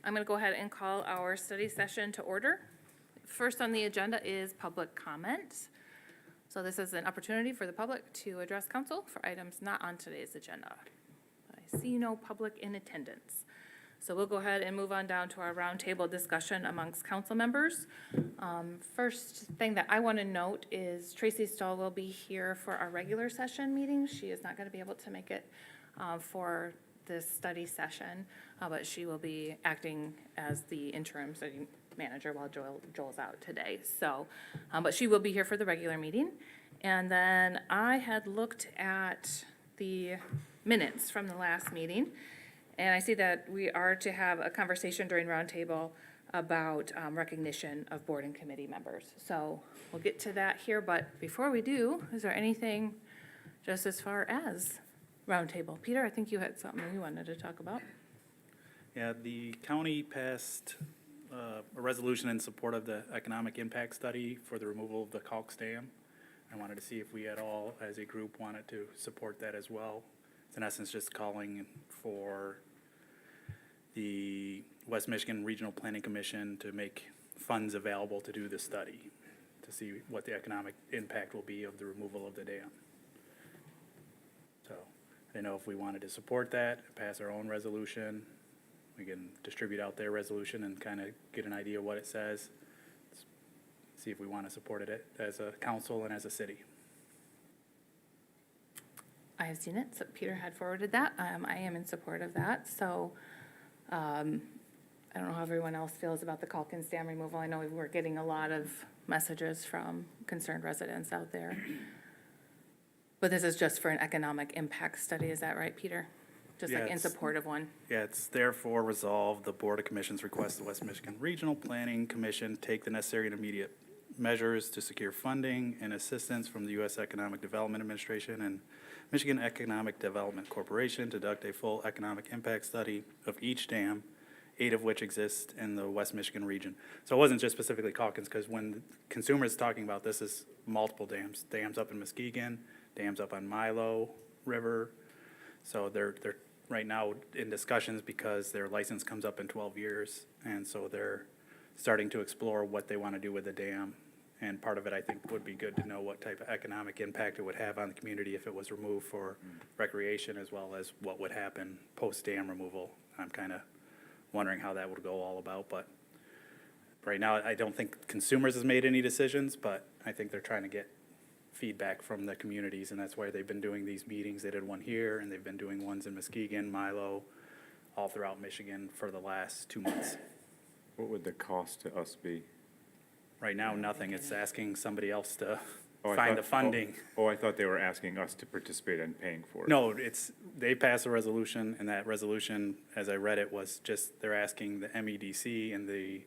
I'm going to go ahead and call our study session to order. First on the agenda is public comment. So this is an opportunity for the public to address council for items not on today's agenda. I see no public in attendance. So we'll go ahead and move on down to our roundtable discussion amongst council members. First thing that I want to note is Tracy Stull will be here for our regular session meeting. She is not going to be able to make it for this study session, but she will be acting as the interim city manager while Joel's out today. So, but she will be here for the regular meeting. And then I had looked at the minutes from the last meeting, and I see that we are to have a conversation during roundtable about recognition of board and committee members. So we'll get to that here, but before we do, is there anything just as far as roundtable? Peter, I think you had something you wanted to talk about. Yeah, the county passed a resolution in support of the economic impact study for the removal of the Calks Dam. I wanted to see if we at all, as a group, wanted to support that as well. It's in essence just calling for the West Michigan Regional Planning Commission to make funds available to do the study, to see what the economic impact will be of the removal of the dam. So I didn't know if we wanted to support that, pass our own resolution. We can distribute out their resolution and kind of get an idea of what it says. See if we want to support it as a council and as a city. I have seen it, so Peter had forwarded that. I am in support of that. So I don't know how everyone else feels about the Calkins Dam removal. I know we're getting a lot of messages from concerned residents out there. But this is just for an economic impact study, is that right, Peter? Just like in support of one? Yeah, it's therefore resolved, the Board of Commissions requests the West Michigan Regional Planning Commission take the necessary and immediate measures to secure funding and assistance from the U.S. Economic Development Administration and Michigan Economic Development Corporation to conduct a full economic impact study of each dam, 8 of which exist in the West Michigan region. So it wasn't just specifically Calkins, because when consumers talking about this is multiple dams, dams up in Muskegon, dams up on Milo River. So they're right now in discussions because their license comes up in 12 years. And so they're starting to explore what they want to do with the dam. And part of it, I think, would be good to know what type of economic impact it would have on the community if it was removed for recreation, as well as what would happen post-dam removal. I'm kind of wondering how that would go all about. But right now, I don't think consumers has made any decisions, but I think they're trying to get feedback from the communities, and that's why they've been doing these meetings. They did one here, and they've been doing ones in Muskegon, Milo, all throughout Michigan for the last 2 months. What would the cost to us be? Right now, nothing. It's asking somebody else to find the funding. I thought they were asking us to participate in paying for it. No, they passed a resolution, and that resolution, as I read it, was just they're asking the MEDC and the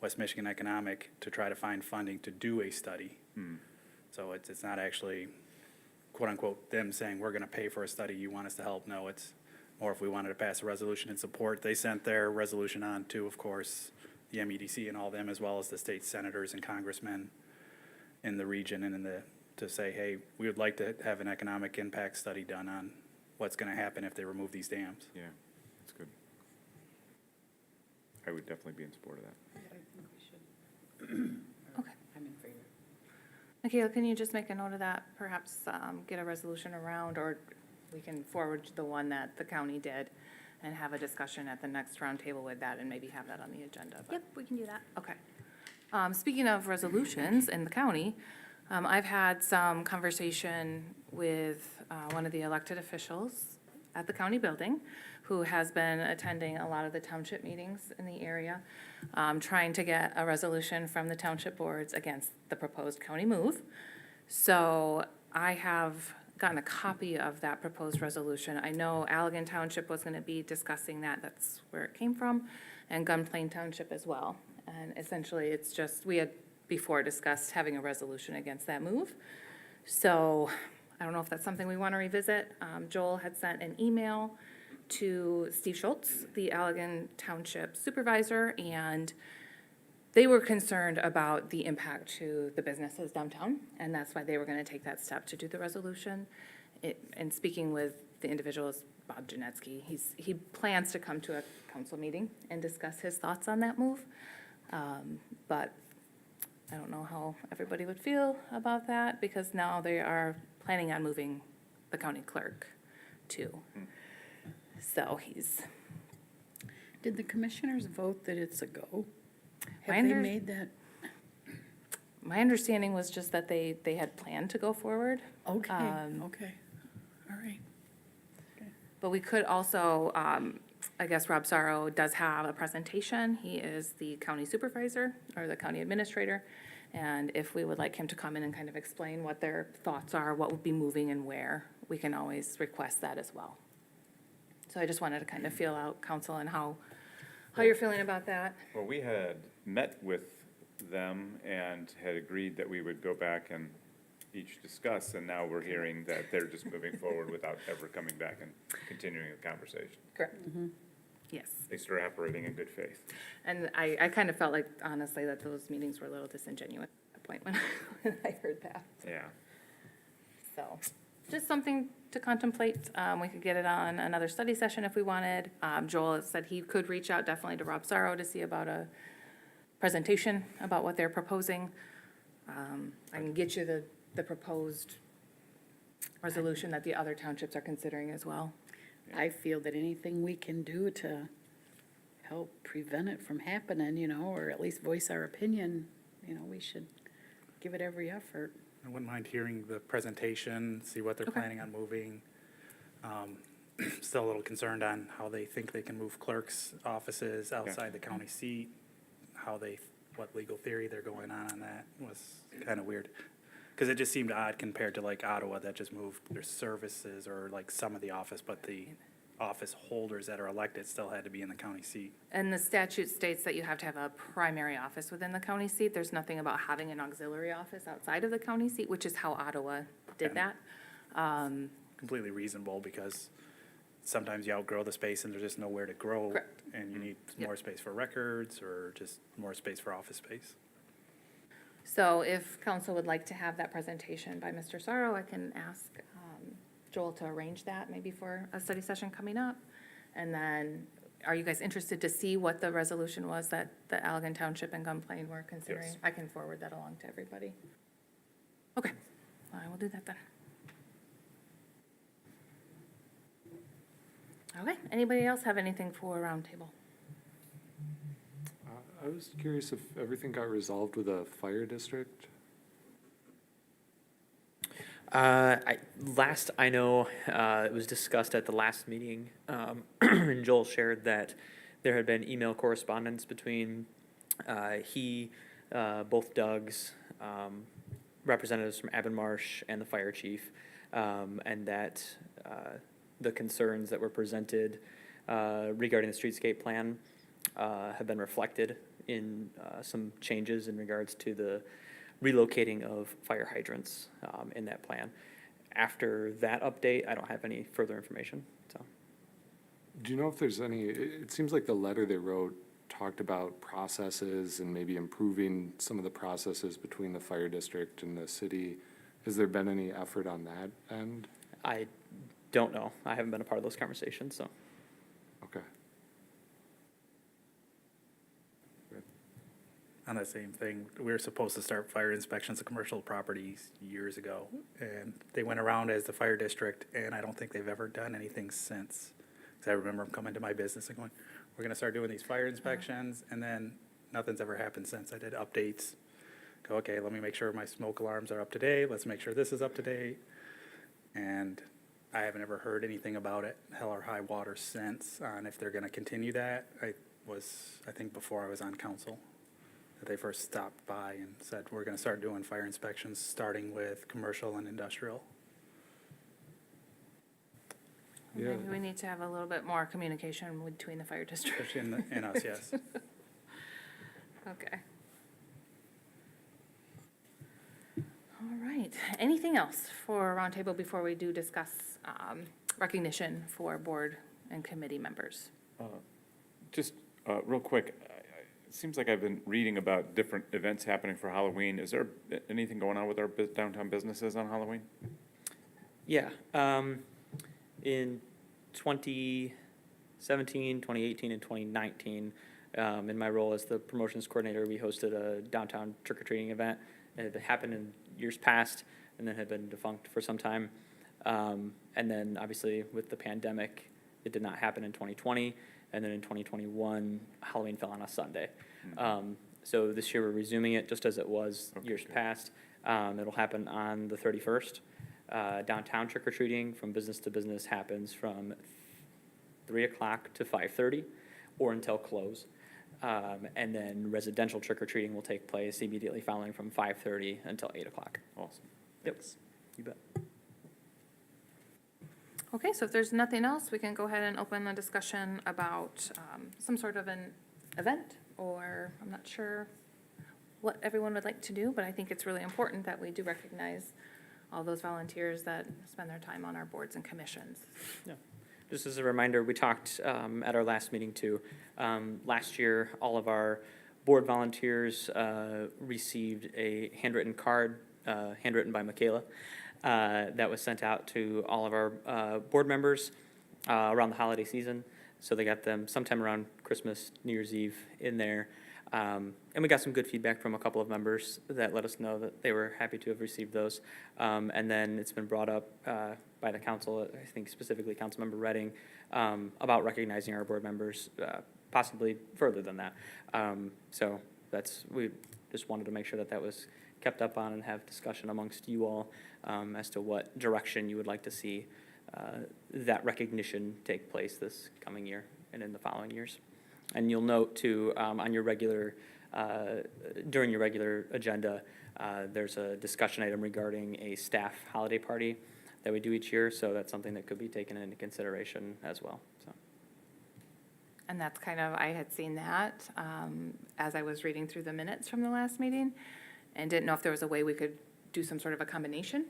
West Michigan Economic to try to find funding to do a study. So it's not actually, quote unquote, them saying we're going to pay for a study, you want us to help. No, it's more if we wanted to pass a resolution in support. They sent their resolution on to, of course, the MEDC and all them, as well as the state senators and congressmen in the region and to say, hey, we would like to have an economic impact study done on what's going to happen if they remove these dams. Yeah, that's good. I would definitely be in support of that. Yeah, I think we should. Okay. I'm in favor. Nikhil, can you just make a note of that? Perhaps get a resolution around, or we can forward the one that the county did and have a discussion at the next roundtable with that and maybe have that on the agenda. But, Yep, we can do that. okay. Speaking of resolutions in the county, I've had some conversation with one of the elected officials at the county building who has been attending a lot of the township meetings in the area, trying to get a resolution from the township boards against the proposed county move. So I have gotten a copy of that proposed resolution. I know Allegan Township was going to be discussing that. That's where it came from, and Gunplain Township as well. And essentially, it's just, we had before discussed having a resolution against that move. So I don't know if that's something we want to revisit. Joel had sent an email to Steve Schultz, the Allegan Township supervisor, and they were concerned about the impact to the businesses downtown, and that's why they were going to take that step to do the resolution. And speaking with the individuals Bob Janetsky. He plans to come to a council meeting and discuss his thoughts on that move. But I don't know how everybody would feel about that, because now they are planning on moving the county clerk too. So he's, Did the commissioners vote that it's a go? My Have they under- made that? my understanding was just that they had planned to go forward. Okay, Um, okay, all right. But we could also, I guess Rob Sorrow does have a presentation. He is the county supervisor or the county administrator. And if we would like him to come in and kind of explain what their thoughts are, what would be moving and where, we can always request that as well. So I just wanted to kind of feel out council and how you're feeling about that. Well, we had met with them and had agreed that we would go back and each discuss, and now we're hearing that they're just moving forward without ever coming back and continuing the conversation. Correct. Yes. They started operating in good faith. And I kind of felt like, honestly, that those meetings were a little disingenuous at that point when I heard that. Yeah. So, just something to contemplate. We could get it on another study session if we wanted. Joel said he could reach out definitely to Rob Sorrow to see about a presentation about what they're proposing. I can get you the proposed resolution that the other townships are considering as well. I feel that anything we can do to help prevent it from happening, or at least voice our opinion, we should give it every effort. I wouldn't mind hearing the presentation, see what they're Okay. planning on moving. Still a little concerned on how they think they can move clerks' offices outside the county seat, what legal theory they're going on that was kind of weird. Because it just seemed odd compared to like Ottawa that just moved their services or like some of the office, but the office holders that are elected still had to be in the county seat. And the statute states that you have to have a primary office within the county seat. There's nothing about having an auxiliary office outside of the county seat, which is how Ottawa did Okay. that. Completely reasonable because sometimes you outgrow the space and there's just nowhere to grow. Correct. And you need Yep. more space for records or just more space for office space. So if council would like to have that presentation by Mr. Sorrow, I can ask Joel to arrange that maybe for a study session coming up. And then, are you guys interested to see what the resolution was that the Allegan Township and Gunplain were considering? Yes. I can forward that along to everybody. Okay, I will do that then. Okay, anybody else have anything for roundtable? I was curious if everything got resolved with a fire district? Last I know, it was discussed at the last meeting, and Joel shared that there had been email correspondence between both Doug's, representatives from Avonmarsh and the fire chief, and that the concerns that were presented regarding the streetscape plan have been reflected in some changes in regards to the relocating of fire hydrants in that plan. After that update, I don't have any further information, so. Do you know if there's any, it seems like the letter they wrote talked about processes and maybe improving some of the processes between the fire district and the city. Has there been any effort on that end? I don't know. I haven't been a part of those conversations, so. Okay. On that same thing, we were supposed to start fire inspections of commercial properties years ago, and they went around as the fire district, and I don't think they've ever done anything since. Because I remember them coming to my business and going, we're gonna start doing these fire inspections, and then nothing's ever happened since. I did updates, go, okay, let me make sure my smoke alarms are up to date, let's make sure this is up to date. And I haven't ever heard anything about it, hell or high water since, on if they're gonna continue that. I think before I was on council, that they first stopped by and said, we're gonna start doing fire inspections, starting with commercial and industrial. Yeah. Maybe we need to have a little bit more communication between the fire district. Especially in us, yes. Okay. All right, anything else for roundtable before we do discuss recognition for board and committee members? Just real quick, it seems like I've been reading about different events happening for Halloween. Is there anything going on with our downtown businesses on Halloween? Yeah, in 2017, 2018, and 2019, in my role as the promotions coordinator, we hosted a downtown trick-or-treating event. It had happened in years past and then had been defunct for some time. And then obviously with the pandemic, it did not happen in 2020. And then in 2021, Halloween fell on a Sunday. So this year we're resuming it just as it was years past. It'll happen on the 31st. Downtown trick-or-treating from business to business happens from 3 o'clock to 5:30 or until close. And then residential trick-or-treating will take place immediately following from 5:30 until 8 o'clock. Awesome. Yep, you bet. Okay, so if there's nothing else, we can go ahead and open the discussion about some sort of an event, or I'm not sure what everyone would like to do, but I think it's really important that we do recognize all those volunteers that spend their time on our boards and commissions. Yeah. Just as a reminder, we talked at our last meeting too. Last year, all of our board volunteers received a handwritten card, handwritten by Michaela, that was sent out to all of our board members around the holiday season. So they got them sometime around Christmas, New Year's Eve in there. And we got some good feedback from a couple of members that let us know that they were happy to have received those. And then it's been brought up by the council, I think specifically Councilmember Redding, about recognizing our board members, possibly further than that. So we just wanted to make sure that that was kept up on and have discussion amongst you all as to what direction you would like to see that recognition take place this coming year and in the following years. And you'll note too, on your regular, during your regular agenda, there's a discussion item regarding a staff holiday party that we do each year, so that's something that could be taken into consideration as well, so. And that's kind of, I had seen that as I was reading through the minutes from the last meeting, and didn't know if there was a way we could do some sort of a combination,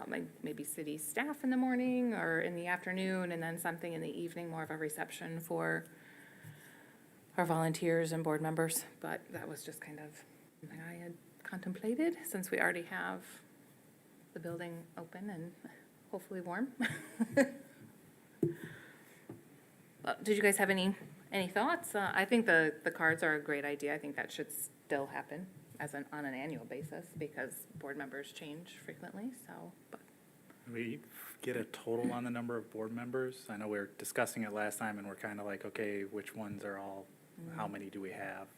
like maybe city staff in the morning or in the afternoon, and then something in the evening, more of a reception for our volunteers and board members. But that was just kind of something I had contemplated, since we already have the building open and hopefully warm. Did you guys have any thoughts? I think the cards are a great idea. I think that should still happen on an annual basis, because board members change frequently, so, but. We get a total on the number of board members? I know we were discussing it last time, and we're kind of like, okay, which ones are all, how many do we have?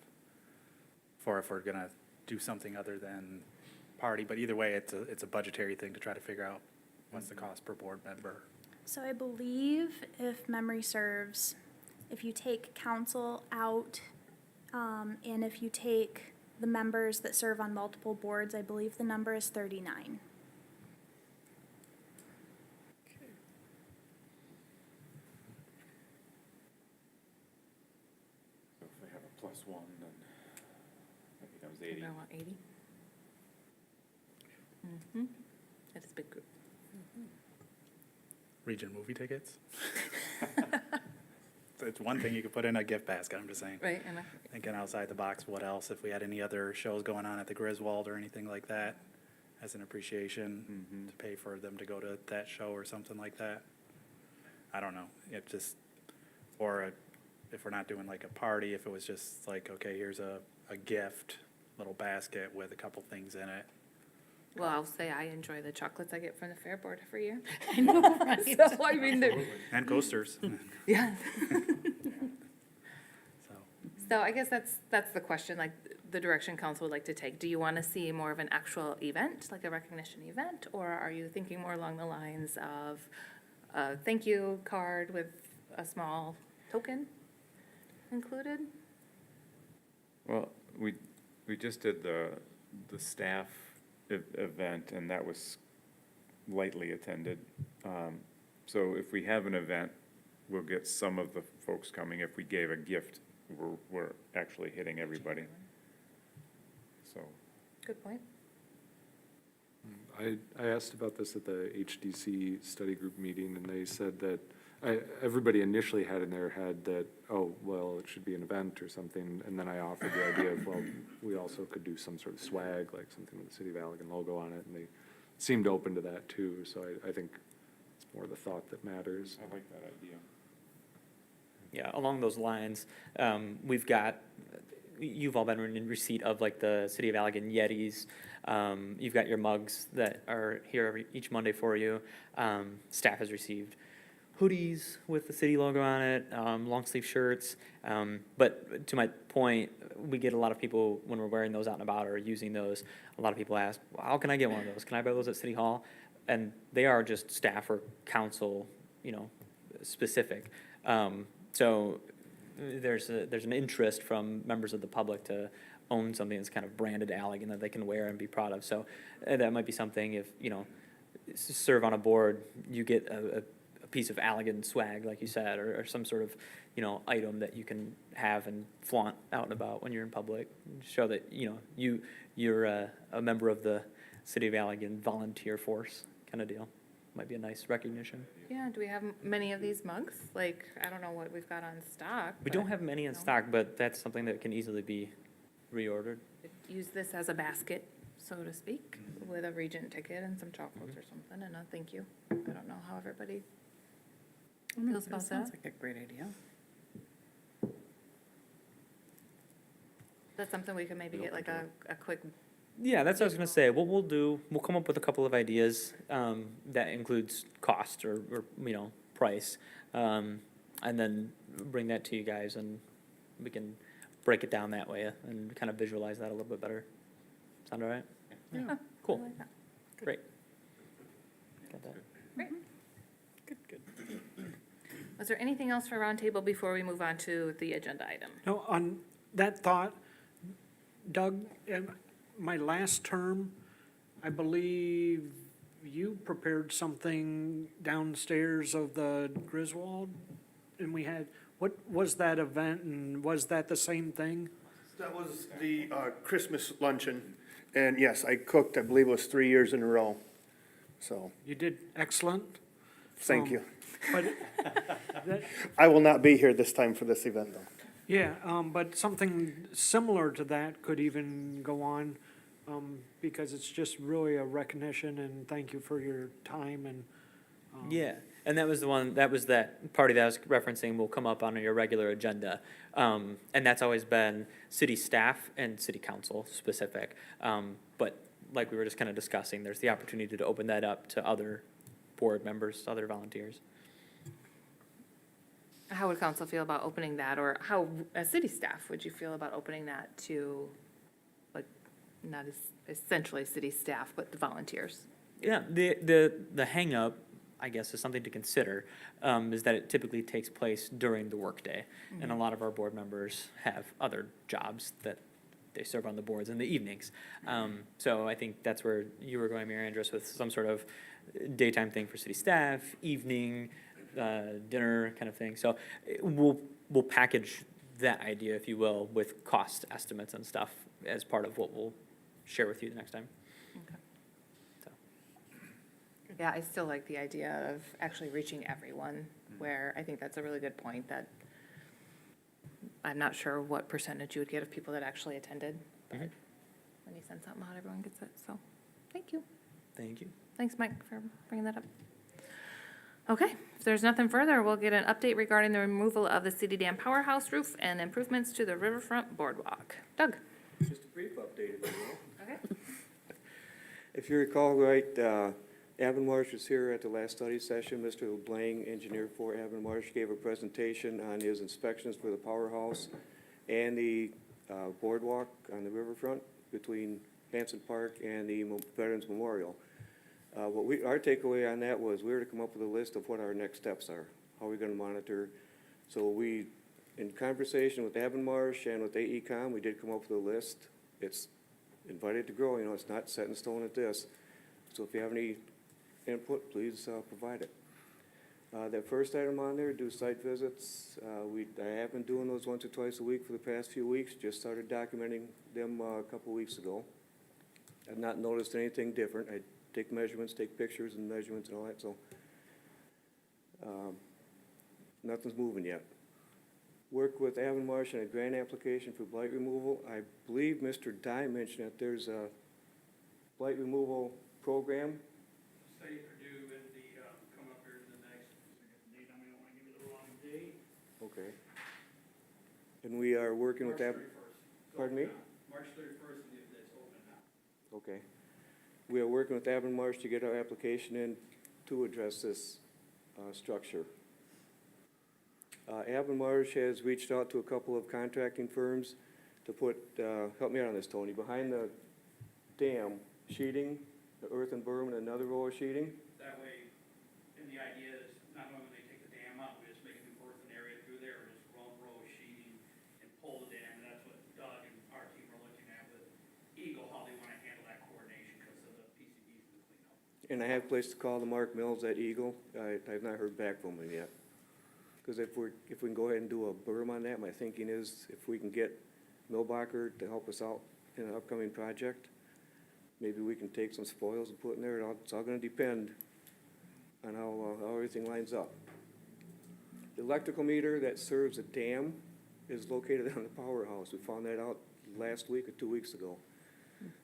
For if we're gonna do something other than party, but either way, it's a budgetary thing to try to figure out what's the cost per board member. So I believe, if memory serves, if you take council out, and if you take the members that serve on multiple boards, I believe the number is 39. So if they have a +1, then that becomes 80. About 80? Mm-hmm. That is a big group. Region movie tickets? It's one thing you could put in a gift basket, I'm just saying. Right, and Thinking outside the box, what else? If we had any other shows going on at the Griswold or anything like that, as an appreciation to pay for them to go to that show or something like that. I don't know. It just, or if we're not doing like a party, if it was just like, okay, here's a gift, little basket with a couple things in it. well, I'll say I enjoy the chocolates I get from the Fair Board every year. I know, right? So, I mean, And coasters. yeah. So, So I guess that's the question, like, the direction council would like to take. Do you want to see more of an actual event, like a recognition event? Or are you thinking more along the lines of a thank you card with a small token included? Well, we just did the staff event, and that was lightly attended. So if we have an event, we'll get some of the folks coming. If we gave a gift, we're actually hitting everybody. So, Good point. I asked about this at the HDC study group meeting, and they said that everybody initially had in their head that, oh, well, it should be an event or something, and then I offered the idea of, well, we also could do some sort of swag, like something with the City of Allegan logo on it, and they seemed open to that too, so I think it's more the thought that matters. I like that idea. Yeah, along those lines, we've got, you've all been in receipt of like the City of Allegan Yetis. You've got your mugs that are here each Monday for you. Staff has received hoodies with the city logo on it, long sleeve shirts. But to my point, we get a lot of people when we're wearing those out and about or using those. A lot of people ask, well, how can I get one of those? Can I buy those at City Hall? And they are just staff or council, specific. So there's an interest from members of the public to own something that's kind of branded Allegan that they can wear and be proud of. So that might be something if, serve on a board, you get a piece of Allegan swag, like you said, or some sort of, item that you can have and flaunt out and about when you're in public. Show that, you're a member of the City of Allegan volunteer force kind of deal. Might be a nice recognition. Yeah, do we have many of these mugs? Like, I don't know what we've got on stock. We don't have many in No. stock, but that's something that can easily be reordered. Use this as a basket, so to speak, with a Regent ticket and some chocolates or something, and a thank you. I don't know how everybody feels about Sounds that. like a great idea. That's something we could maybe get like a quick, Yeah, that's what I was gonna say. What we'll do, we'll come up with a couple of ideas, that includes cost or, price. And then bring that to you guys and we can break it down that way and kind of visualize that a little bit better. Sound all right? yeah, I Cool, like that. great. Got that. Great. Good, good. Was there anything else for roundtable before we move on to the agenda item? No, on that thought, Doug, my last term, I believe you prepared something downstairs of the Griswold, and we had, what was that event, and was that the same thing? That was the Christmas luncheon, and yes, I cooked, I believe it was 3 years in a row, so, You did excellent. thank you. But, that, I will not be here this time for this event, though. yeah, but something similar to that could even go on, because it's just really a recognition, and thank you for your time and. Yeah, and that was that party that I was referencing will come up on your regular agenda. And that's always been city staff and city council specific. But like we were just kind of discussing, there's the opportunity to open that up to other board members, other volunteers. How would council feel about opening that, or how, as city staff, would you feel about opening that to, like, not as essentially city staff, but the volunteers? Yeah, the hang up, I guess, is something to consider, is that it typically takes place during the workday. And a lot of our board members have other jobs that they serve on the boards in the evenings. So I think that's where you were going, Mayor Andrus, with some sort of daytime thing for city staff, evening, dinner kind of thing. So we'll package that idea, if you will, with cost estimates and stuff as part of what we'll share with you the next time. So. Yeah, I still like the idea of actually reaching everyone, where I think that's a really good point, that I'm not sure what percentage you would get of people that actually attended, but Mhm. when you send something out, everyone gets it, so, thank you. Thank you. Thanks, Mike, for bringing that up. Okay, if there's nothing further, we'll get an update regarding the removal of the City Dam Powerhouse roof and improvements to the Riverfront Boardwalk. Doug? Just a brief update, if you will. Okay. If you recall right, Avonmarsh was here at the last study session. Mr. LeBlanc, engineer for Avonmarsh, gave a presentation on his inspections for the powerhouse and the boardwalk on the riverfront between Hanson Park and the Veterans Memorial. Our takeaway on that was we were to come up with a list of what our next steps are, how we're gonna monitor. So we, in conversation with Avonmarsh and with AECom, we did come up with a list. It's invited to grow, it's not set in stone at this. So if you have any input, please provide it. That first item on there, do site visits. I have been doing those once or twice a week for the past few weeks, just started documenting them a couple weeks ago. I've not noticed anything different. I take measurements, take pictures and measurements and all that, so nothing's moving yet. Work with Avonmarsh on a grant application for blight removal. I believe Mr. Dye mentioned that there's a blight removal program. Say Purdue and the, come up here, Okay. And we are working with that. Pardon me? March 31st, it's open now. Okay. We are working with Avon Marsh to get our application in to address this structure. Avon Marsh has reached out to a couple of contracting firms to put, help me out on this, Tony, behind the dam, sheeting, the earthen berm, and another row of sheeting. That way, and the idea is, not only when they take the dam out, we just make a new earthen area through there, just row of sheeting and pull the dam, and that's what Doug and our team are looking at with Eagle, how they wanna handle that coordination because of the PCBs and the cleanup. And I have placed a call to Mark Mills at Eagle. I've not heard back from him yet. Because if we can go ahead and do a berm on that, my thinking is if we can get Milbacher to help us out in an upcoming project, maybe we can take some spoils and put in there. It's all gonna depend on how everything lines up. The electrical meter that serves a dam is located on the Powerhouse. We found that out last week or 2 weeks ago.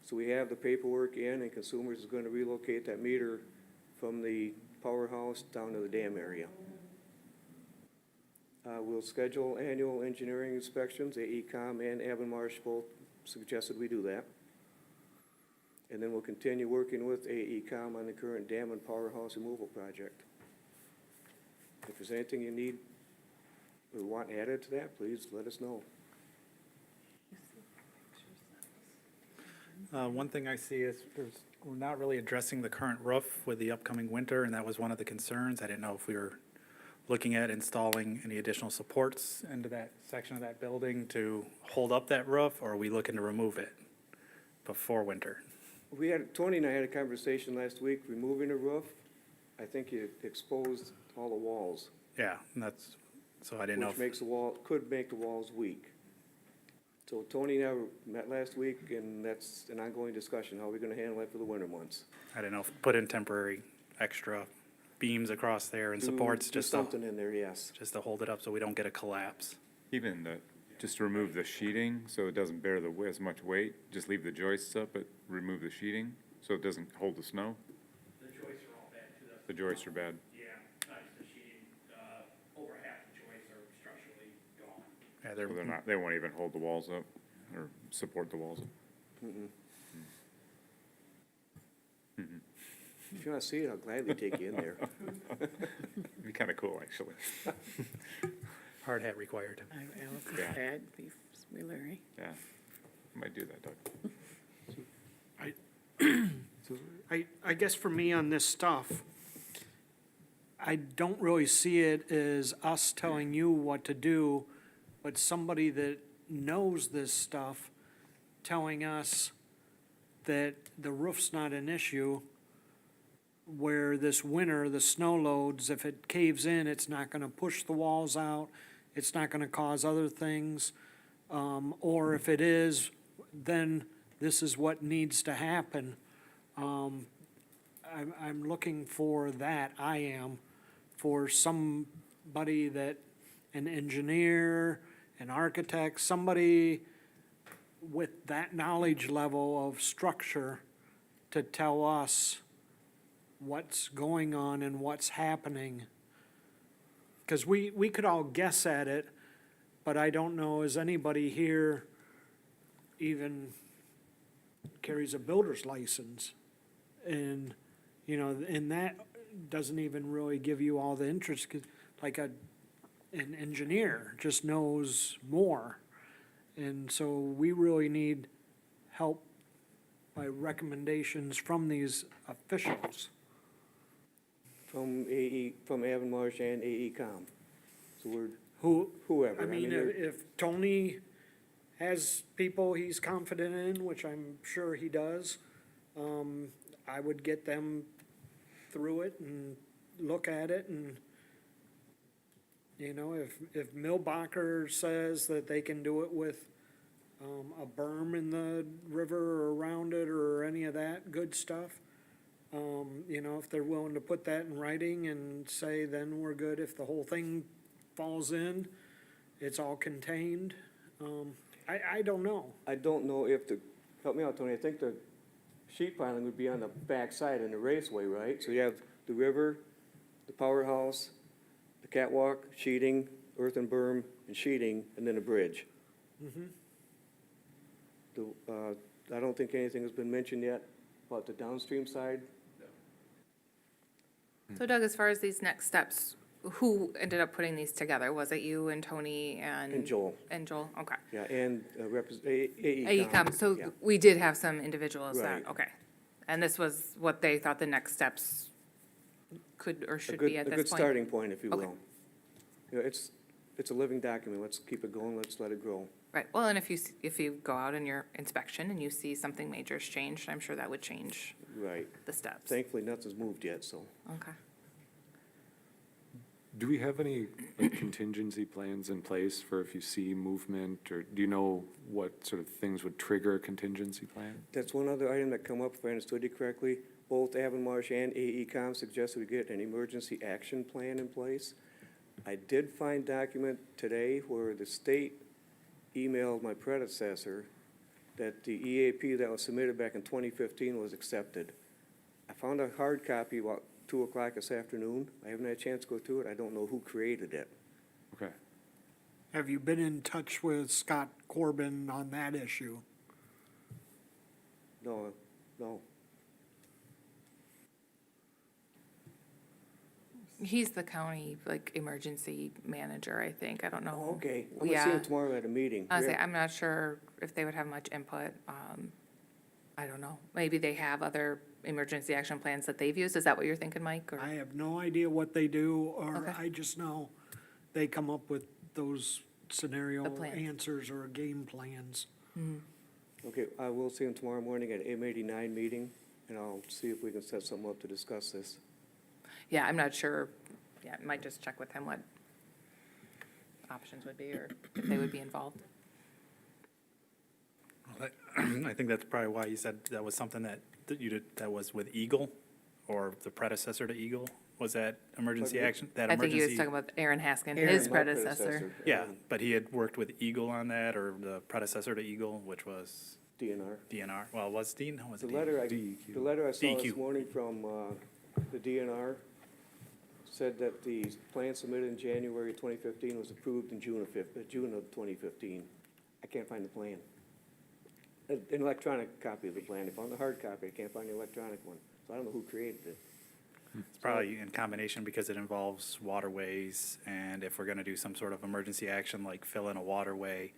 So we have the paperwork in, and Consumers is gonna relocate that meter from the Powerhouse down to the dam area. We'll schedule annual engineering inspections. AECom and Avon Marsh both suggested we do that. And then we'll continue working with AECom on the current dam and powerhouse removal project. If there's anything you need or want added to that, please let us know. One thing I see is we're not really addressing the current roof with the upcoming winter, and that was one of the concerns. I didn't know if we were looking at installing any additional supports into that section of that building to hold up that roof, or are we looking to remove it before winter? Tony and I had a conversation last week, removing the roof. I think you exposed all the walls, Yeah, and that's, so I didn't know. which could make the walls weak. So Tony and I met last week, and that's an ongoing discussion, how are we gonna handle that for the winter months? I didn't know if put in temporary extra beams across there and supports Do just to, something in there, yes. just to hold it up so we don't get a collapse. Even just to remove the sheeting, so it doesn't bear as much weight, just leave the joists up, but remove the sheeting, so it doesn't hold the snow? The joists are all bad too. The joists are bad. Yeah, not just the sheeting, over half the joists are structurally gone. Yeah, So they're not, they won't even hold the walls up, or support the walls up. If you wanna see it, I'll gladly take you in there. It'd be kinda cool, actually. Hard hat required. Yeah. That'd be Larry. Yeah, might do that, Doug. I guess for me on this stuff, I don't really see it as us telling you what to do, but somebody that knows this stuff telling us that the roof's not an issue, where this winter, the snow loads, if it caves in, it's not gonna push the walls out, it's not gonna cause other things, or if it is, then this is what needs to happen. I'm looking for that, for somebody that, an engineer, an architect, somebody with that knowledge level of structure to tell us what's going on and what's happening. Because we could all guess at it, but I don't know, is anybody here even carries a builder's license? And, and that doesn't even really give you all the interest, 'cause like an engineer just knows more. And so we really need help by recommendations from these officials. From Avon Marsh and AECom. So we're, Who, whoever. I mean, if Tony has people he's confident in, which I'm sure he does, I would get them through it and look at it, and, if Milbacher says that they can do it with, a berm in the river or around it or any of that good stuff, if they're willing to put that in writing and say, then we're good. If the whole thing falls in, it's all contained. I don't know. I don't know help me out, Tony, I think the sheet piling would be on the back side in the raceway, right? So you have the river, the powerhouse, the catwalk, sheeting, earthen berm and sheeting, and then a bridge. I don't think anything has been mentioned yet about the downstream side. So Doug, as far as these next steps, who ended up putting these together? Was it you and Tony and? And Joel. And Joel, okay. Yeah, and AECom. AECom, so Yeah. we did have some individuals that, Right. okay. And this was what they thought the next steps could or A should good, be at a this good point? starting point, if you Okay. will. You know, it's a living document. Let's keep it going. Let's let it grow. Right, well, and if you go out in your inspection and you see something major's changed, I'm sure that would change Right. the steps. Thankfully, nothing's moved yet, so. Okay. Do we have any like, contingency plans in place for if you see movement, or do you know what sort of things would trigger a contingency plan? That's one other item that come up, if I understood you correctly. Both Avonmarsh and AECom suggested we get an emergency action plan in place. I did find document today where the state emailed my predecessor that the EAP that was submitted back in 2015 was accepted. I found a hard copy about 2 o'clock this afternoon. I haven't had a chance to go through it. I don't know who created it. Okay. Have you been in touch with Scott Corbin on that issue? No, no. He's the county, like, emergency manager, I think, I don't know. Oh, okay. I'm gonna see Yeah. him tomorrow at a meeting. I was I'm not sure if they would have much input. I don't know. Maybe they have other emergency action plans that they've used. Is that what you're thinking, Mike? Or I have no idea what they do, or Okay. I just know they come up with those scenario The plans. answers or game plans. Okay, I will see him tomorrow morning at M89 meeting, and I'll see if we can set something up to discuss this. Yeah, I'm not sure. Yeah, I might just check with him what options would be or if they would be involved. I think that's probably why you said that was something that you did, that was with Eagle, or the predecessor to Eagle, was that emergency Pardon me? action? That I think he was emergency- talking about Aaron Haskin, Aaron, his my predecessor. Yeah, but he had worked with Eagle on that, or the predecessor to Eagle, which was DNR. DNR. Well, was Dean? No, was The it letter DEQ? the letter I saw this DEQ. morning from the DNR said that the plan submitted in January 2015 was approved in June of 2015. I can't find the plan. An electronic copy of the plan. I found the hard copy. I can't find the electronic one. So I don't know who created it. It's probably in combination because it involves waterways, and if we're gonna do some sort of emergency action like fill in a waterway,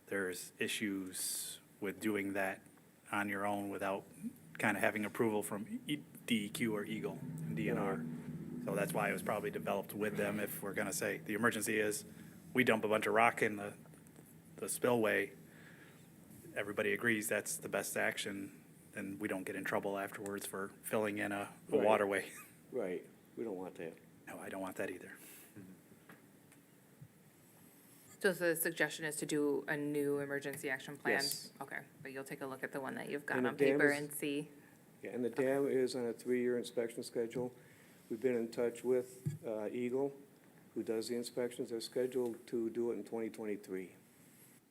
there's issues with doing that on your own without kind of having approval from DEQ or Eagle and DNR. So that's why it was probably developed with them. If we're gonna say the emergency is, we dump a bunch of rock in the spillway, everybody agrees that's the best action, then we don't get in trouble afterwards for filling in a Right. waterway. Right. We don't want that. No, I don't want that either. So the suggestion is to do a new emergency action plan? Yes. Okay, but you'll take a look at the one that you've got And the on paper dam is- and see. Yeah, and the dam is on a 3-year inspection schedule. We've been in touch with Eagle, who does the inspections. They're scheduled to do it in 2023.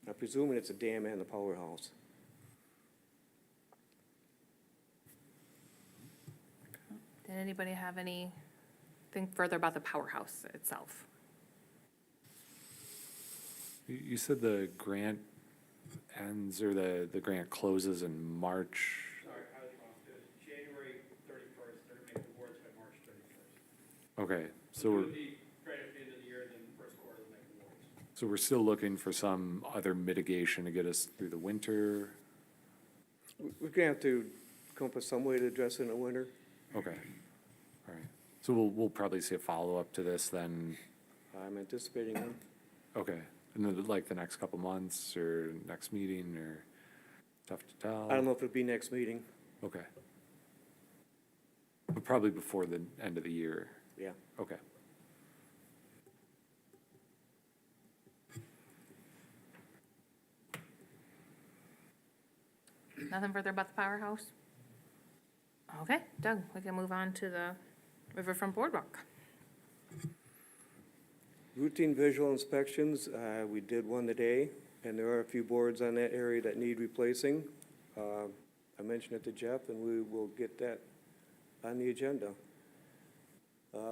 I'm presuming it's a dam and the powerhouse. Did anybody have anything further about the powerhouse itself? You said the grant ends, or the grant closes in March. Sorry, I was wrong. It was January 31st, they're gonna make awards by March 31st. Okay, so It we're, would be right at the end of the year, then first quarter they'll make awards. so we're still looking for some other mitigation to get us through the winter? We're gonna have to come up with some way to address it in the winter. Okay, all right. So we'll probably see a follow-up to this then, I'm anticipating one. okay. And then like the next couple months, or next meeting, or tough to tell? I don't know if it'll be next meeting. Okay. But probably before the end of the year, Yeah. okay. Nothing further about the powerhouse? Okay, Doug, we can move on to the Riverfront Boardwalk. Routine visual inspections, we did one today, and there are a few boards on that area that need replacing. I mentioned it to Jeff, and we will get that on the agenda.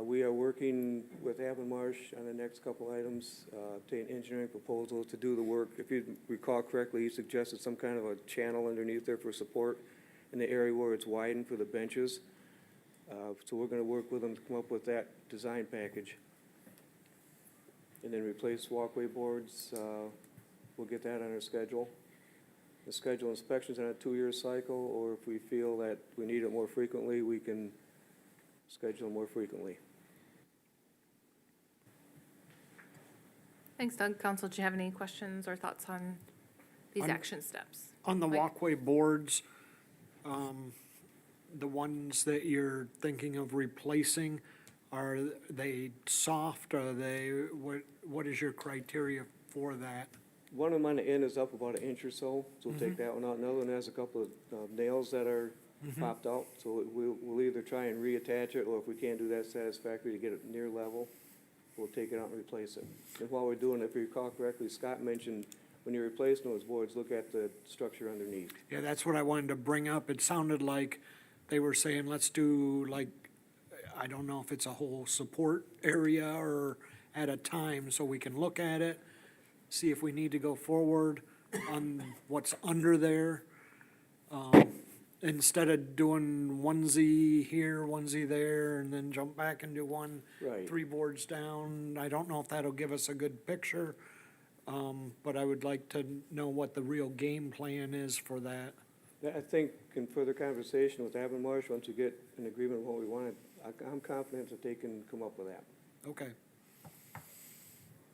We are working with Marsh on the next couple items, obtain engineering proposal to do the work. If you recall correctly, he suggested some kind of a channel underneath there for support in the area where it's widened for the benches. So we're gonna work with them to come up with that design package. And then replace walkway boards, we'll get that on our schedule. The schedule inspections on a 2-year cycle, or if we feel that we need it more frequently, we can schedule more frequently. Thanks, Doug. Council, do you have any questions or thoughts on these action steps? On the Mike? walkway boards, the ones that you're thinking of replacing, are they soft? Are they, what is your criteria for that? One of them on the end is up about 1 inch or so we'll take that one out. Another one has a couple of nails that are popped out, so we'll either try and reattach it, or if we can't do that satisfactory to get it near level, we'll take it out and replace it. And while we're doing it, if you recall correctly, Scott mentioned when you're replacing those boards, look at the structure underneath. Yeah, that's what I wanted to bring up. It sounded like they were saying, let's do like, I don't know if it's a whole support area or at a time, so we can look at it, see if we need to go forward on what's under there. Instead of doing onesie here, onesie there, and then jump back and do one, Right. 3 boards down. I don't know if that'll give us a good picture, but I would like to know what the real game plan is for that. I think in further conversation with Marsh, once we get an agreement on what we want, I'm confident that they can come up with that. Okay.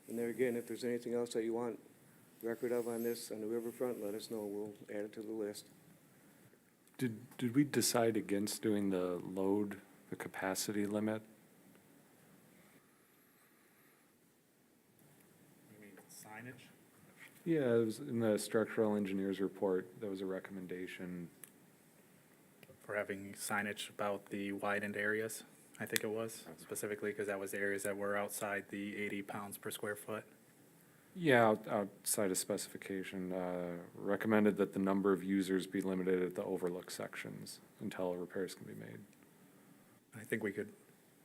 And there again, if there's anything else that you want record of on this, on the riverfront, let us know. We'll add it to the list. Did we decide against doing the load, the capacity limit? You mean signage? Yeah, it was in the structural engineer's report, there was a recommendation. For having signage about the widened areas, I think it was, specifically because that was the areas that were outside the 80 pounds per square foot. Yeah, outside of specification, recommended that the number of users be limited at the overlook sections until repairs can be made. I think we could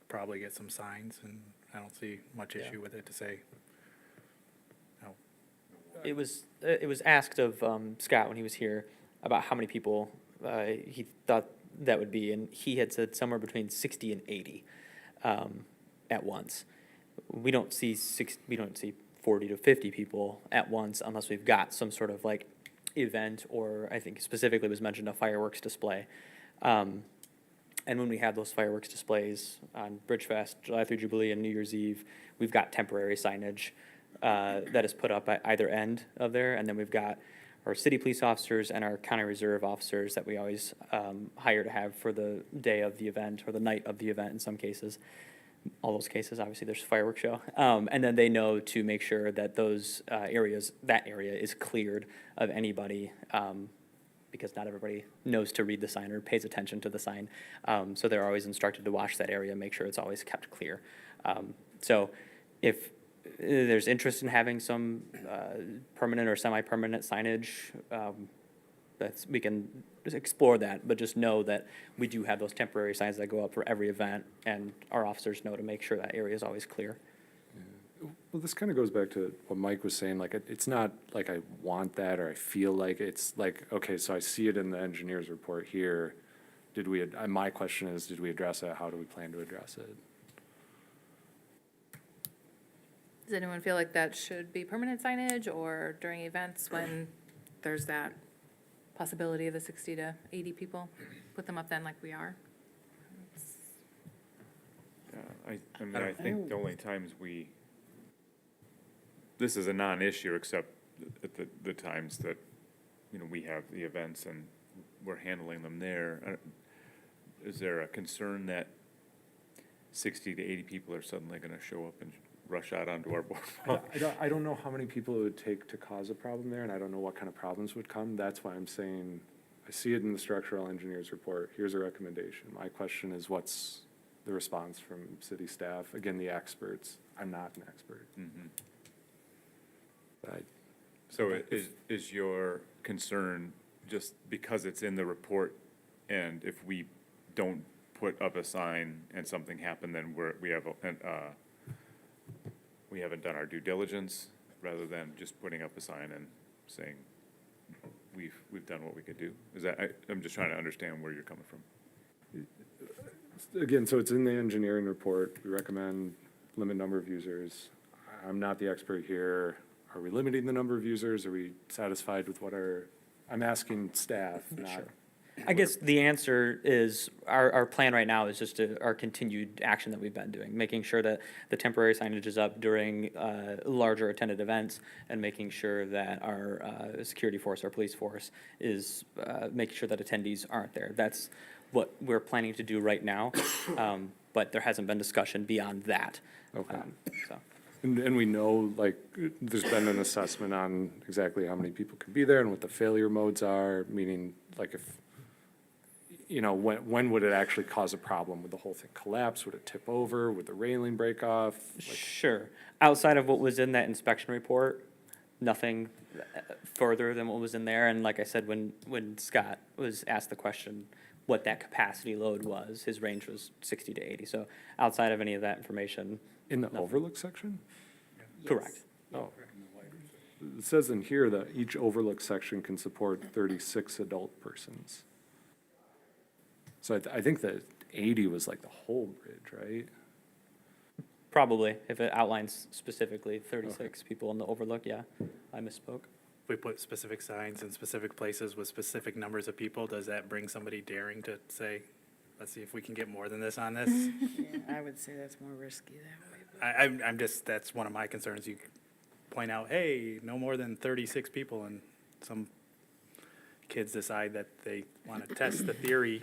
probably get some signs, and I don't see much issue with it to say, no. It was asked of Scott when he was here about how many people he thought that would be, and he had said somewhere between 60 and 80 at once. We don't see 40 to 50 people at once unless we've got some sort of like event, or I think specifically was mentioned a fireworks display. And when we have those fireworks displays on Bridgefest, July 3 Jubilee, and New Year's Eve, we've got temporary signage that is put up at either end of there, and then we've got our city police officers and our county reserve officers that we always hire to have for the day of the event or the night of the event in some cases. All those cases, obviously, there's a fireworks show. And then they know to make sure that those that area is cleared of anybody, because not everybody knows to read the sign or pays attention to the sign. So they're always instructed to wash that area, make sure it's always kept clear. So if there's interest in having some permanent or semi-permanent signage, we can just explore that, but just know that we do have those temporary signs that go up for every event, and our officers know to make sure that area is always clear. Well, this kind of goes back to what Mike was saying, like, it's not like I want that or I feel like it's like, okay, so I see it in the engineer's report here. My question is, did we address it? How do we plan to address it? Does anyone feel like that should be permanent signage, or during events when there's that possibility of the 60 to 80 people, put them up then like we are? I mean, I think the only times this is a non-issue except at the times that, we have the events and we're handling them there. Is there a concern that 60 to 80 people are suddenly gonna show up and rush out onto our boardwalk? I don't know how many people it would take to cause a problem there, and I don't know what kind of problems would come. That's why I'm saying, I see it in the structural engineer's report. Here's a recommendation. My question is, what's the response from city staff? Again, the experts. I'm not an expert. Mhm. But So is your concern just because it's in the report, and if we don't put up a sign and something happened, then we haven't done our due diligence, rather than just putting up a sign and saying, we've done what we could do? Is that, I'm just trying to understand where you're coming from. Again, so it's in the engineering report. We recommend limit number of users. I'm not the expert here. Are we limiting the number of users? Are we satisfied with I'm asking staff, not. I guess the answer is, our plan right now is just our continued action that we've been doing, making sure that the temporary signage is up during larger attended events, and making sure that our security force, our police force, is making sure that attendees aren't there. That's what we're planning to do right now, but there hasn't been discussion beyond that. Okay. So. And we know, like, there's been an assessment on exactly how many people can be there and what the failure modes are, meaning, like, if, when would it actually cause a problem? Would the whole thing collapse? Would it tip over? Would the railing break off? Sure. Outside of what was in that inspection report, nothing further than what was in there. And like I said, when Scott was asked the question, what that capacity load was, his range was 60 to 80. So outside of any of that information. In the overlook section? Correct. Oh. It says in here that each overlook section can support 36 adult persons. So I think that 80 was like the whole bridge, right? Probably, if it outlines specifically 36 people in the overlook, yeah, I misspoke. We put specific signs in specific places with specific numbers of people. Does that bring somebody daring to say, let's see if we can get more than this on this? Yeah, I would say that's more risky that way. I'm just, that's one of my concerns. You point out, hey, no more than 36 people, and some kids decide that they want to test the theory.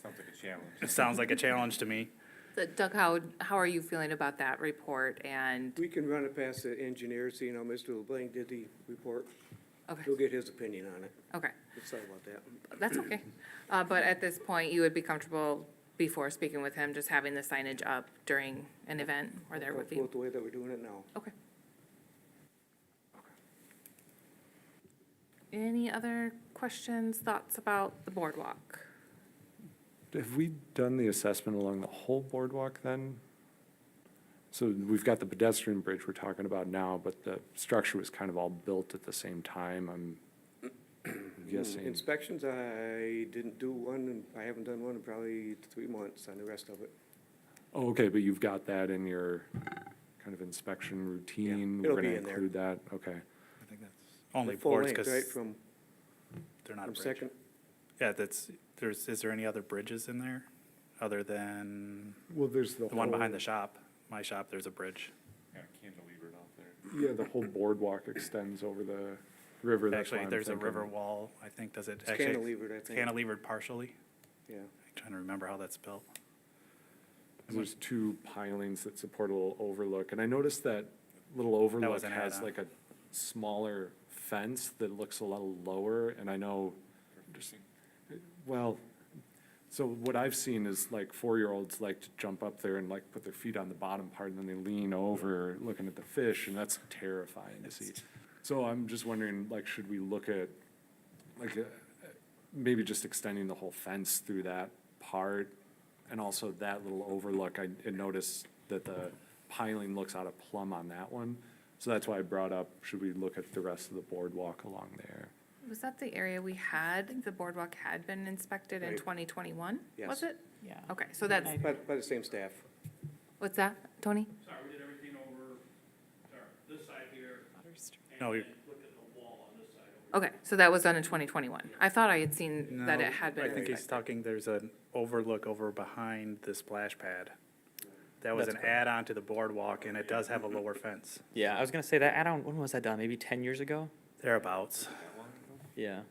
Sounds like a challenge. It sounds like a challenge to me. So Doug, how are you feeling about that report? And, We can run it past the engineers, Mr. LeBlanc did the report. okay, He'll get his opinion on it. okay, Sorry about that. that's okay. But at this point, you would be comfortable, before speaking with him, just having the signage up during an event where there would be? With the way that we're doing it now. Okay. Any other questions, thoughts about the boardwalk? Have we done the assessment along the whole boardwalk then? So we've got the pedestrian bridge we're talking about now, but the structure was kind of all built at the same time, I'm guessing. Inspections, I didn't do one, and I haven't done one in probably 3 months on the rest of it. Oh, okay, but you've got that in your kind of inspection routine? Yeah, it'll We're be gonna in there. include that, okay. I think that's only The full boards length, because right, from they're not a bridge. Second. Yeah, is there any other bridges in there other than Well, there's the one behind the shop? My shop, there's a bridge. Yeah, cantilevered out there. Yeah, the whole boardwalk extends over the river, that's why Actually, I'm there's a thinking. river wall, I think, does it? It's actually? cantilevered, I think. Cantilevered partially. Yeah. I'm trying to remember how that's spelled. There's 2 pilings that support a little overlook, and I noticed that little overlook was an has add-on. like a smaller fence that looks a little lower, and I know, well, so what I've seen is like 4-year-olds like to jump up there and like put their feet on the bottom part, and then they lean over looking at the fish, and that's terrifying to see. So I'm just wondering, like, should we look at, like, maybe just extending the whole fence through that part? And also that little overlook, I noticed that the piling looks out of plumb on that one. So that's why I brought up, should we look at the rest of the boardwalk along there? Was that the area the boardwalk had been inspected in Right. 2021? Was Yes. it? Yeah. Okay, so that's, By the same staff. what's that, Tony? Sorry, we did everything over, this side here, No, and looked at the wall on this side over Okay, so that was done in 2021. I thought I had seen that no, it had been I think he's inspected. talking, there's an overlook over behind the splash pad. That was That's an add-on to the boardwalk, and it does have a lower fence, Yeah, I was gonna say that add-on, when was that done? Maybe 10 years ago? thereabouts. Yeah.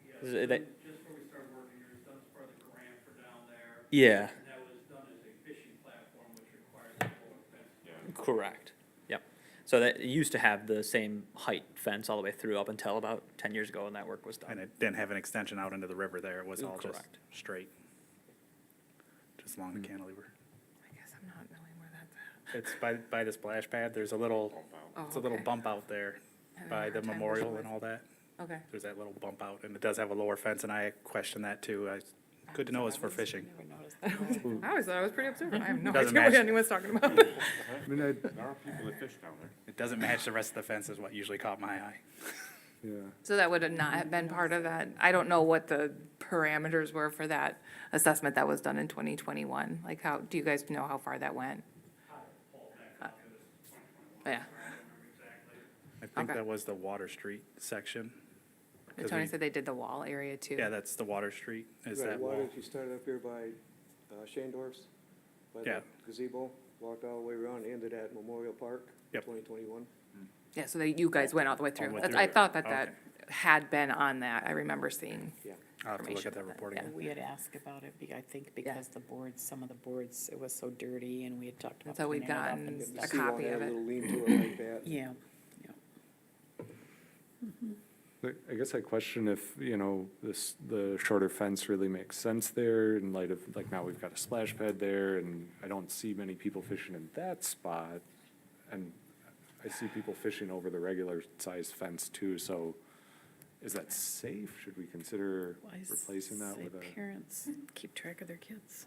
Yeah, Is it just that- before we started working here, it's done as part of the grant for down there, Yeah, and that was done as a fishing platform, which requires a full fence. correct. Yep. So that, it used to have the same height fence all the way through up until about 10 years ago when that work was And done. it didn't have an extension out into the river there, it was all just Correct. straight. Just along the cantilever. I guess I'm not knowing where that's at. It's by the splash pad, there's a little, Oh, it's a little okay. bump out there Having a by hard the time memorial visualizing. and all that. Okay. There's that little bump out, and it does have a lower fence, and I question that too. Good to know it's for fishing. I always thought I was pretty observant. I have no Doesn't idea what match. anyone's talking about. I mean, There are people that fish down there. It doesn't match the rest of the fence is what usually caught my eye. yeah. So that would have not have been part of that. I don't know what the parameters were for that assessment that was done in 2021. Like how, do you guys know how far that went? Yeah. I think Okay. that was the Water Street section. 'Cause Tony we- said they did the wall area too. Yeah, that's the Water Street, is Right, that why wall. don't you start up here by Shandorf's? By Yeah. the gazebo, walked all the way around, ended at Memorial Park, Yep. 2021. Yeah, so you guys went all the way through. All the way That's- through. I thought that had been on that. I remember seeing. Yeah. I'll have to look information at that about report yeah. again. We had asked about it, I think because the boards, some of the boards, it was so dirty and we had talked about So we'd cleaning it up gotten and The stuff. a seawall copy had of a it. little lean to it like that. Yeah, yeah. I guess I question if, you know, the shorter fence really makes sense there in light of, like, now we've got a splash pad there, and I don't see many people fishing in that spot. And I see people fishing over the regular sized fence too, so is that safe? Should we consider Well, I replacing that say with a? parents keep track of their kids.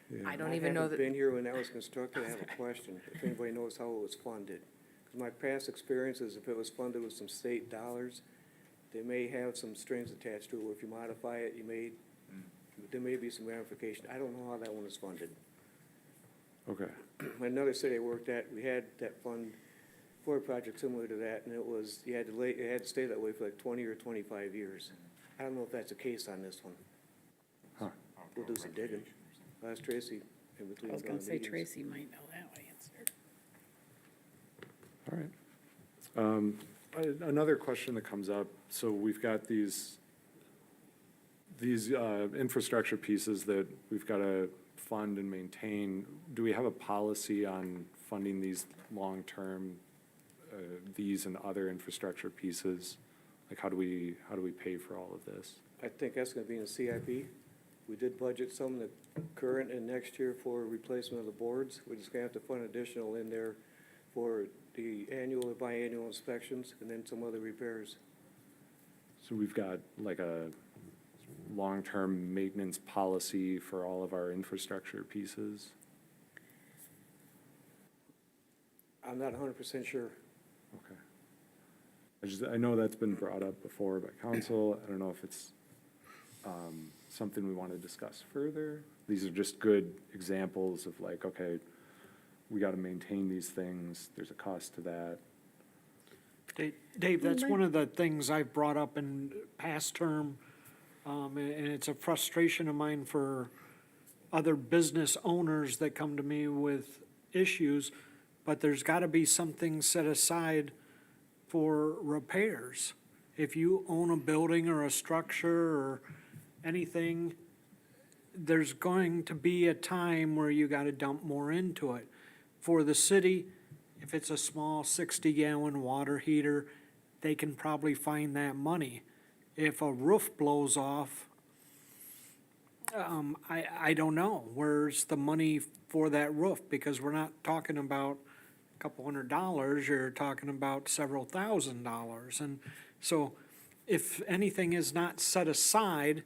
Yeah. I don't even know haven't that. been here when that was constructed. I have a question. If anybody knows how it was funded. 'Cause my past experience is if it was funded with some state dollars, they may have some strings attached to it. If you modify it, there may be some ramification. I don't know how that one is funded. Okay, Another city I worked at, we had that fund for a project similar to that, and it was, you had to stay that way for like 20 or 25 years. I don't know if that's the case on this one. huh, We'll do some digging. Ask Tracy in between. I was gonna say meetings. Tracy might know that answer. all right. Another question that comes up, so we've got these infrastructure pieces that we've got to fund and maintain. Do we have a policy on funding these long-term, these and other infrastructure pieces? Like, how do we pay for all of this? I think that's gonna be in the CIP. We did budget some in the current and next year for replacement of the boards. We're just gonna have to fund additional in there for the annual or biannual inspections and then some other repairs. So we've got like a long-term maintenance policy for all of our infrastructure pieces? I'm not 100% sure. Okay. I know that's been brought up before by council. I don't know if it's something we want to discuss further. These are just good examples of like, okay, we got to maintain these things. There's a cost to that. Dave, that's one of the things I've brought up in past term, and it's a frustration of mine for other business owners that come to me with issues, but there's gotta be something set aside for repairs. If you own a building or a structure or anything, there's going to be a time where you gotta dump more into it. For the city, if it's a small 60-gallon water heater, they can probably find that money. If a roof blows off, I don't know, where's the money for that roof? Because we're not talking about a couple $100, you're talking about several $1,000s. And so if anything is not set aside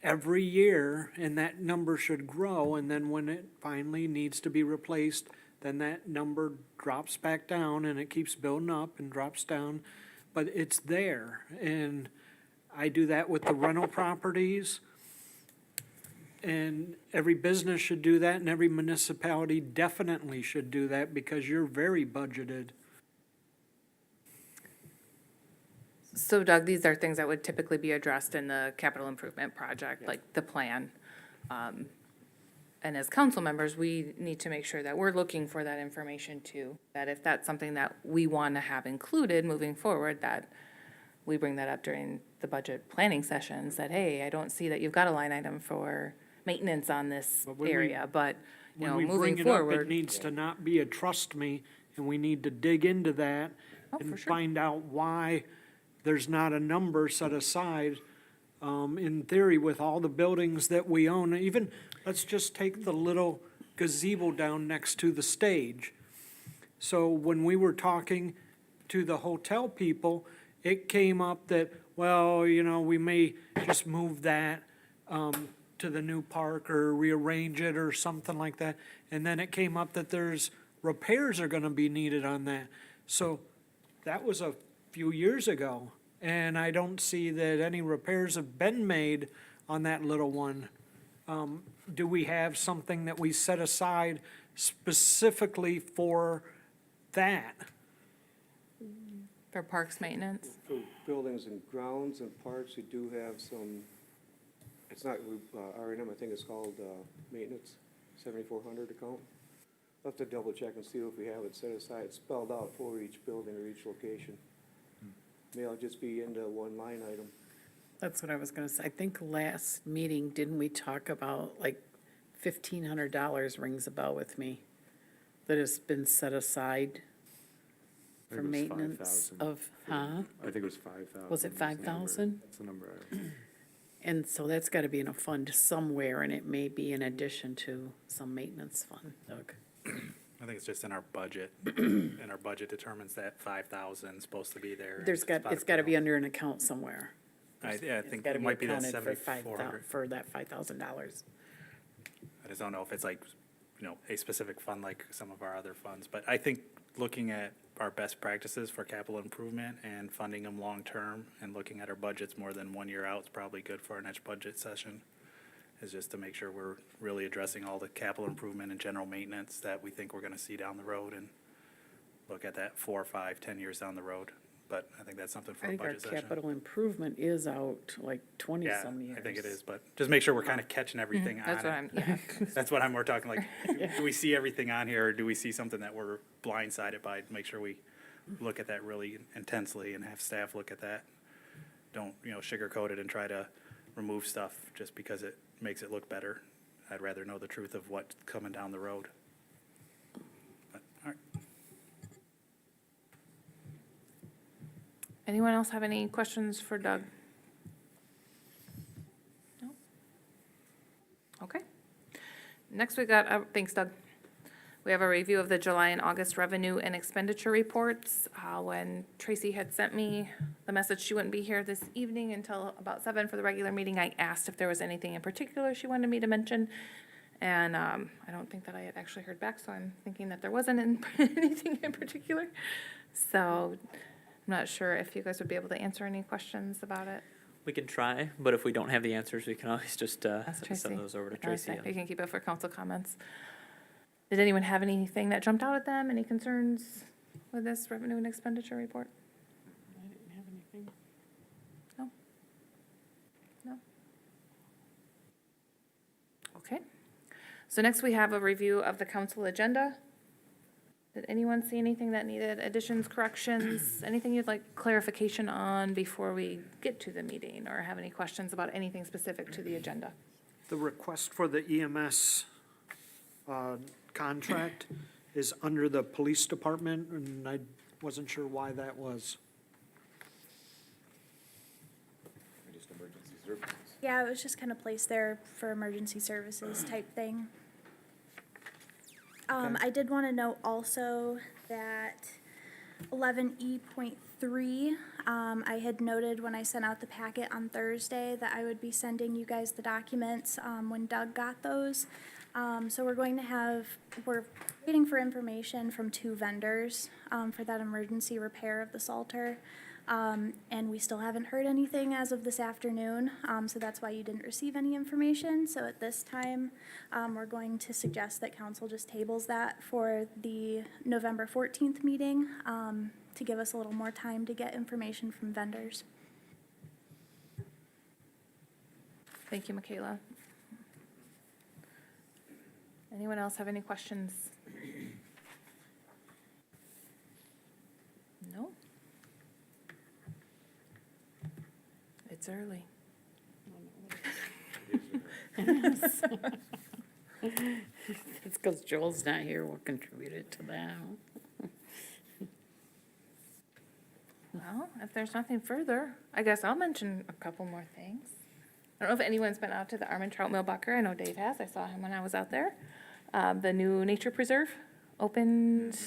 every year, and that number should grow, and then when it finally needs to be replaced, then that number drops back down and it keeps building up and drops down, but it's there. And I do that with the rental properties. And every business should do that, and every municipality definitely should do that because you're very budgeted. So Doug, these are things that would typically be addressed in the capital improvement project, like the plan. And as council members, we need to make sure that we're looking for that information too. That if that's something that we want to have included moving forward, that we bring that up during the budget planning sessions, that, hey, I don't see that you've got a line item for maintenance on this But when we- area, but, you When know, we moving bring it up, it forward. needs to not be a trust me, and we need to dig into that Oh, for and sure. find out why there's not a number set aside. In theory, with all the buildings that we own, even, let's just take the little gazebo down next to the stage. So when we were talking to the hotel people, it came up that, well, we may just move that to the new park or rearrange it or something like that. And then it came up that there's repairs are gonna be needed on that. So that was a few years ago, and I don't see that any repairs have been made on that little one. Do we have something that we set aside specifically for that? For parks maintenance? For buildings and grounds and parks, we do have some, it's not R&M, I think it's called maintenance, 7,400 account. I'll have to double check and see if we have it set aside, spelled out for each building or each location. May all just be into one line item. That's what I was gonna say. I think last meeting, didn't we talk about like $1,500 rings a bell with me? That has been set aside I for think it was maintenance 5,000. of, huh? I think it was 5,000. Was it the number. 5,000? That's the number. And so that's gotta be in a fund somewhere, and it may be in addition to some maintenance fund, Doug. I think it's just in our budget, and our budget determines that 5,000 is supposed to be there. It's gotta be under an account somewhere. I It's think gotta it be might be that accounted for 7,400. for that $5,000. I just don't know if it's like, a specific fund like some of our other funds. But I think looking at our best practices for capital improvement and funding them long-term and looking at our budgets more than 1 year out is probably good for our next budget session, is just to make sure we're really addressing all the capital improvement and general maintenance that we think we're gonna see down the road and look at that 4, 5, 10 years down the road. But I think that's something for I a think our budget session. capital improvement is out like Yeah, 20-some years. I think it is, but just make sure we're kind of catching everything on That's what it. yeah. That's what we're talking, like, do we see everything on here, or do we see something that we're blindsided by? Make sure we look at that really intensely and have staff look at that. Don't, sugarcoat it and try to remove stuff just because it makes it look better. I'd rather know the truth of what's coming down the road. But, all right. Anyone else have any questions for Doug? No? Okay. Next, we got, thanks, Doug. We have a review of the July and August revenue and expenditure reports. When Tracy had sent me the message she wouldn't be here this evening until about 7 for the regular meeting, I asked if there was anything in particular she wanted me to mention. And I don't think that I had actually heard back, so I'm thinking that there wasn't anything in particular. So I'm not sure if you guys would be able to answer any questions about it. We can try, but if we don't have the answers, we can always just Ask Tracy. send those over to Or Tracy. You can keep it for council comments. Did anyone have anything that jumped out at them? Any concerns with this revenue and expenditure report? I didn't have anything. No? No? Okay. So next we have a review of the council agenda. Did anyone see anything that needed additions, corrections, anything you'd like clarification on before we get to the meeting, or have any questions about anything specific to the agenda? The request for the EMS contract is under the police department, and I wasn't sure why that was. Just emergency services. Yeah, it was just kind of placed there for emergency services type thing. I did want to note also that 11E.3, I had noted when I sent out the packet on Thursday that I would be sending you guys the documents when Doug got those. So we're waiting for information from 2 vendors for that emergency repair of the Salter. And we still haven't heard anything as of this afternoon, so that's why you didn't receive any information. So at this time, we're going to suggest that council just tables that for the November 14th meeting to give us a little more time to get information from vendors. Thank you, Michaela. Anyone else have any questions? No? It's early. It's because Joel's not here, we'll contribute it to that. Well, if there's nothing further, I guess I'll mention a couple more things. I don't know if anyone's been out to the Arm & Trout Millbucker. I know Dave has. I saw him when I was out there. The new nature preserve opened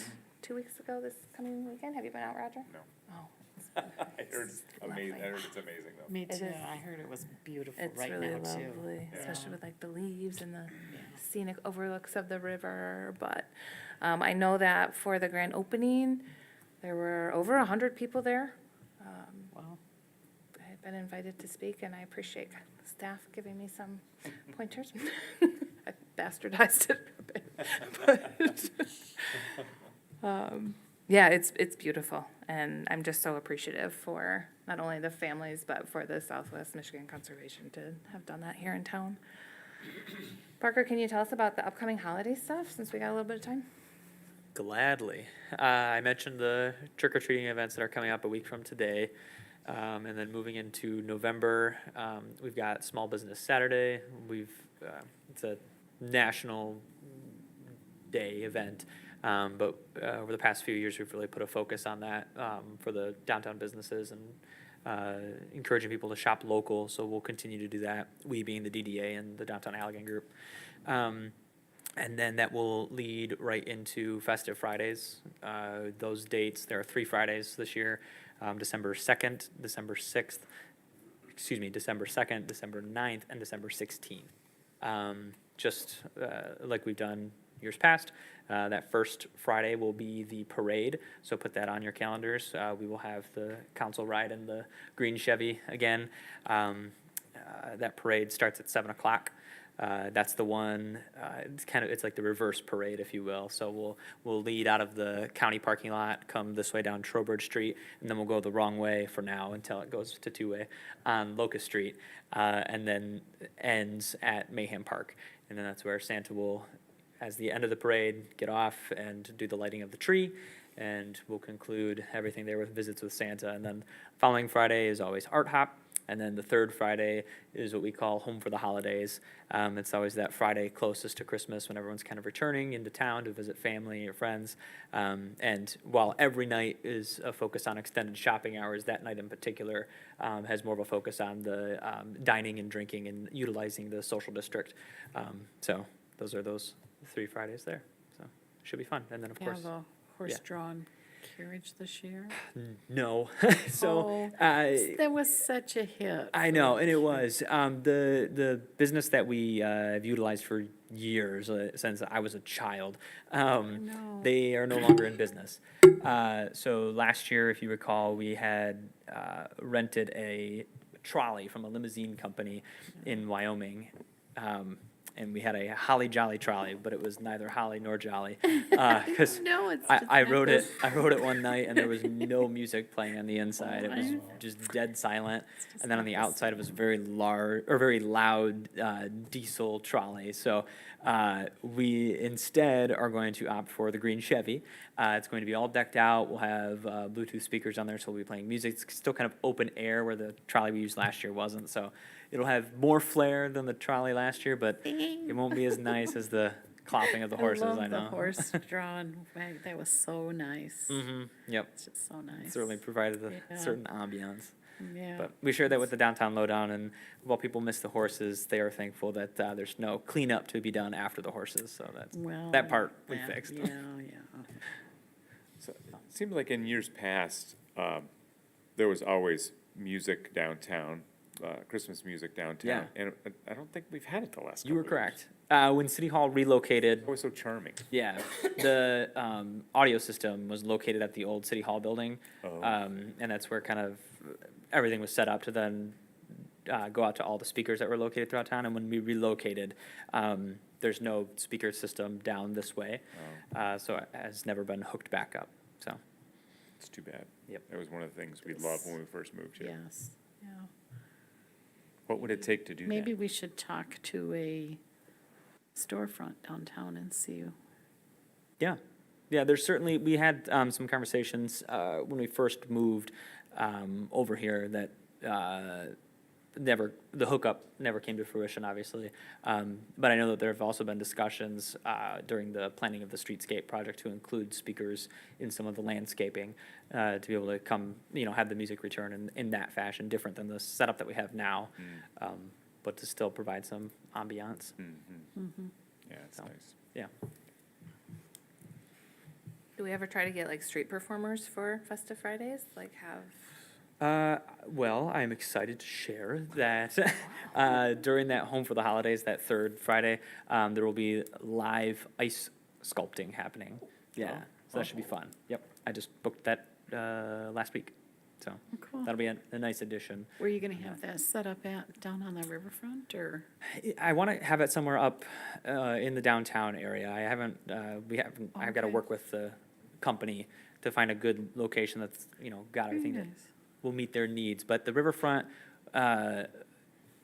2 weeks ago this coming weekend. Have you been out, Roger? No. Oh, it's I heard it's amazing, I heard it's amazing though. Me It too. is. I heard it was beautiful It's right really now too. lovely, especially Yeah. with like the leaves and the scenic overlooks of the river. But I know that for the grand opening, there were over 100 people there. Wow. I've been invited to speak, and I appreciate staff giving me some pointers. I bastardized it a bit. But, yeah, it's beautiful, and I'm just so appreciative for not only the families, but for the Southwest Michigan Conservation to have done that here in town. Parker, can you tell us about the upcoming holiday stuff, since we got a little bit of time? Gladly. I mentioned the trick-or-treating events that are coming up a week from today. And then moving into November, we've got Small Business Saturday. It's a national day event. But over the past few years, we've really put a focus on that for the downtown businesses and encouraging people to shop local. So we'll continue to do that, we being the DDA and the Downtown Allegan Group. And then that will lead right into Festive Fridays. Those dates, there are 3 Fridays this year, December 2nd, December 6th, December 2nd, December 9th, and December 16th. Just like we've done years past, that first Friday will be the parade, so put that on your calendars. We will have the council ride in the green Chevy again. That parade starts at 7 o'clock. That's the one, it's like the reverse parade, if you will. So we'll lead out of the county parking lot, come this way down Trowbridge Street, and then we'll go the wrong way for now until it goes to 2-way on Locust Street, and then ends at Mayhem Park. And then that's where Santa will, as the end of the parade, get off and do the lighting of the tree, and we'll conclude everything there with visits with Santa. And then following Friday is always Art Hop. And then the third Friday is what we call Home for the Holidays. It's always that Friday closest to Christmas when everyone's kind of returning into town to visit family or friends. And while every night is a focus on extended shopping hours, that night in particular has more of a focus on the dining and drinking and utilizing the social district. So those are those 3 Fridays there. So should be fun. And then, of course, Have a horse-drawn carriage this year? no. So That was such a hit. I know, and it was the business that we have utilized for years since I was a child. know. They are no longer in business. So last year, if you recall, we had rented a trolley from a limousine company in Wyoming. And we had a Holly Jolly trolley, but it was neither Holly nor Jolly. Because No, it's I wrote it one night, and there was no music playing on the inside. It was Oh. just dead silent. just And then on not the the outside, it was very loud diesel trolley. So we instead are going to opt for the green Chevy. It's going to be all decked out. We'll have Bluetooth speakers on there, so we'll be playing music. It's still kind of open air where the trolley we used last year wasn't. So it'll have more flair than the trolley last year, but it won't be as nice as the clopping of the horses, I know. love the horse-drawn wagon. That was so nice. Mm-hmm. Yep. It's just so nice. Certainly provided a Yeah. certain ambiance. Yeah. But we shared that with the downtown lowdown, and while people miss the horses, they are thankful that there's no cleanup to be done after the horses, so Well, that part we yeah, fixed. Yeah, yeah. So it seemed like in years past, there was always music downtown, Christmas music downtown. And I don't think we've had it the last couple You were of correct. When City Hall relocated, Always so charming. yeah, the audio system was located at the old City Hall building. Oh. And that's where kind of everything was set up to then go out to all the speakers that were located throughout town. And when we relocated, there's no speaker system down this way. So it has never been hooked back up, so. It's too bad. Yep. That was one of the things we loved when we first moved here. Yes, yeah. What would it take to do that? Maybe we should talk to a storefront downtown and see. Yeah, yeah, there's certainly, we had some conversations when we first moved over here that the hookup never came to fruition, obviously. But I know that there have also been discussions during the planning of the streetscape project to include speakers in some of the landscaping to be able to come, have the music return in that fashion, different than the setup that we have now, but to still provide some ambiance. Yeah, it's So. nice. Yeah. Do we ever try to get like street performers for Festive Fridays? Like have Well, I'm excited to share that during that Home for the Holidays, that third Friday, there will be live ice sculpting happening. Yeah, so that should be fun. Yep, I just booked that last week, so Cool. that'll be a nice addition. Where are you gonna have that set up at, down on the riverfront, or? I want to have it somewhere up in the downtown area. I haven't, I've got to Okay. work with the company to find a good location that's, got everything that nice. will meet their needs. But the riverfront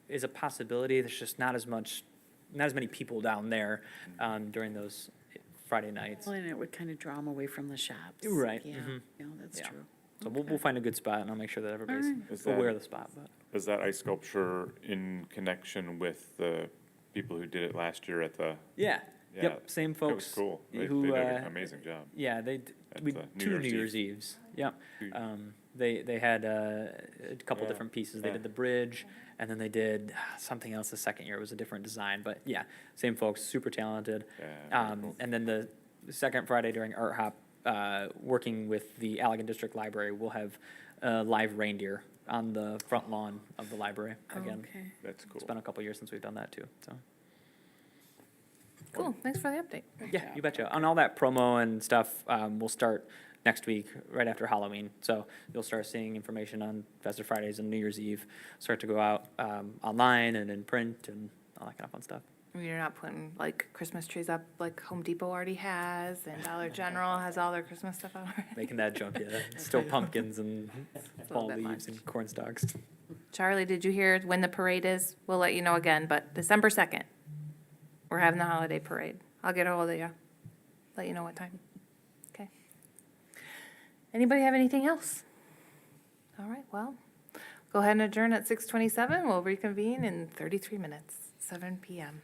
is a possibility. There's just not as many people down there during those Friday nights. Well, and it would kind of draw them away from the shops. Right, Yeah, mhm. yeah, that's Yeah. true. So we'll find a good spot, and I'll make sure that everybody's right. Is that- aware of the spot. But Was that ice sculpture in connection with the people who did it last year at the? yeah, Yeah, yep, same It folks. was cool. They who, did an amazing job. Yeah, At, we New two Year's New Eve. Year's Eves. Yep. Two- They had a couple Yeah, different pieces. They yeah. did the bridge, and then they did something else the second year. It was a different design, but yeah, same folks, super talented. Yeah, very cool. And then the second Friday during Art Hop, working with the Allegan District Library, we'll have live reindeer on the front lawn of the library again. Okay. That's cool. It's been a couple years since we've done that too. So Cool, thanks for the update. yeah, you betcha. On all that promo and stuff, we'll start next week, right after Halloween. So you'll start seeing information on Festive Fridays and New Year's Eve start to go out online and in print and all that kind of fun stuff. You're not putting like Christmas trees up like Home Depot already has and Dollar General has all their Christmas stuff out already. Making that jump, yeah. Still pumpkins and It's a fall little bit leaves much. and corn stalks. Charlie, did you hear when the parade is? We'll let you know again, but December 2nd, we're having the holiday parade. I'll get ahold of you, let you know what time. Okay. Anybody have anything else? All right, well, go ahead and adjourn at 6:27. We'll reconvene in 33 minutes, 7 PM.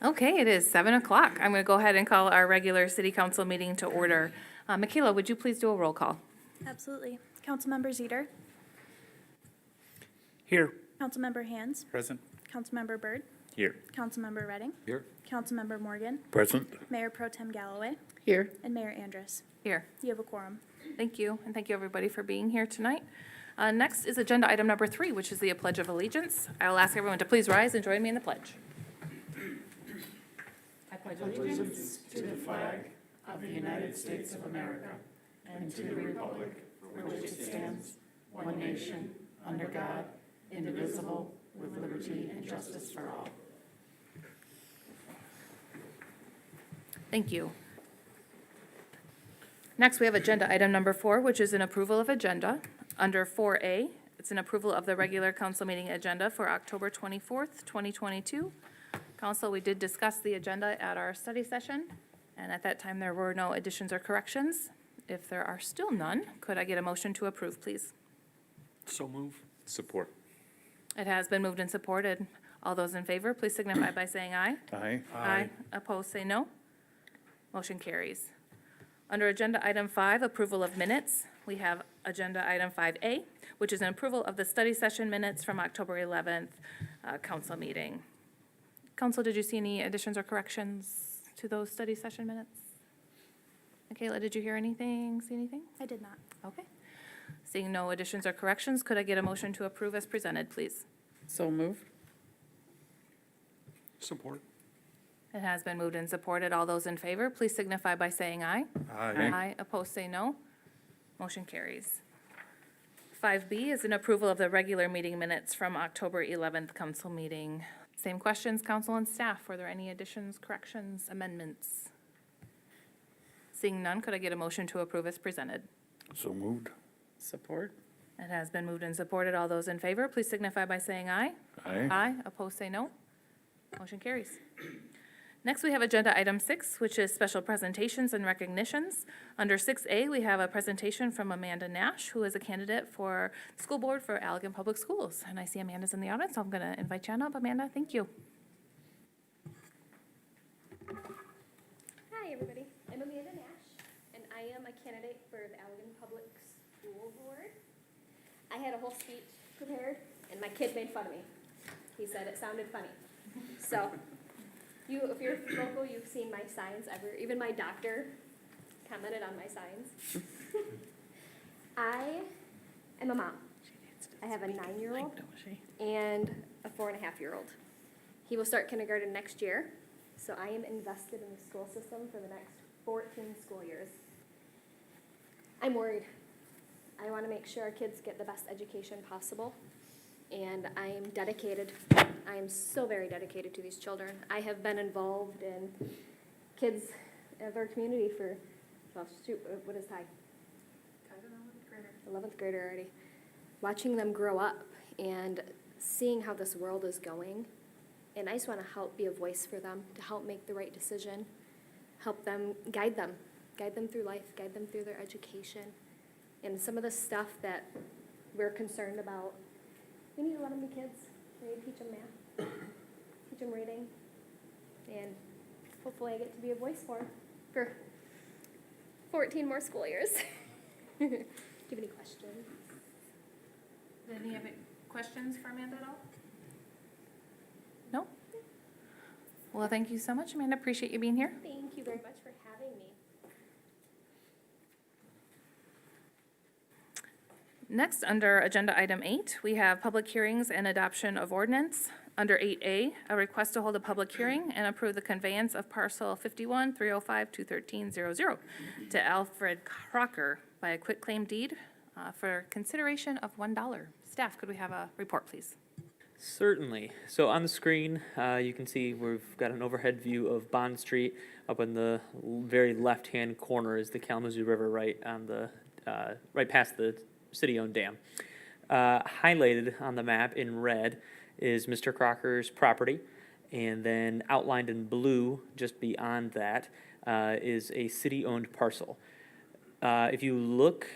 Okay, it is 7 o'clock. I'm going to go ahead and call our regular city council meeting to order. Michaela, would you please do a roll call? Absolutely. Councilmember Zeter, Here. Councilmember Hands, Present? Councilmember Byrd, Here. Councilmember Redding, Here. Councilmember Morgan, Present. Mayor Pro Tem Galloway, Here. and Mayor Andrus. Here. You have a quorum. Thank you, and thank you, everybody, for being here tonight. Next is agenda item number 3, which is the Pledge of Allegiance. I will ask everyone to please rise and join me in the pledge. I pledge allegiance to the flag of the United States of America and to the republic for which it stands, one nation, under God, indivisible, with liberty and justice for all. Thank you. Next, we have agenda item number 4, which is an approval of agenda. Under 4A, it's an approval of the regular council meeting agenda for October 24th, 2022. Council, we did discuss the agenda at our study session, and at that time, there were no additions or corrections. If there are still none, could I get a motion to approve, please? So move. Support. It has been moved and supported. All those in favor, please signify by saying aye. Aye. Opposed, say no. Motion carries. Under agenda item 5, approval of minutes, we have agenda item 5A, which is an approval of the study session minutes from October 11th council meeting. Council, did you see any additions or corrections to those study session minutes? Michaela, did you hear anything, see anything? I did not. Okay. Seeing no additions or corrections, could I get a motion to approve as presented, please? So moved. Support. It has been moved and supported. All those in favor, please signify by saying aye. Aye. Opposed, say no. Motion carries. 5B is an approval of the regular meeting minutes from October 11th council meeting. Same questions, council and staff. Were there any additions, corrections, amendments? Seeing none, could I get a motion to approve as presented? So moved. Support. It has been moved and supported. All those in favor, please signify by saying aye. Aye. Opposed, say no. Motion carries. Next, we have agenda item 6, which is special presentations and recognitions. Under 6A, we have a presentation from Amanda Nash, who is a candidate for school board for Allegan Public Schools. And I see Amanda's in the audience, so I'm going to invite you on up. Amanda, thank you. Hi, everybody. I'm Amanda Nash, and I am a candidate for the Allegan Public School Board. I had a whole speech prepared, and my kid made fun of me. He said it sounded funny. So, if you're local, you've seen my signs. Even my doctor commented on my signs. I am a mom. I have a 9-year-old and a 4.5-year-old. He will start kindergarten next year, so I am invested in the school system for the next 14 school years. I'm worried. I want to make sure our kids get the best education possible, and I am dedicated. I am so very dedicated to these children. I have been involved in kids of our community for, well, shoot, what is high? 11th grader already. Watching them grow up and seeing how this world is going. And I just want to help be a voice for them, to help make the right decision, help them, guide them through life, guide them through their education. And some of the stuff that we're concerned about, we need to let them be kids. We need to teach them math, teach them reading, and hopefully I get to be a voice for 14 more school years. Do you have any questions? Any other questions for Amanda at all? No? Well, thank you so much, Amanda. Appreciate you being here. Thank you very much for having me. Next, under agenda item 8, we have public hearings and adoption of ordinance. Under 8A, a request to hold a public hearing and approve the conveyance of parcel 51-305-213-00 to Alfred Crocker by a quitclaim deed for consideration of $1. Staff, could we have a report, please? Certainly. So on the screen, you can see we've got an overhead view of Bond Street. Up in the very left-hand corner is the Kalamazoo River right on the right past the city-owned dam. Highlighted on the map in red is Mr. Crocker's property, and then outlined in blue just beyond that is a city-owned parcel. If you look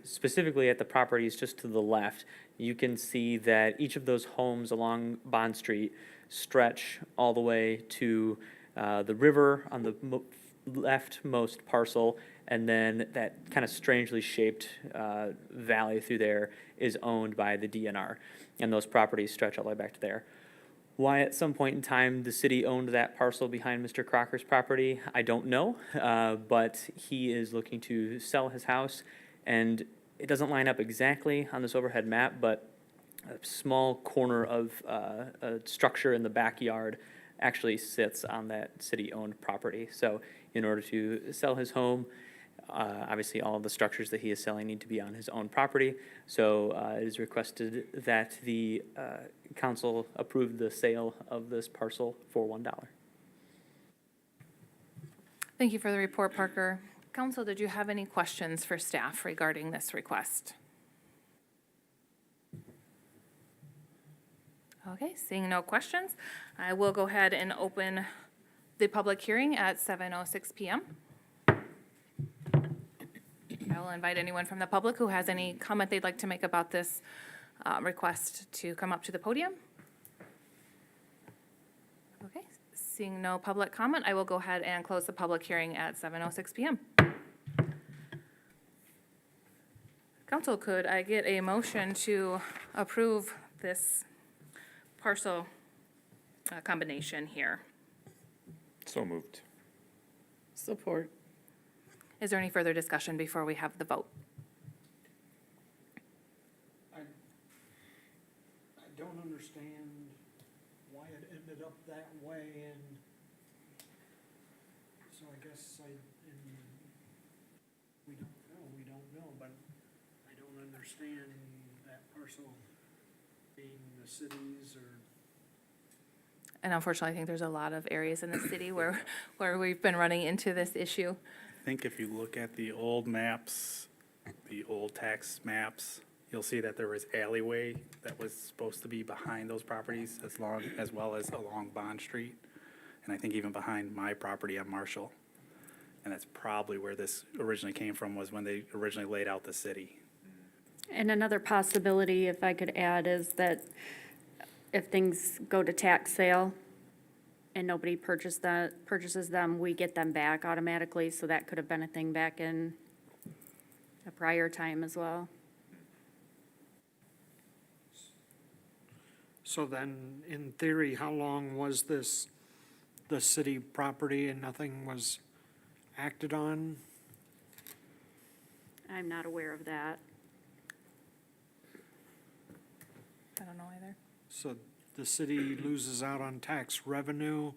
specifically at the properties just to the left, you can see that each of those homes along Bond Street stretch all the way to the river on the leftmost parcel, and then that kind of strangely shaped valley through there is owned by the DNR, and those properties stretch all the way back to there. Why at some point in time the city owned that parcel behind Mr. Crocker's property, I don't know, but he is looking to sell his house, and it doesn't line up exactly on this overhead map, but a small corner of a structure in the backyard actually sits on that city-owned property. So in order to sell his home, obviously all of the structures that he is selling need to be on his own property. So it is requested that the council approve the sale of this parcel for $1. Thank you for the report, Parker. Council, did you have any questions for staff regarding this request? Okay, seeing no questions, I will go ahead and open the public hearing at 7:06 PM. I will invite anyone from the public who has any comment they'd like to make about this request to come up to the podium. Okay, seeing no public comment, I will go ahead and close the public hearing at 7:06 PM. Council, could I get a motion to approve this parcel combination here? So moved. Support. Is there any further discussion before we have the vote? I don't understand why it ended up that way, and so I guess we don't know, but I don't understand that parcel being the city's or. And unfortunately, I think there's a lot of areas in the city where we've been running into this issue. I think if you look at the old maps, the old tax maps, you'll see that there was alleyway that was supposed to be behind those properties as well as along Bond Street. And I think even behind my property on Marshall. And that's probably where this originally came from, was when they originally laid out the city. And another possibility, if I could add, is that if things go to tax sale and nobody purchases them, we get them back automatically, so that could have been a thing back in a prior time as well. So then, in theory, how long was this the city property and nothing was acted on? I'm not aware of that. I don't know either. So the city loses out on tax revenue,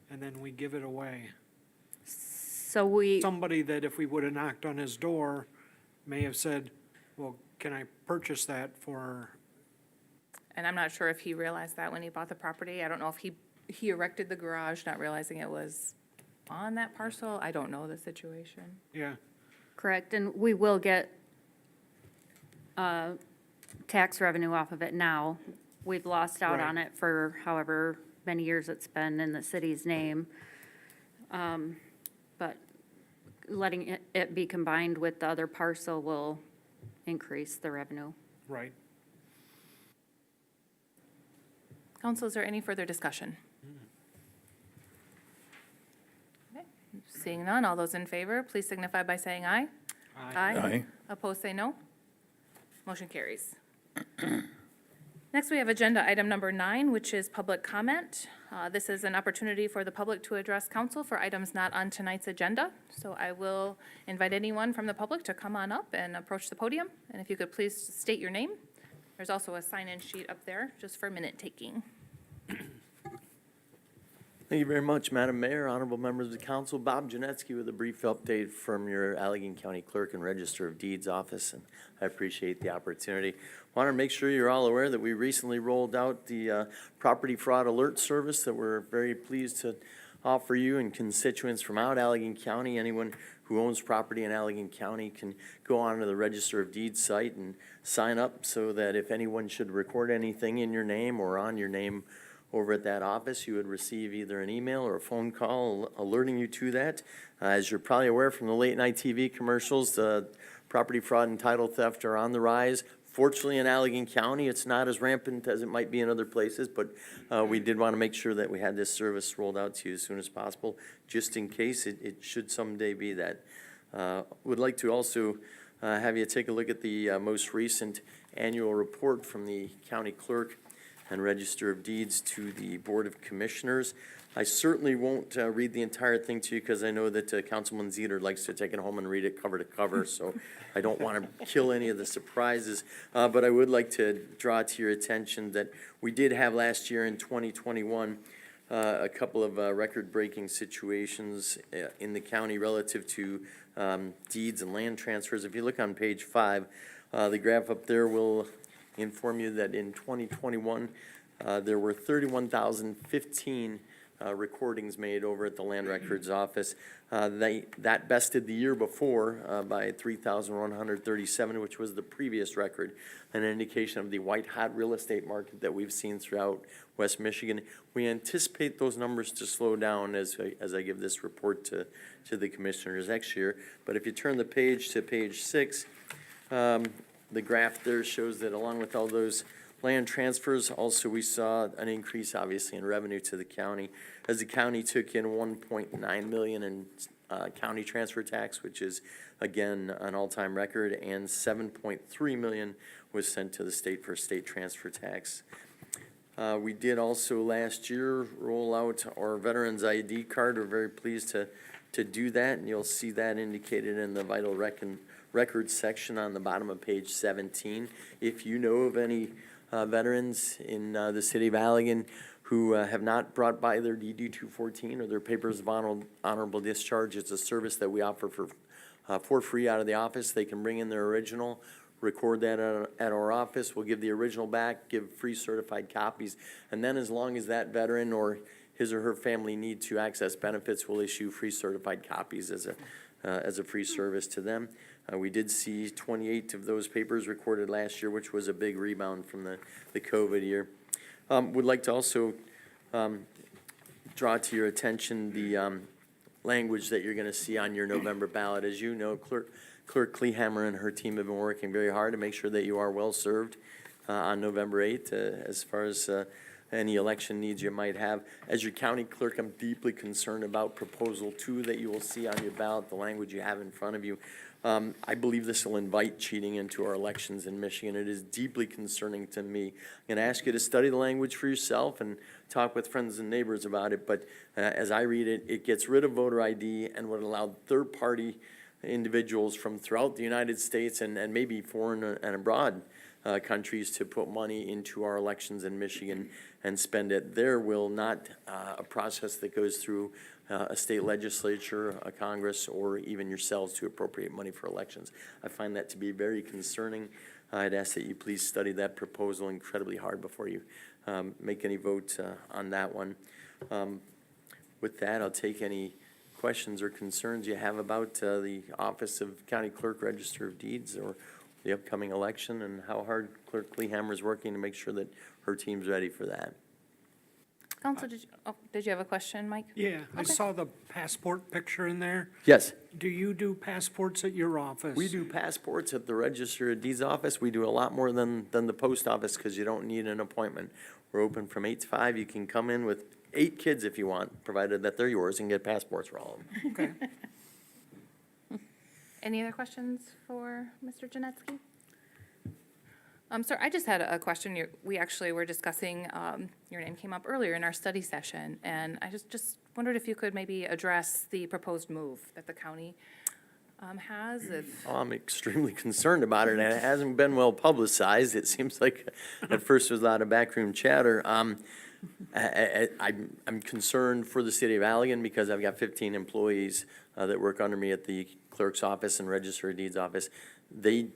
and then we give it away. So we, Somebody that if we would have knocked on his door may have said, well, can I purchase that for, And I'm not sure if he realized that when he bought the property. I don't know if he erected the garage, not realizing it was on that parcel. I don't know the situation. yeah, correct, and we will get tax revenue off of it now. We've lost out on Right. it for however many years it's been in the city's name. But letting it be combined with the other parcel will increase the revenue. right. Council, is there any further discussion? Okay. Seeing none, all those in favor, please signify by saying aye. Aye. Opposed, say no. Motion carries. Next, we have agenda item number 9, which is public comment. This is an opportunity for the public to address council for items not on tonight's agenda. So I will invite anyone from the public to come on up and approach the podium. And if you could please state your name. There's also a sign-in sheet up there just for minute taking. Thank you very much, Madam Mayor, honorable members of the council. Bob Janetsky with a brief update from your Allegan County Clerk and Register of Deeds office, and I appreciate the opportunity. Want to make sure you're all aware that we recently rolled out the property fraud alert service that we're very pleased to offer you and constituents from out Allegan County. Anyone who owns property in Allegan County can go onto the Register of Deeds site and sign up so that if anyone should record anything in your name or on your name over at that office, you would receive either an email or a phone call alerting you to that. As you're probably aware from the late night TV commercials, property fraud and title theft are on the rise. Fortunately, in Allegan County, it's not as rampant as it might be in other places, but we did want to make sure that we had this service rolled out to you as soon as possible, just in case it should someday be that. Would like to also have you take a look at the most recent annual report from the county clerk and Register of Deeds to the Board of Commissioners. I certainly won't read the entire thing to you because I know that Councilman Zeter likes to take it home and read it cover to cover, so I don't want to kill any of the surprises. But I would like to draw to your attention that we did have last year in 2021 a couple of record-breaking situations in the county relative to deeds and land transfers. If you look on page 5, the graph up there will inform you that in 2021, there were 31,015 recordings made over at the Land Records Office. That bested the year before by 3,137, which was the previous record, an indication of the white-hot real estate market that we've seen throughout West Michigan. We anticipate those numbers to slow down as I give this report to the commissioners next year. But if you turn the page to page 6, the graph there shows that along with all those land transfers, also we saw an increase, obviously, in revenue to the county, as the county took in $1.9 million in county transfer tax, which is, again, an all-time record, and $7.3 million was sent to the state for state transfer tax. We did also last year roll out our Veterans ID card. We're very pleased to do that, and you'll see that indicated in the vital records section on the bottom of page 17. If you know of any veterans in the city of Allegan who have not brought by their DD-214 or their papers of honorable discharge, it's a service that we offer for free out of the office. They can bring in their original, record that at our office. We'll give the original back, give free certified copies, and then as long as that veteran or his or her family need to access benefits, we'll issue free certified copies as a free service to them. We did see 28 of those papers recorded last year, which was a big rebound from the COVID year. Would like to also draw to your attention the language that you're going to see on your November ballot. As you know, Clerk Kleehammer and her team have been working very hard to make sure that you are well served on November 8th as far as any election needs you might have. As your county clerk, I'm deeply concerned about Proposal 2 that you will see on your ballot, the language you have in front of you. I believe this will invite cheating into our elections in Michigan. It is deeply concerning to me. I'm going to ask you to study the language for yourself and talk with friends and neighbors about it, but as I read it, it gets rid of voter ID and would allow third-party individuals from throughout the United States and maybe foreign and abroad countries to put money into our elections in Michigan and spend it. There will not a process that goes through a state legislature, a Congress, or even yourselves to appropriate money for elections. I find that to be very concerning. I'd ask that you please study that proposal incredibly hard before you make any vote on that one. With that, I'll take any questions or concerns you have about the Office of County Clerk Register of Deeds or the upcoming election and how hard Clerk Kleehammer is working to make sure that her team's ready for that. Council, did you have a question, Mike? Yeah, I Okay. saw the passport picture in there. Yes, Do you do passports at your office? we do passports at the Register of Deeds office. We do a lot more than the post office because you don't need an appointment. We're open from 8 to 5. You can come in with 8 kids if you want, provided that they're yours, and get passports for all of them. Okay. Any other questions for Mr. Janetsky? Sir, I just had a question. We actually were discussing, your name came up earlier in our study session, and I just wondered if you could maybe address the proposed move that the county has. I'm extremely concerned about it, and it hasn't been well publicized. It seems like at first there was a lot of backroom chatter. I'm concerned for the city of Allegan because I've got 15 employees that work under me at the clerk's office and Register of Deeds office. They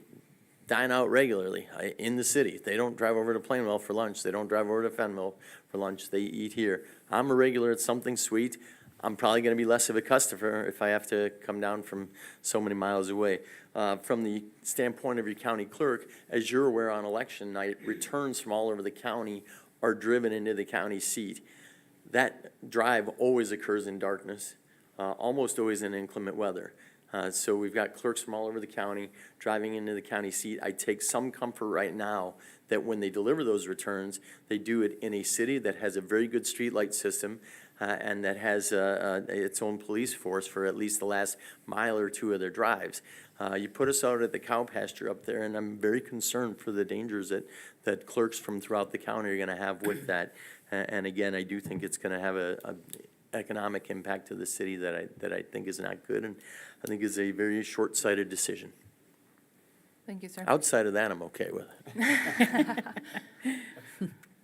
dine out regularly in the city. They don't drive over to Plainwell for lunch. They don't drive over to Fenwell for lunch. They eat here. I'm a regular at Something Sweet. I'm probably going to be less of a customer if I have to come down from so many miles away. From the standpoint of your county clerk, as you're aware, on election night, returns from all over the county are driven into the county seat. That drive always occurs in darkness, almost always in inclement weather. So we've got clerks from all over the county driving into the county seat. I take some comfort right now that when they deliver those returns, they do it in a city that has a very good streetlight system and that has its own police force for at least the last mile or two of their drives. You put us out at the cow pasture up there, and I'm very concerned for the dangers that clerks from throughout the county are going to have with that. And again, I do think it's going to have a economic impact to the city that I think is not good, and I think is a very short-sighted decision. Thank you, sir. Outside of that, I'm okay with it.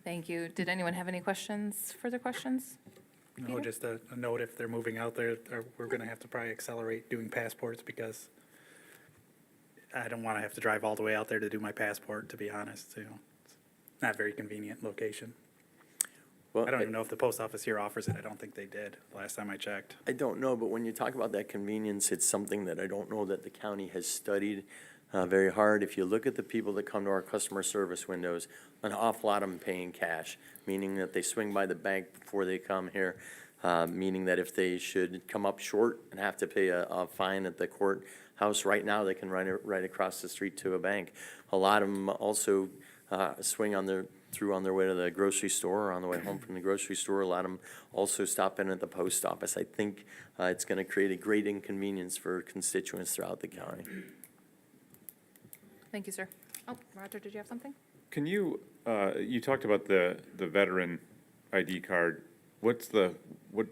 Thank you. Did anyone have any questions, further questions? No, Peter? just a note, if they're moving out there, we're gonna have to probably accelerate doing passports because I don't wanna have to drive all the way out there to do my passport, to be honest, you know. It's not a very convenient location. Well, I don't even know if the post office here offers it. I don't think they did, last time I checked. I don't know, but when you talk about that convenience, it's something that I don't know that the county has studied very hard. If you look at the people that come to our customer service windows, an awful lot of them paying cash, meaning that they swing by the bank before they come here, meaning that if they should come up short and have to pay a fine at the courthouse right now, they can run right across the street to a bank. A lot of them also swing on their way to the grocery store or on the way home from the grocery store. A lot of them also stop in at the post office. I think it's going to create a great inconvenience for constituents throughout the county. Thank you, sir. Oh, Roger, did you have something? Can you, you talked about the veteran ID card. What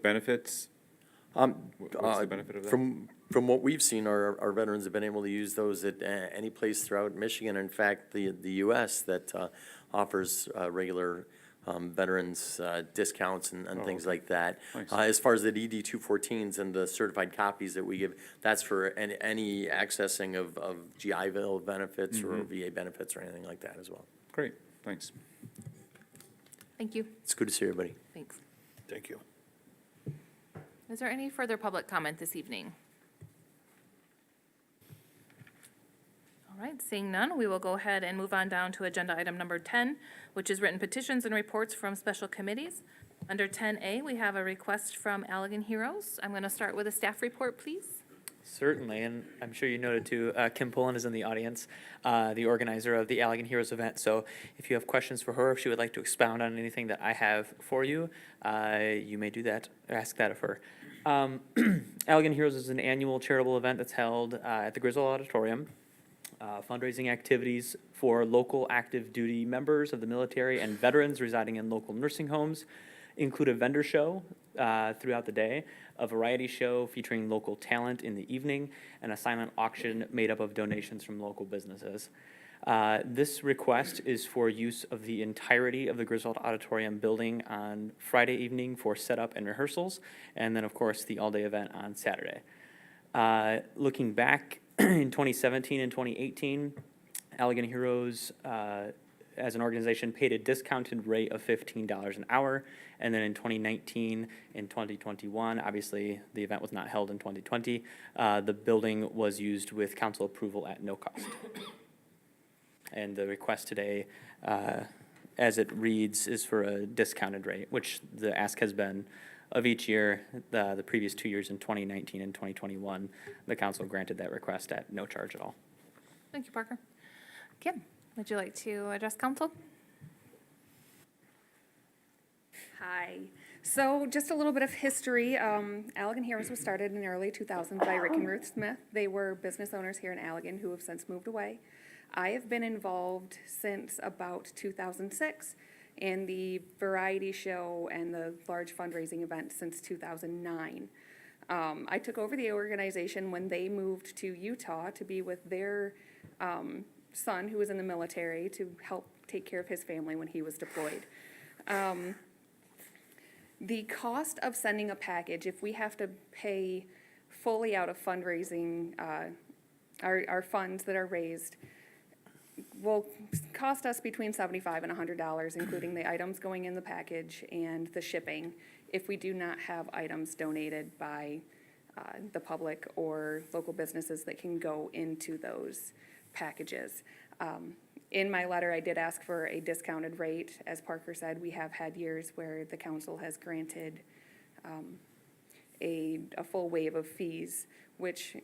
benefits? What's the benefit of that? From what we've seen, our veterans have been able to use those at any place throughout Michigan. In fact, the U.S. that offers regular veterans discounts and things like that. Nice. As far as the DD 214s and the certified copies that we give, that's for any accessing of GI Bill benefits or VA benefits or anything like that as well. Great, thanks. Thank you. It's good to see everybody. Thanks. Thank you. Is there any further public comment this evening? All right, seeing none, we will go ahead and move on down to agenda item number 10, which is written petitions and reports from special committees. Under 10A, we have a request from Allegan Heroes. I'm going to start with a staff report, please. Certainly, and I'm sure you noted too, Kim Pullen is in the audience, the organizer of the Allegan Heroes event. So if you have questions for her, if she would like to expound on anything that I have for you, you may do that, or ask that of her. Allegan Heroes is an annual charitable event that's held at the Griswold Auditorium. Fundraising activities for local active duty members of the military and veterans residing in local nursing homes include a vendor show throughout the day, a variety show featuring local talent in the evening, and a silent auction made up of donations from local businesses. This request is for use of the entirety of the Griswold Auditorium building on Friday evening for setup and rehearsals, and then, of course, the all-day event on Saturday. Looking back in 2017 and 2018, Allegan Heroes, as an organization, paid a discounted rate of $15 an hour. And then in 2019 and 2021, obviously the event was not held in 2020, the building was used with council approval at no cost. And the request today, as it reads, is for a discounted rate, which the ask has been of each year. The previous 2 years in 2019 and 2021, the council granted that request at no charge at all. Thank you, Parker. Kim, would you like to address council? Hi. So just a little bit of history. Allegan Heroes was started in early 2000 by Rick and Ruth Smith. They were business owners here in Allegan who have since moved away. I have been involved since about 2006 in the variety show and the large fundraising event since 2009. I took over the organization when they moved to Utah to be with their son who was in the military to help take care of his family when he was deployed. The cost of sending a package, if we have to pay fully out of fundraising, our funds that are raised, will cost us between $75 and $100, including the items going in the package and the shipping, if we do not have items donated by the public or local businesses that can go into those packages. In my letter, I did ask for a discounted rate. As Parker said, we have had years where the council has granted a full waive of fees, which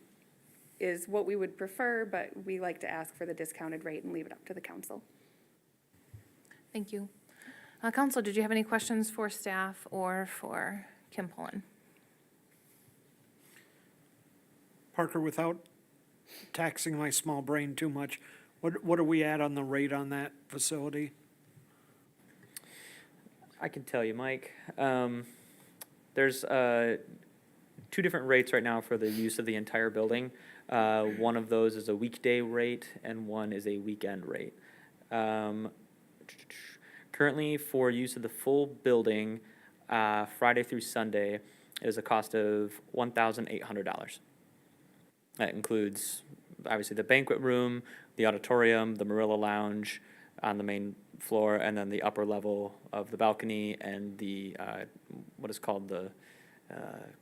is what we would prefer, but we like to ask for the discounted rate and leave it up to the council. Thank you. Council, did you have any questions for staff or for Kim Pullen? Parker, without taxing my small brain too much, what are we at on the rate on that facility? I can tell you, Mike. There's two different rates right now for the use of the entire building. One of those is a weekday rate and one is a weekend rate. Currently, for use of the full building, Friday through Sunday, is a cost of $1,800. That includes, obviously, the banquet room, the auditorium, the Marilla Lounge on the main floor, and then the upper level of the balcony and the, what is called the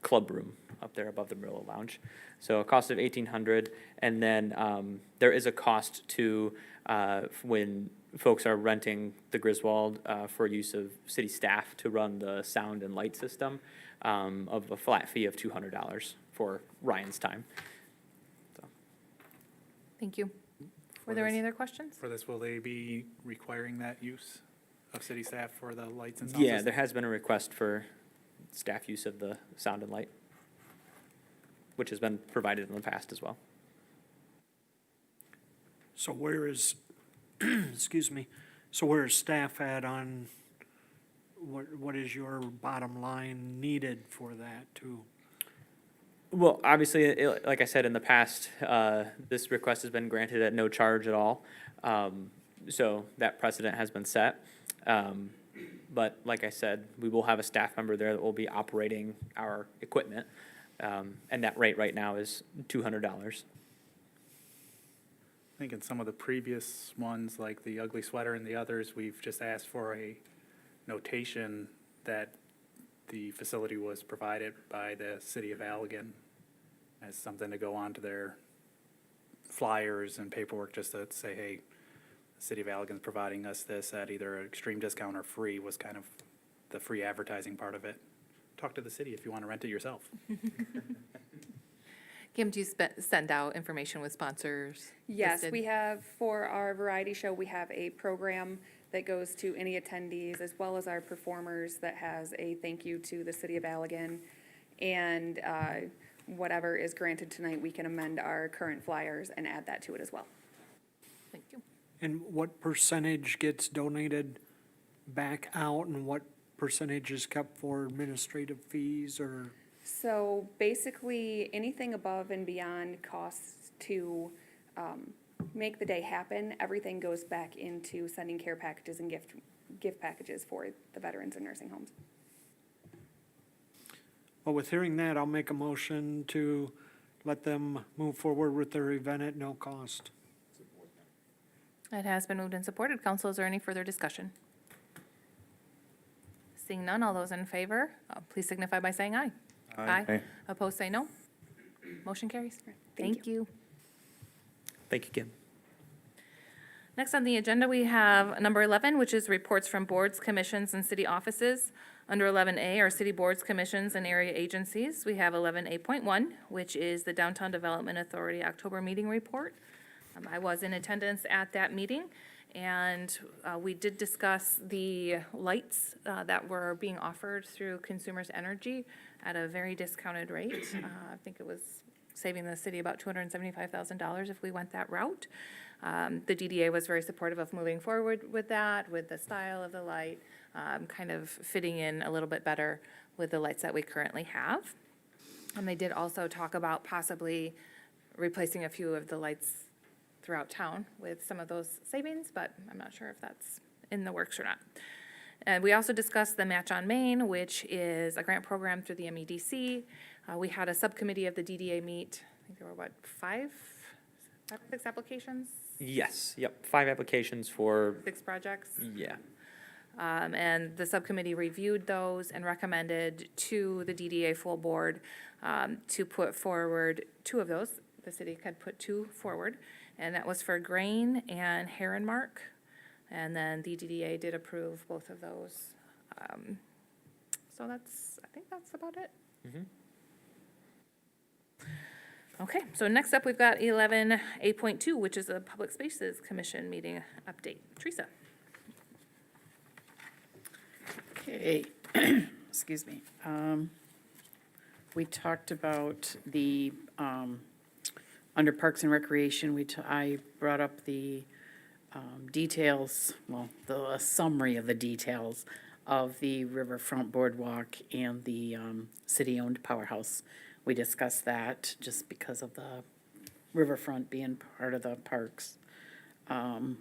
club room up there above the Marilla Lounge. So a cost of $1,800, and then there is a cost to when folks are renting the Griswold for use of city staff to run the sound and light system of a flat fee of $200 for Ryan's time. Thank you. Were there any other questions? For this, will they be requiring that use of city staff for the lights and sound Yeah, system? there has been a request for staff use of the sound and light, which has been provided in the past as well. So where is, excuse me, so where is staff at on, what is your bottom line needed for that too? Well, obviously, like I said in the past, this request has been granted at no charge at all. So that precedent has been set. But like I said, we will have a staff member there that will be operating our equipment. And that rate right now is $200. I think in some of the previous ones, like the ugly sweater and the others, we've just asked for a notation that the facility was provided by the city of Allegan as something to go on to their flyers and paperwork, just to say, hey, the city of Allegan's providing us this at either an extreme discount or free, was kind of the free advertising part of it. Talk to the city if you want to rent it yourself. Kim, do you send out information with sponsors? Yes, listed? we have, for our variety show, we have a program that goes to any attendees as well as our performers that has a thank you to the city of Allegan. And whatever is granted tonight, we can amend our current flyers and add that to it as well. Thank you. And what percentage gets donated back out and what percentage is kept for administrative fees or? So basically, anything above and beyond costs to make the day happen, everything goes back into sending care packages and gift packages for the veterans in nursing homes. Well, with hearing that, I'll make a motion to let them move forward with their event at no cost. It has been moved and supported. Council, is there any further discussion? Seeing none, all those in favor, please signify by saying aye. Aye. Opposed, say no. Motion carries. Thank you. Thank you, Kim. Next on the agenda, we have number 11, which is reports from boards, commissions, and city offices. Under 11A are city boards, commissions, and area agencies. We have 11A.1, which is the Downtown Development Authority October meeting report. I was in attendance at that meeting, and we did discuss the lights that were being offered through Consumers Energy at a very discounted rate. I think it was saving the city about $275,000 if we went that route. The DDA was very supportive of moving forward with that, with the style of the light, kind of fitting in a little bit better with the lights that we currently have. And they did also talk about possibly replacing a few of the lights throughout town with some of those savings, but I'm not sure if that's in the works or not. And we also discussed the Match on Main, which is a grant program through the MEDC. We had a subcommittee of the DDA meet. I think there were, five or six applications? Yes, yep, 5 applications for, 6 projects? yeah. And the subcommittee reviewed those and recommended to the DDA full board to put forward 2 of those. The city had put 2 forward, and that was for Grain and Heronmark. And then the DDA did approve both of those. So I think that's about it. Okay, so next up, we've got 11A.2, which is a Public Spaces Commission meeting update. Teresa? Okay, excuse me. We talked about the, under Parks and Recreation, I brought up the details, well, the summary of the details of the Riverfront Boardwalk and the city-owned Powerhouse. We discussed that just because of the riverfront being part of the parks. And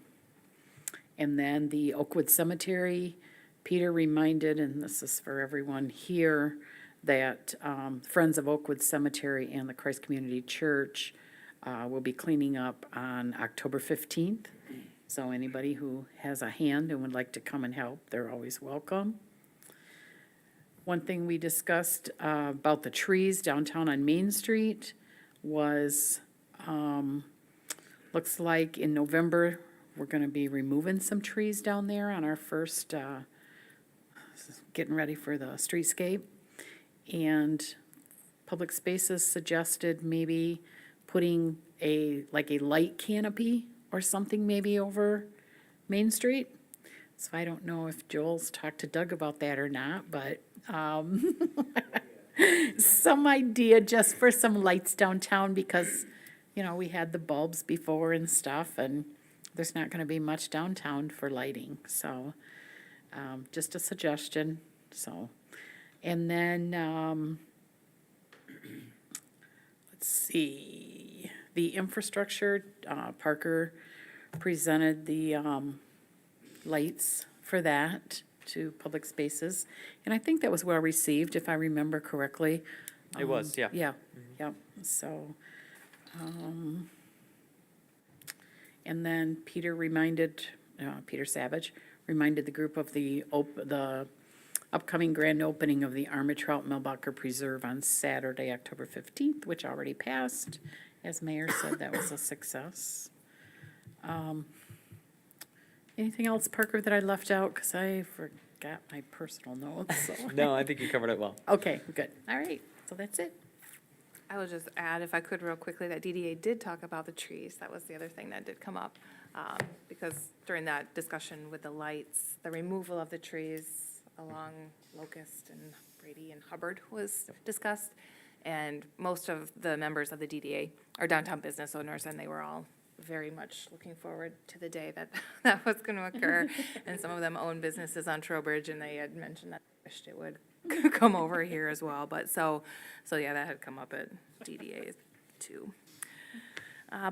then the Oakwood Cemetery, Peter reminded, and this is for everyone here, that Friends of Oakwood Cemetery and the Christ Community Church will be cleaning up on October 15th. So anybody who has a hand and would like to come and help, they're always welcome. One thing we discussed about the trees downtown on Main Street was, looks like in November, we're gonna be removing some trees down there on our first, getting ready for the streetscape. And Public Spaces suggested maybe putting a light canopy or something maybe over Main Street. So I don't know if Joel's talked to Doug about that or not, but some idea just for some lights downtown because, we had the bulbs before and stuff, and there's not gonna be much downtown for lighting, so just a suggestion, so. And then, let's see, the infrastructure, Parker presented the lights for that to Public Spaces. And I think that was well received, if I remember correctly. It was, yeah. Yeah, yep, so. And then Peter Savage reminded the group of the upcoming grand opening of the Armitrout Milbacher Preserve on Saturday, October 15th, which already passed. As Mayor said, that was a success. Anything else, Parker, that I left out? Because I forgot my personal notes. So. No, I think you covered it well. Okay, good. All right, so that's it. I will just add, if I could real quickly, that DDA did talk about the trees. That was the other thing that did come up. Because during that discussion with the lights, the removal of the trees along Locust and Brady and Hubbard was discussed. And most of the members of the DDA are downtown business owners, and they were all very much looking forward to the day that that was going to occur. And some of them own businesses on Trowbridge, and they had mentioned that they wished it would come over here as well. But so yeah, that had come up at DDA too.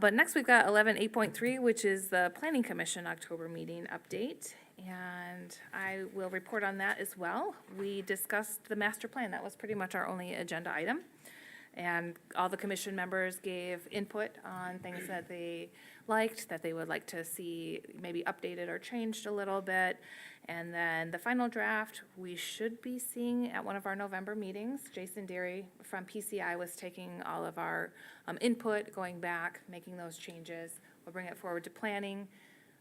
But next we've got 11A.3, which is the Planning Commission October meeting update. And I will report on that as well. We discussed the master plan. That was pretty much our only agenda item. And all the commission members gave input on things that they liked, that they would like to see maybe updated or changed a little bit. And then the final draft, we should be seeing at one of our November meetings. Jason Deary from PCI was taking all of our input, going back, making those changes. We'll bring it forward to planning,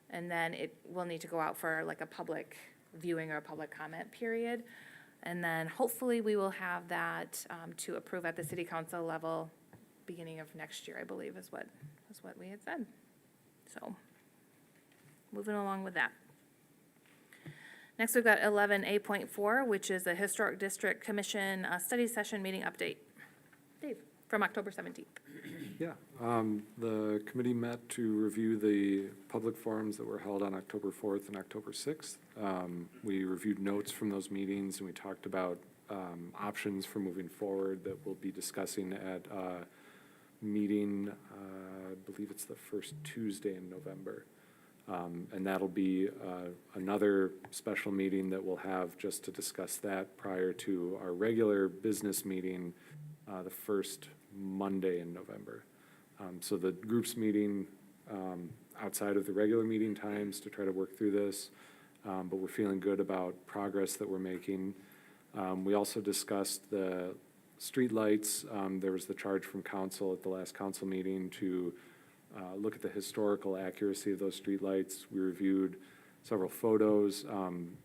and then it will need to go out for like a public viewing or a public comment period. And then hopefully we will have that to approve at the city council level beginning of next year, I believe is what we had said. So moving along with that. Next, we've got 11A.4, which is a Historic District Commission study session meeting update. Dave, from October 17th. Yeah, the committee met to review the public forums that were held on October 4th and October 6th. We reviewed notes from those meetings, and we talked about options for moving forward that we'll be discussing at a meeting, I believe it's the first Tuesday in November. And that'll be another special meeting that we'll have just to discuss that prior to our regular business meeting the first Monday in November. So the group's meeting outside of the regular meeting times to try to work through this, but we're feeling good about progress that we're making. We also discussed the streetlights. There was the charge from council at the last council meeting to look at the historical accuracy of those streetlights. We reviewed several photos.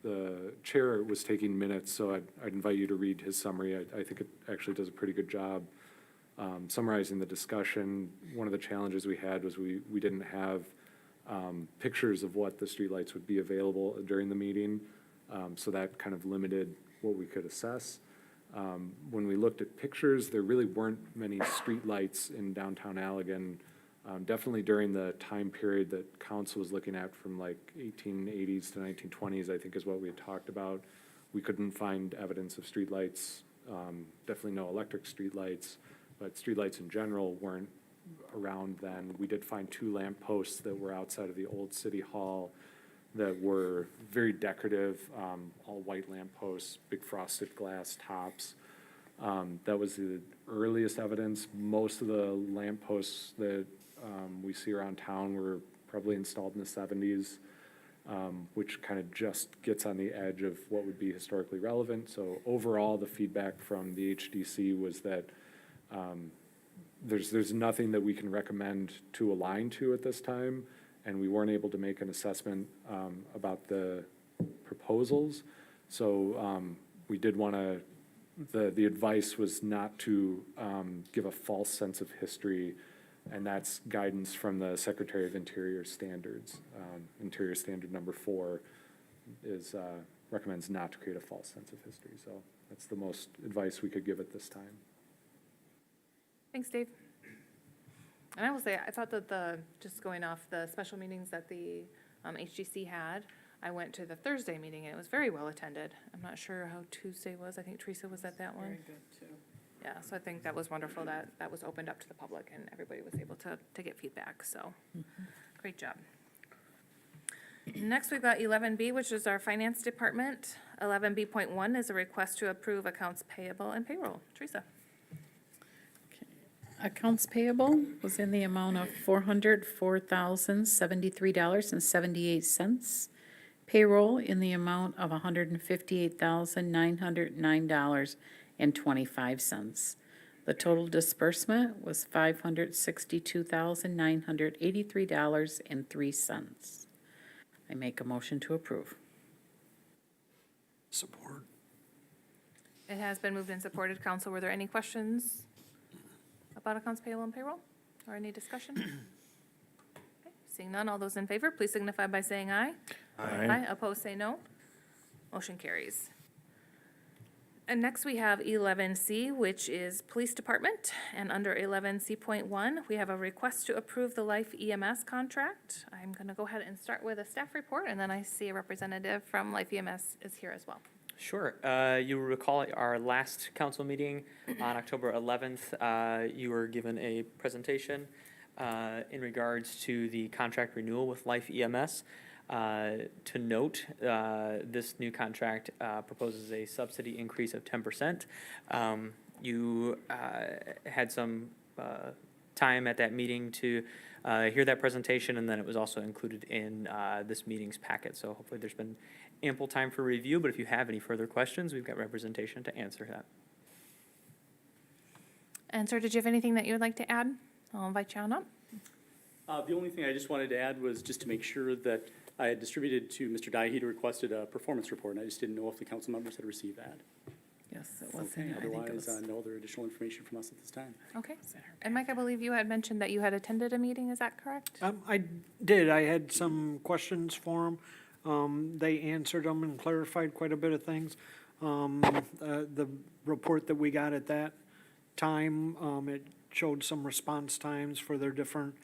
The chair was taking minutes, so I'd invite you to read his summary. I think it actually does a pretty good job Summarizing the discussion, one of the challenges we had was we didn't have pictures of what the streetlights would be available during the meeting, so that kind of limited what we could assess. When we looked at pictures, there really weren't many streetlights in downtown Allegan. Definitely during the time period that council was looking at from like 1880s to 1920s, I think is what we had talked about. We couldn't find evidence of streetlights, definitely no electric streetlights, but streetlights in general weren't around then. We did find 2 lamp posts that were outside of the old city hall that were very decorative, all white lamp posts, big frosted glass tops. That was the earliest evidence. Most of the lamp posts that we see around town were probably installed in the 70s, which kind of just gets on the edge of what would be historically relevant. So overall, the feedback from the HDC was that there's nothing that we can recommend to align to at this time, and we weren't able to make an assessment about the proposals. So we did want to, the advice was not to give a false sense of history, and that's guidance from the Secretary of Interior standards. Interior Standard number 4 is recommends not to create a false sense of history. So that's the most advice we could give at this time. Thanks, Dave. And I will say, I thought that just going off the special meetings that the HGC had, I went to the Thursday meeting, and it was very well attended. I'm not sure how Tuesday was. I think Teresa was at that one. Very good, too. Yeah, so I think that was wonderful that that was opened up to the public and everybody was able to get feedback, so great job. Next, we've got 11B, which is our finance department. 11B.1 is a request to approve accounts payable and payroll. Teresa. Accounts payable was in the amount of $404,073.78. Payroll in the amount of $158,909.25. The total disbursement was $562,983.03. I make a motion to approve. Support. It has been moved and supported. Council, were there any questions about accounts payable and payroll, or any discussion? Okay, seeing none, all those in favor, please signify by saying aye. Aye. Opposed, say no. Motion carries. And next, we have 11C, which is Police Department, and under 11C.1, we have a request to approve the Life EMS contract. I'm going to go ahead and start with a staff report, and then I see a representative from Life EMS is here as well. Sure. You will recall at our last council meeting on October 11th, you were given a presentation in regards to the contract renewal with Life EMS. To note, this new contract proposes a subsidy increase of 10%. You had some time at that meeting to hear that presentation, and then it was also included in this meeting's packet. So hopefully there's been ample time for review, but if you have any further questions, we've got representation to answer that. And sir, did you have anything that you would like to add? I'll invite you on up. The only thing I just wanted to add was just to make sure that I had distributed to Mr. Dye, he'd requested a performance report, and I just didn't know if the council members had received that. Yes, it was Okay, in, I think it otherwise, was. no other additional information from us at this time. Okay. And Mike, I believe you had mentioned that you had attended a meeting, is that correct? I did. I had some questions for them. They answered them and clarified quite a bit of things. The report that we got at that time, it showed some response times for their different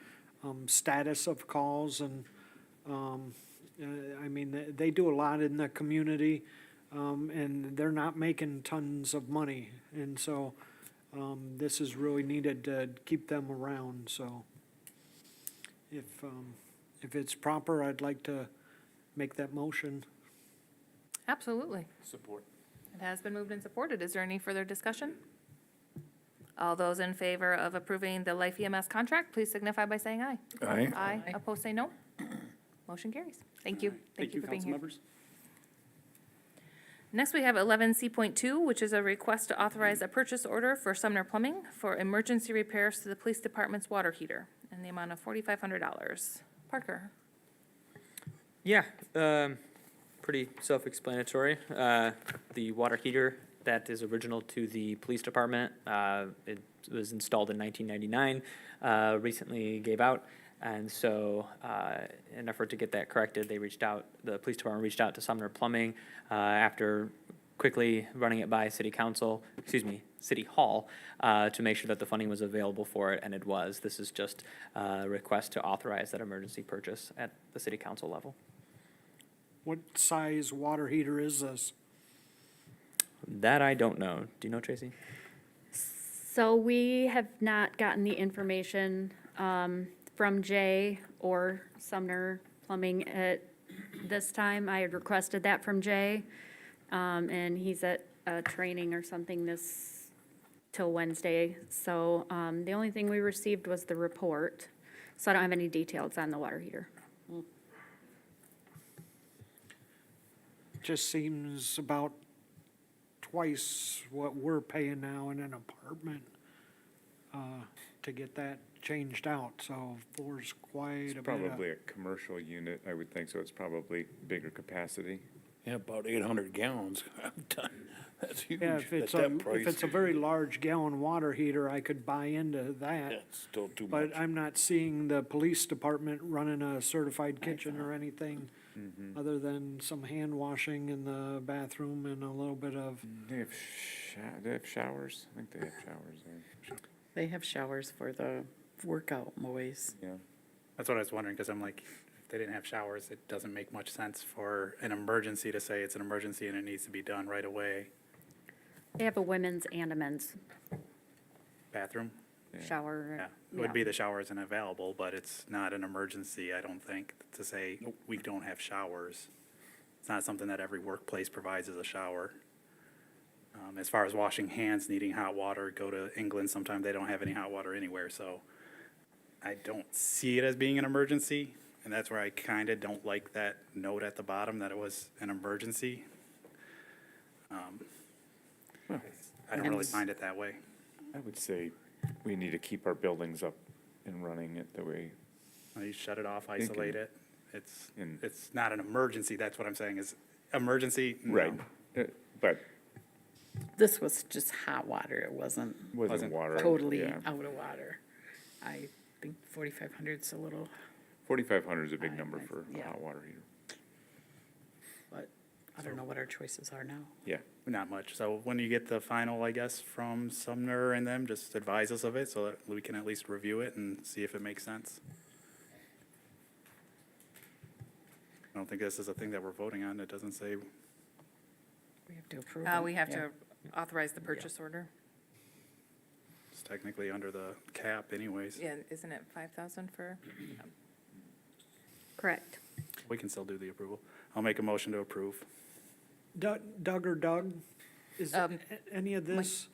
status of calls, and I mean, they do a lot in the community, and they're not making tons of money, and so this is really needed to keep them around. So if it's proper, I'd like to make that motion. Absolutely. Support. It has been moved and supported. Is there any further discussion? All those in favor of approving the Life EMS contract, please signify by saying aye. Aye. Aye. Opposed, say no. Motion carries. Thank you. Thank you for being council here. members. Next, we have 11C.2, which is a request to authorize a purchase order for Sumner Plumbing for emergency repairs to the police department's water heater in the amount of $4,500. Parker. Yeah, pretty self-explanatory. The water heater that is original to the police department. It was installed in 1999, recently gave out. And so, in an effort to get that corrected, the police department reached out to Sumner Plumbing, after quickly running it by City Hall, to make sure that the funding was available for it, and it was. This is just a request to authorize that emergency purchase at the city council level. What size water heater is this? That I don't know. Do you know, Tracy? So we have not gotten the information from Jay or Sumner Plumbing at this time. I had requested that from Jay, and he's at a training or something till Wednesday. So the only thing we received was the report, so I don't have any details on the water heater. Just seems about twice what we're paying now in an apartment to get that changed out, so there's quite It's a bit of. probably a commercial unit, I would think, so it's probably bigger capacity. Yeah, about 800 gallons. I'm done. That's huge. Yeah, if it's at a, that price. if it's a very large gallon water heater, I could buy into that. That's still too much. But I'm not seeing the police department running a certified kitchen or anything other than some hand washing in the bathroom and a little bit of, They have showers? I think they have showers there. They have showers for the workout boys. Yeah. That's what I was wondering, because I'm like, if they didn't have showers, it doesn't make much sense for an emergency to say it's an emergency and it needs to be done right away. They have a women's and a men's Bathroom? shower. Yeah, it would be the shower isn't available, but it's not an emergency, I don't think, to say we don't have showers. It's not something that every workplace provides as a shower. As far as washing hands, needing hot water, go to England, sometimes they don't have any hot water anywhere, so I don't see it as being an emergency, and that's where I kind of don't like that note at the bottom that it was an emergency. I don't really find it that way. I would say we need to keep our buildings up and running it the way. You shut it off, isolate it. And- It's not an emergency, that's what I'm saying, is emergency? No. Right. But This was just hot water, it wasn't wasn't water. totally yeah. out of water. I think 4,500's a little, 4,500 is a big I- number I- for a yeah. hot water heater. but I don't know what our choices are now. Yeah. Not much. So when you get the final, I guess, from Sumner and them, just advise us of it so that we can at least review it and see if it makes sense. I don't think this is a thing that we're voting on. It doesn't say, We have to approve it. We have yeah. to authorize the purchase order. it's technically under the cap anyways. Yeah, isn't it 5,000 for? Correct. We can still do the approval. I'll make a motion to approve. Doug or Doug, is Um, any of this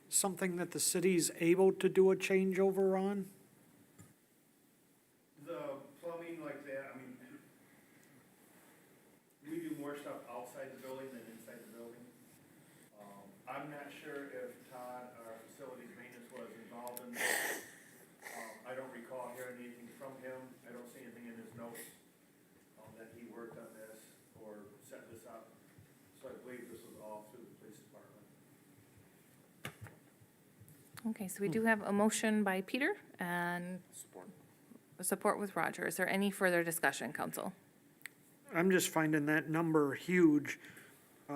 something that the city's able to do a changeover on? The plumbing like that, I mean, we do more stuff outside the building than inside the building. I'm not sure if Todd, our facilities maintenance, was involved in this. I don't recall hearing anything from him. I don't see anything in his notes, that he worked on this or set this up. So I believe this was all through the police department. Okay, so we do have a motion by Peter and support with Roger. Is there any further discussion, council? I'm just finding that number huge,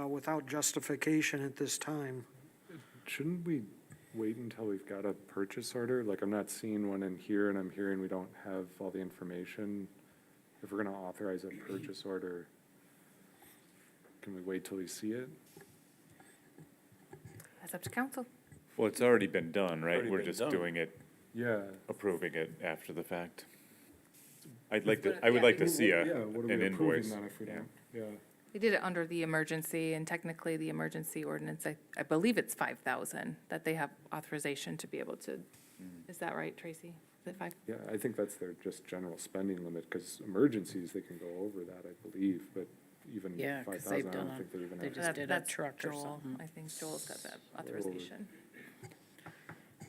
without justification at this time. Shouldn't we wait until we've got a purchase order? Like, I'm not seeing one in here, and I'm hearing we don't have all the information. If we're gonna authorize a purchase order, can we wait till we see it? That's up to council. Well, it's already been done, right? Already We're been just done. doing it, Yeah. approving it after the fact. I would like to see Yeah, what are we an approving invoice. then if we Yeah. don't? Yeah. We did it under the emergency, and technically the emergency ordinance, I believe it's 5,000, that they have authorization to be able to, is that right, Tracy? Is it 5? Yeah, I think that's their just general spending limit, because emergencies, they can go over that, I believe, but even Yeah, 'cause 5,000, they've I done don't a- think they're even. they have- just did a That's truck or Joel. something. I think Joel's got that authorization.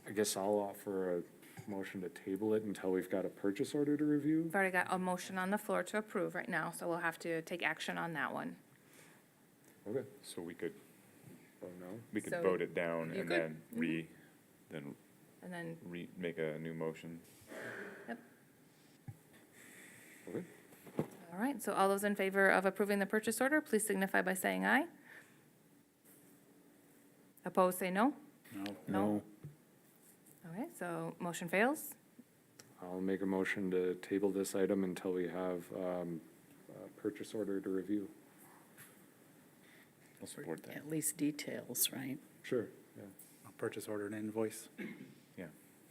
I guess I'll offer a motion to table it until we've got a purchase order to review. We've already got a motion on the floor to approve right now, so we'll have to take action on that one. Okay. So we could Oh, no? We could So vote it down you and could. then And then, make a new motion. Okay. all right, so all those in favor of approving the purchase order, please signify by saying aye. Opposed, say no. No. Okay, so motion fails. I'll make a motion to table this item until we have a purchase order to review. I'll support that. At least details, right? Sure, yeah. A purchase order and invoice. Yeah.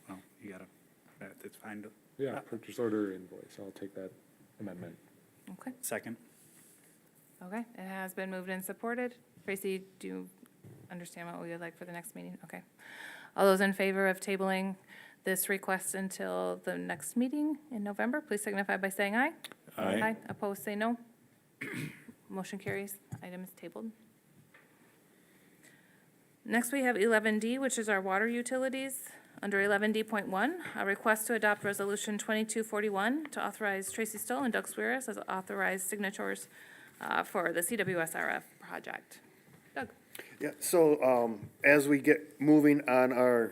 Well, you gotta, it's fine to, Yeah, purchase order invoice, I'll take that amendment. Okay, second. okay, it has been moved and supported. Tracy, do you understand what we would like for the next meeting? Okay. All those in favor of tabling this request until the next meeting in November, please signify by saying aye. Aye. Opposed, say no. Motion carries. Item is tabled. Next, we have 11D, which is our water utilities. Under 11D.1, a request to adopt Resolution 2241 to authorize Tracy Stull and Doug Sweeris as authorized signatories for the CWSRF project. Doug? Yeah, so, as we get moving on our,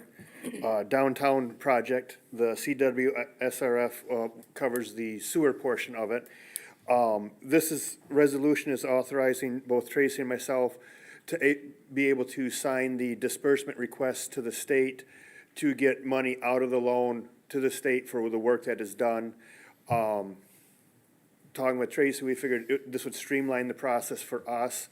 downtown project, the CWSRF, covers the sewer portion of it. Resolution is authorizing both Tracy and myself to be able to sign the disbursement request to the state to get money out of the loan to the state for the work that is done. Talking with Tracy, we figured this would streamline the process for us,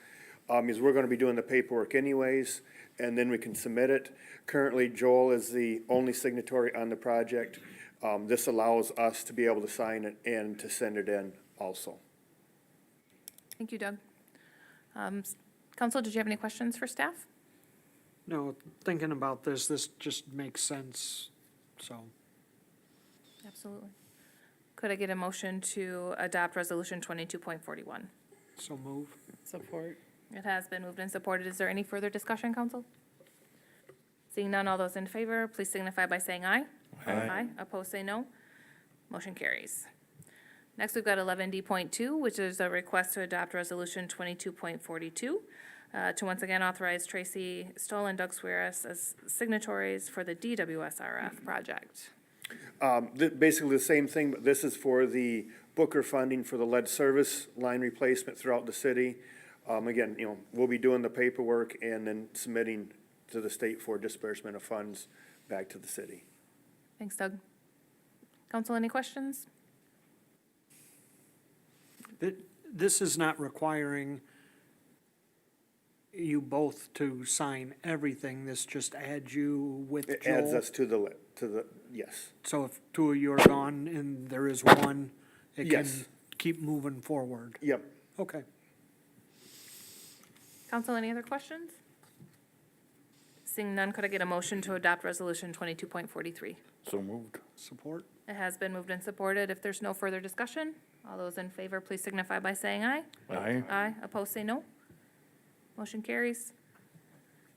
because we're gonna be doing the paperwork anyways, and then we can submit it. Currently, Joel is the only signatory on the project. This allows us to be able to sign it and to send it in also. Thank you, Doug. Council, did you have any questions for staff? No, thinking about this just makes sense, so. Absolutely. Could I get a motion to adopt Resolution 22.41? So move. Support. It has been moved and supported. Is there any further discussion, council? Seeing none, all those in favor, please signify by saying aye. Aye. Opposed, say no. Motion carries. Next, we've got 11D.2, which is a request to adopt Resolution 22.42 to once again authorize Tracy Stull and Doug Sweeris as signatories for the DWSRF project. Basically the same thing, but this is for the Booker funding for the lead service line replacement throughout the city. Again, we'll be doing the paperwork and then submitting to the state for disbursement of funds back to the city. Thanks, Doug. Council, any questions? This is not requiring you both to sign everything, this just adds you with It Joel. adds us to the, yes. So if two of you are gone and there is one, it can Yes. keep moving forward. Yep. Okay. Council, any other questions? Seeing none, could I get a motion to adopt Resolution 22.43? So moved. Support? It has been moved and supported. If there's no further discussion, all those in favor, please signify by saying aye. Aye. Aye. Opposed, say no. Motion carries.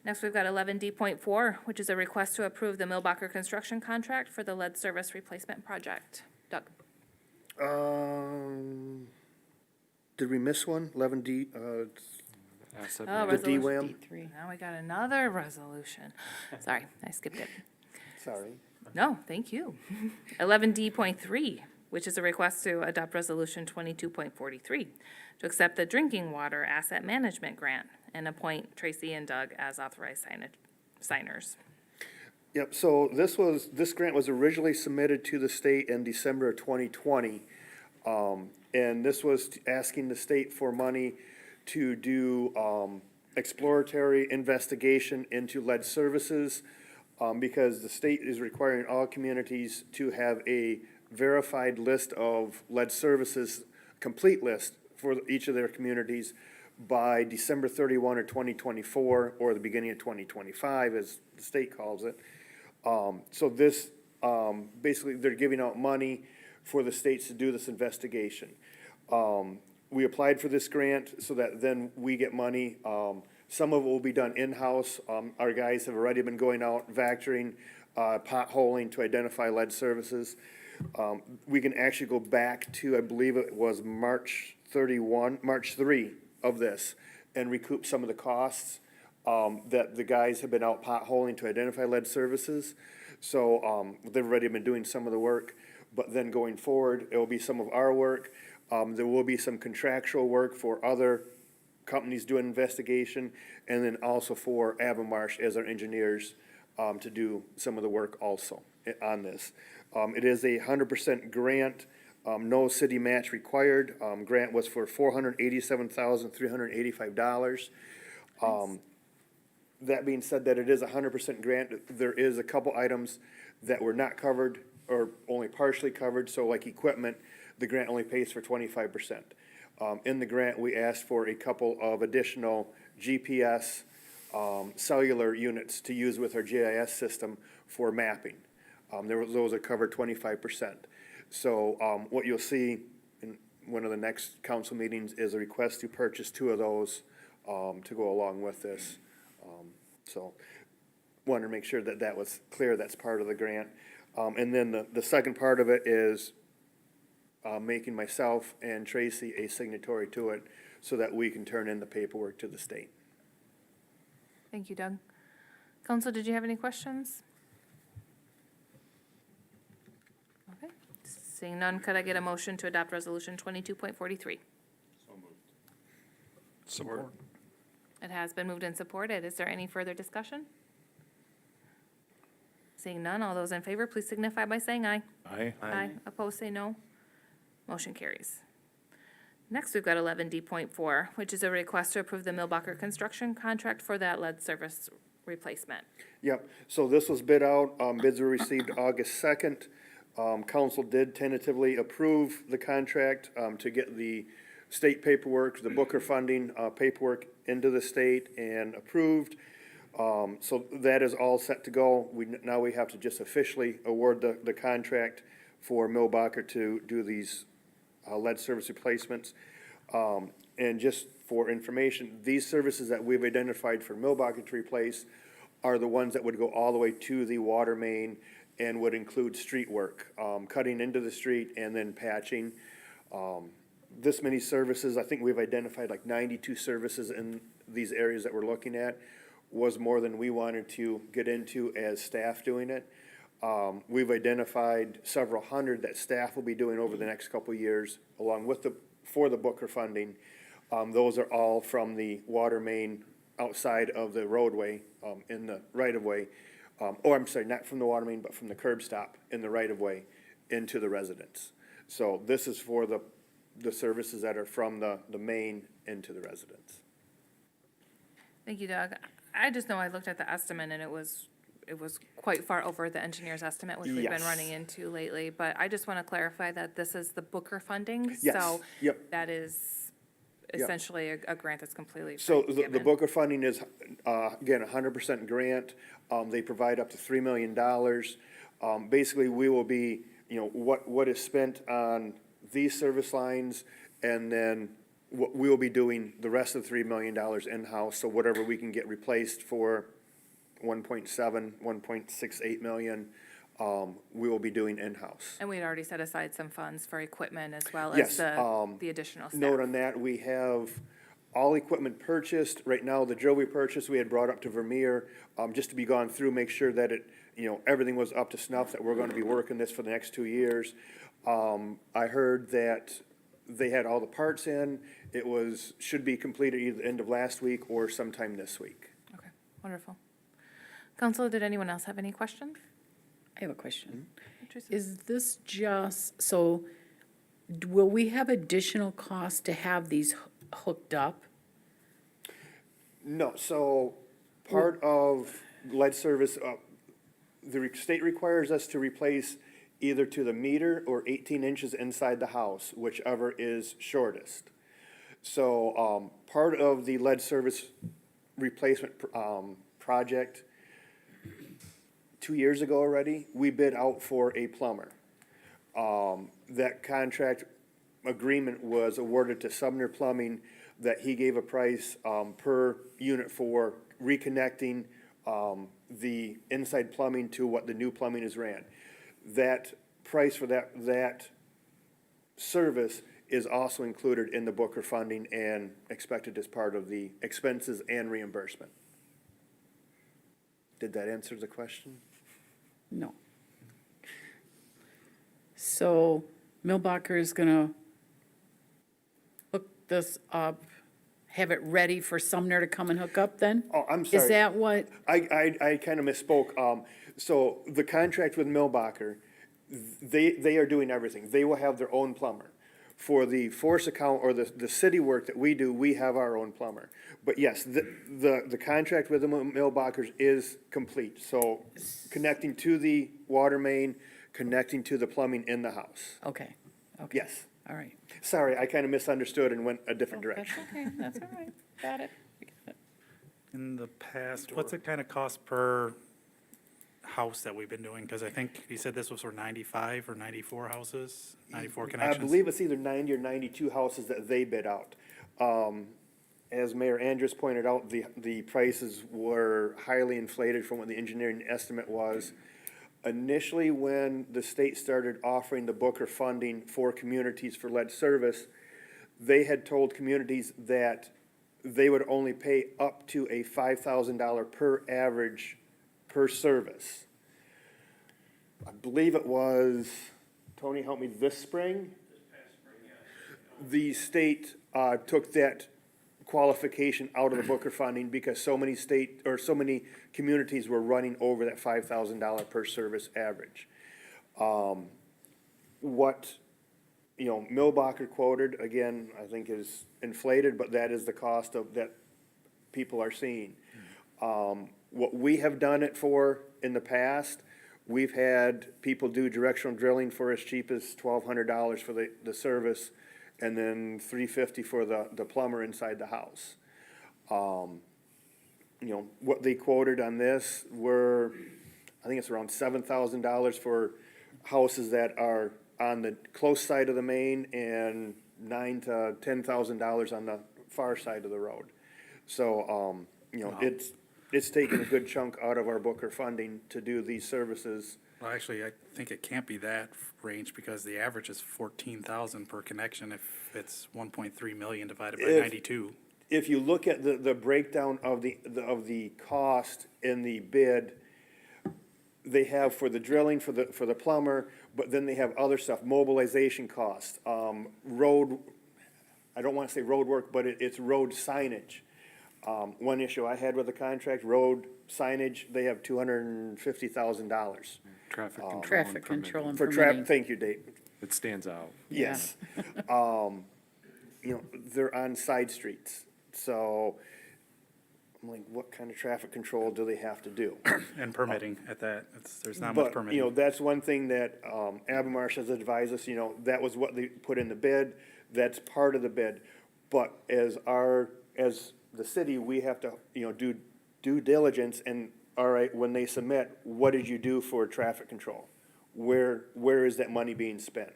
Next, we've got 11D.4, which is a request to approve the Millbacher construction contract for the lead service replacement project. Doug? Did we miss one? 11D, Asset Oh, the resolution. DWAM? D3. Now we got another resolution. Sorry, I skipped it. Sorry. No, thank you. 11D.3, which is a request to adopt Resolution 22.43 to accept the drinking water asset management grant and appoint Tracy and Doug as authorized signers. Yep, so this grant was originally submitted to the state in December of 2020. And this was asking the state for money to do exploratory investigation into lead services, because the state is requiring all communities to have a verified list of lead services, complete list for each of their communities by December 31 of 2024, or the beginning of 2025, as the state calls it. So this, basically, they're giving out money for the states to do this investigation. We applied for this grant so that then we get money. Some of it will be done in-house. Our guys have already been going out, vectoring, potholing to identify lead services. We can actually go back to, I believe it was March 3 of this, and recoup some of the costs. that the guys have been out potholing to identify lead services. So, they've already been doing some of the work, but then going forward, it will be some of our work. There will be some contractual work for other companies doing investigation, and then also for Avon-Marsh as our engineers, to do some of the work also on this. It is a 100% grant, no city match required. Grant was for $487,385. That being said, that it is a 100% grant, there is a couple items that were not covered or only partially covered, so like equipment, the grant only pays for 25%. In the grant, we asked for a couple of additional GPS cellular units to use with our GIS system for mapping. Those are covered 25%. So what you'll see in one of the next council meetings is a request to purchase 2 of those to go along with this. So wanted to make sure that that was clear, that's part of the grant. And then the second part of it is making myself and Tracy a signatory to it so that we can turn in the paperwork to the state. Thank you, Doug. Council, did you have any questions? Okay, seeing none, could I get a motion to adopt resolution 22.43? Support. It has been moved and supported. Is there any further discussion? Seeing none, all those in favor, please signify by saying aye. Aye. Aye. Opposed, say no. Motion carries. Next, we've got 11D.4, which is a request to approve the Millbacher construction contract for that lead service replacement. Yep, so this was bid out, bids were received August 2nd. Council did tentatively approve the contract to get the state paperwork, the Booker funding paperwork into the state and approved. So that is all set to go. Now we have to just officially award the contract for Millbacher to do these lead service replacements. And just for information, these services that we've identified for Millbacher to replace are the ones that would go all the way to the water main and would include street work, cutting into the street and then patching. This many services, I think we've identified like 92 services in these areas that we're looking at, was more than we wanted to get into as staff doing it. We've identified several hundred that staff will be doing over the next couple of years, along with for the Booker funding. Those are all from the water main outside of the roadway, in the right-of-way. Or I'm sorry, not from the water main, but from the curb stop in the right-of-way into the residence. So this is for the services that are from the main into the residence. Thank you, Doug. I just know I looked at the estimate and it was quite far over the engineer's estimate, which we've been Yes. running into lately. But I just want to clarify that this is the Booker funding. Yes. So Yep. that is Yep. essentially a grant that's completely So free the given. Booker funding is, again, 100% grant. They provide up to $3 million. Basically, we will be, what is spent on these service lines, and then we will be doing the rest of the $3 million in-house. So whatever we can get replaced for 1.7, 1.68 million, we will be doing in-house. And we'd already set aside some funds for equipment as well Yes, as the additional staff. Note on that, we have all equipment purchased. Right now, the drill we purchased, we had brought up to Vermeer, just to be gone through, make sure that it, everything was up to snuff, that we're gonna be working this for the next 2 years. I heard that they had all the parts in. It should be completed either the end of last week or sometime this week. Okay, wonderful. Council, did anyone else have any questions? I have a question. Teresa? Is this so will we have additional costs to have these hooked up? No, so part of lead service, the state requires us to replace either to the meter or 18 inches inside the house, whichever is shortest. So part of the lead service replacement project, 2 years ago already, we bid out for a plumber. That contract agreement was awarded to Sumner Plumbing, that he gave a price per unit for reconnecting the inside plumbing to what the new plumbing is ran. That price for that service is also included in the Booker funding and expected as part of the expenses and reimbursement. Did that answer the question? No. So Millbacher is gonna hook this up, have it ready for Sumner to come and hook up then? Oh, I'm sorry. Is that what, I kind of misspoke. So the contract with Millbacher, they are doing everything. They will have their own plumber. For the force account or the city work that we do, we have our own plumber. But yes, the contract with the Millbachers is complete. So connecting to the water main, connecting to the plumbing in the house. okay, Yes. all right. Sorry, I kind of misunderstood and went a different That's direction. okay, that's all right, got it. In the past, what's it kind of cost per house that we've been doing? Because I think you said this was for 95 or 94 houses, 94 I connections? believe it's either 90 or 92 houses that they bid out. As Mayor Andrus pointed out, the prices were highly inflated from what the engineering estimate was. Initially, when the state started offering the Booker funding for communities for lead service, they had told communities that they would only pay up to a $5,000 per average per service. I believe it was, Tony, help me, this spring? The state took that qualification out of the Booker funding because so many communities were running over that $5,000 per service average. What, Millbacher quoted, again, I think is inflated, but that is the cost of that people are seeing. What we have done it for in the past, we've had people do directional drilling for as cheap as $1,200 for the service, and then $350 for the plumber inside the house. What they quoted on this were, I think it's around $7,000 for houses that are on the close side of the main and $9,000 to $10,000 on the far side of the road. So, it's taken a good chunk out of our Booker funding to do these services. Well, actually, I think it can't be that range because the average is 14,000 per connection if it's 1.3 million divided by 92. If you look at the breakdown of the cost in the bid, they have for the drilling, for the plumber, but then they have other stuff, mobilization costs, road, I don't want to say road work, but it's road signage. One issue I had with the contract, road signage, they have $250,000. Traffic control. Traffic control and For permitting. thank you, Dave. It stands out. Yes. They're on side streets, so I'm like, what kind of traffic control do they have to do? And permitting at that, there's not much But, permitting. that's one thing that, Abermarsh has advised us, that was what they put in the bid, that's part of the bid. But as the city, we have to, do due diligence and, all right, when they submit, what did you do for traffic control? Where is that money being spent?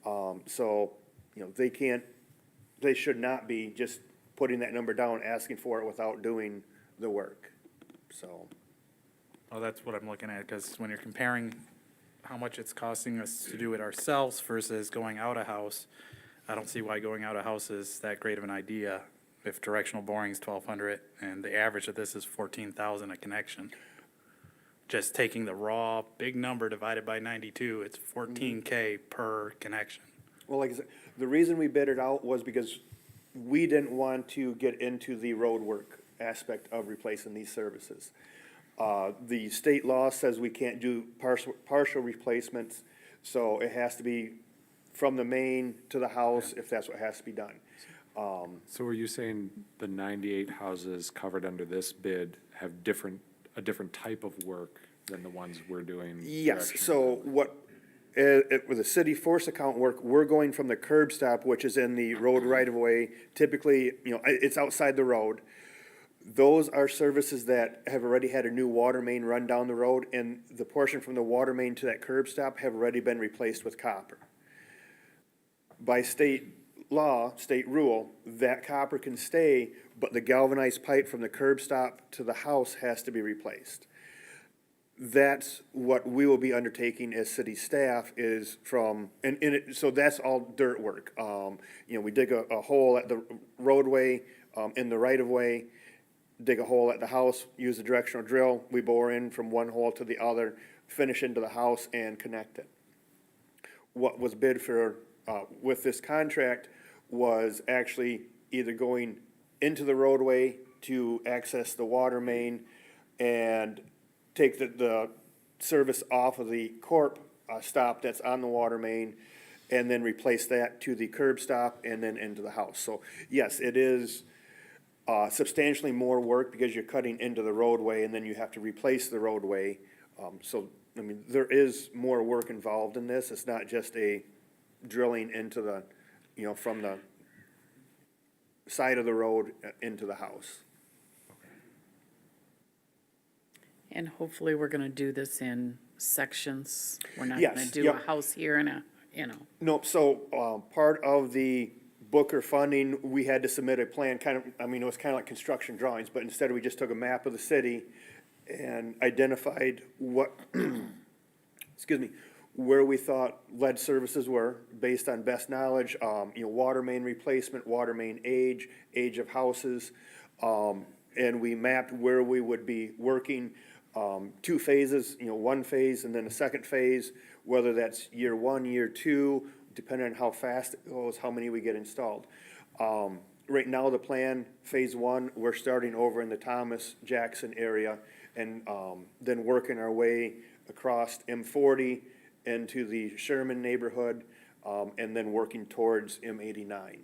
So, they should not be just putting that number down, asking for it without doing the work, so. Well, that's what I'm looking at, because when you're comparing how much it's costing us to do it ourselves versus going out a house, I don't see why going out a house is that great of an idea if directional boring is 1,200 and the average of this is 14,000 a connection. Just taking the raw big number divided by 92, it's 14K per connection. Well, like I said, the reason we bid it out was because we didn't want to get into the road work aspect of replacing these services. The state law says we can't do partial replacements, so it has to be from the main to the house if that's what has to be done. So are you saying the 98 houses covered under this bid have a different type of work than the ones we're doing? Yes, directional? so with the city force account work, we're going from the curb stop, which is in the road right of way, typically, it's outside the road. Those are services that have already had a new water main run down the road, and the portion from the water main to that curb stop have already been replaced with copper. By state law, state rule, that copper can stay, but the galvanized pipe from the curb stop to the house has to be replaced. That's what we will be undertaking as city staff is from, so that's all dirt work. We dig a hole at the roadway, in the right of way, dig a hole at the house, use a directional drill, we bore in from one hole to the other, finish into the house and connect it. What was bid for, with this contract was actually either going into the roadway to access the water main and take the service off of the corp stop that's on the water main, and then replace that to the curb stop and then into the house. So yes, it is substantially more work because you're cutting into the roadway and then you have to replace the roadway. So, I mean, there is more work involved in this. It's not just a drilling into the, from the side of the road into the house. And hopefully we're gonna do this in sections. We're not Yes, gonna do a yep. house here and Nope, so, part of the Booker funding, we had to submit a plan, it was kind of like construction drawings, but instead we just took a map of the city and identified what, excuse me, where we thought lead services were, based on best knowledge, water main replacement, water main age of houses, and we mapped where we would be working, 2 phases, one phase and then a second phase, whether that's year 1, year 2, depending on how fast it goes, how many we get installed. Right now, the plan, phase 1, we're starting over in the Thomas Jackson area and then working our way across M40 into the Sherman neighborhood, and then working towards M89.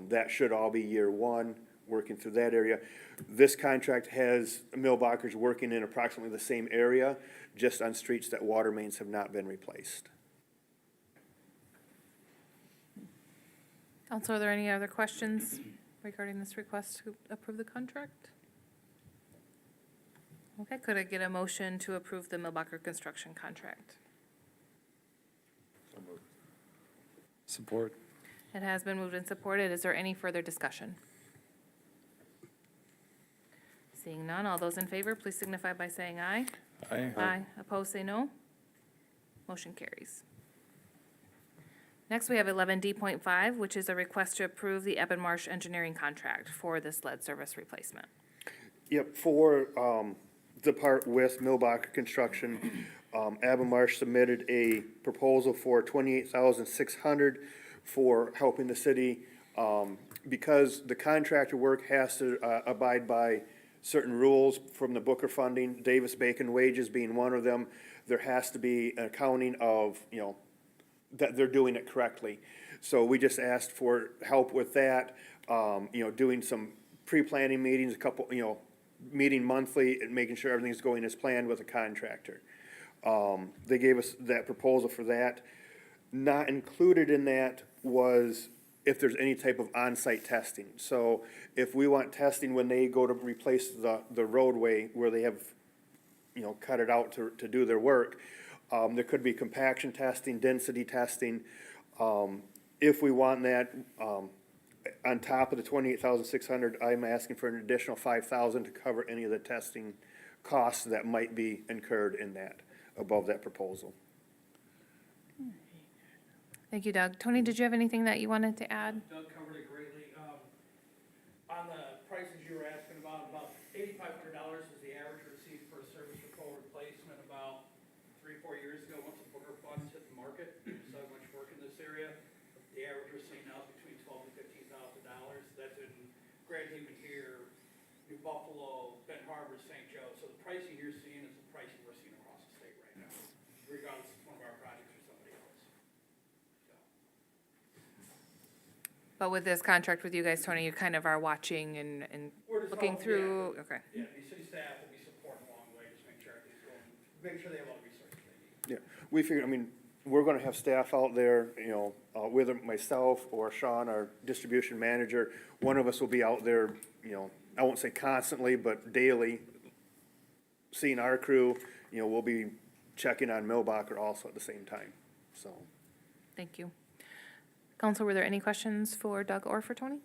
That should all be year 1, working through that area. This contract has Millbachers working in approximately the same area, just on streets that water mains have not been replaced. Council, are there any other questions regarding this request to approve the contract? Okay, could I get a motion to approve the Millbacher construction contract? Support. It has been moved and supported. Is there any further discussion? Seeing none, all those in favor, please signify by saying aye. Aye. Aye. Opposed, say no. Motion carries. Next, we have 11D.5, which is a request to approve the Marsh engineering contract for this lead service replacement. Yep, for the part with Millbacher Construction, Marsh submitted a proposal for $28,600 for helping the city, because the contractor work has to abide by certain rules from the Booker funding, Davis-Bacon wages being one of them. There has to be an accounting of, that they're doing it correctly. So we just asked for help with that, doing some pre-planning meetings, a couple, meeting monthly and making sure everything's going as planned with a contractor. They gave us that proposal for that. Not included in that was if there's any type of on-site testing. So if we want testing when they go to replace the roadway where they have, cut it out to do their work, there could be compaction testing, density testing. If we want that, on top of the $28,600, I'm asking for an additional $5,000 to cover any of the testing costs that might be incurred in that, above that proposal. Thank you, Doug. Tony, did you have anything that you wanted to add? Doug covered it greatly. On the prices you were asking about $8,500 is the average received for a service control replacement about 3-4 years ago, once the Booker funds hit the market. So much work in this area. The average we're seeing now is between $12,000 and $15,000. That's in Grand Haven here, New Buffalo, Ben Harbor, St. Joe. So the pricing you're seeing is the pricing we're seeing across the state right now, regardless if it's one of our projects or somebody else. But with this contract with you guys, Tony, you kind of are watching and We're just looking following- through, okay. Yeah, the city staff will be supporting along the way, just make sure everything's going, make sure they have all the resources they need. Yeah, we figured, we're gonna have staff out there, whether myself or Sean, our distribution manager, one of us will be out there, I won't say constantly, but daily, seeing our crew, we'll be checking on Millbacher also at the same time, so. Thank you. Council, were there any questions for Doug or for Tony?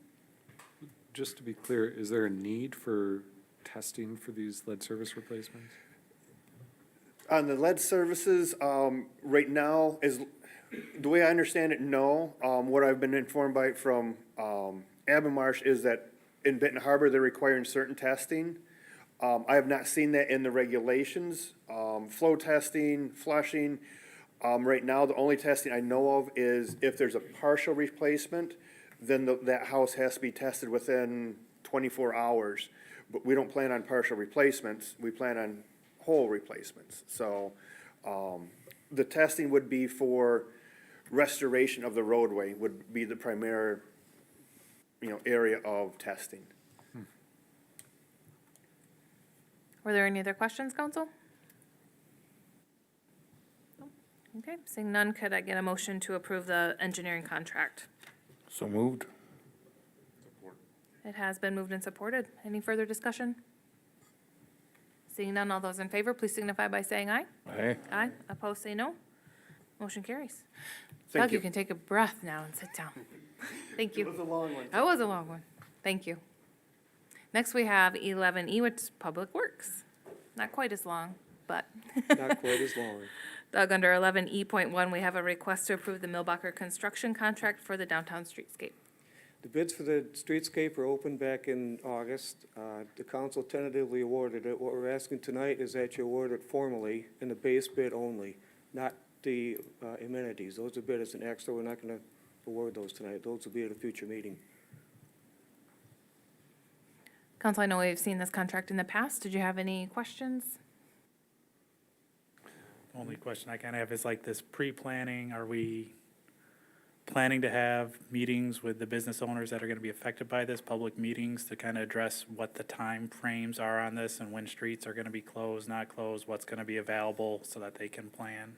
Just to be clear, is there a need for testing for these lead service replacements? On the lead services, right now, the way I understand it, no. What I've been informed by from Marsh is that in Benton Harbor, they're requiring certain testing. I have not seen that in the regulations. Flow testing, flushing. Right now, the only testing I know of is if there's a partial replacement, then that house has to be tested within 24 hours. But we don't plan on partial replacements, we plan on whole replacements. So, the testing would be for restoration of the roadway would be the primary, area of testing. Were there any other questions, council? No? Okay, seeing none, could I get a motion to approve the engineering contract? So moved. It has been moved and supported. Any further discussion? Seeing none, all those in favor, please signify by saying aye. Aye. Aye. Opposed, say no. Motion carries. Thank Doug, you you. can take a breath now and sit down. Thank you. It was a long one. That was a long one. Thank you. Next, we have 11E, which is Public Works. Not quite as long, but. Not quite as long. Doug, under 11E.1, we have a request to approve the Millbacher construction contract for the downtown streetscape. The bids for the streetscape were opened back in August. The council tentatively awarded it. What we're asking tonight is that you award it formally in the base bid only, not the amenities. Those are bid as an extra. We're not going to award those tonight. Those will be at a future meeting. Council, I know we've seen this contract in the past. Did you have any questions? The only question I kind of have is like this pre-planning, are we planning to have meetings with the business owners that are going to be affected by this, public meetings to kind of address what the time frames are on this and when streets are going to be closed, not closed, what's going to be available so that they can plan?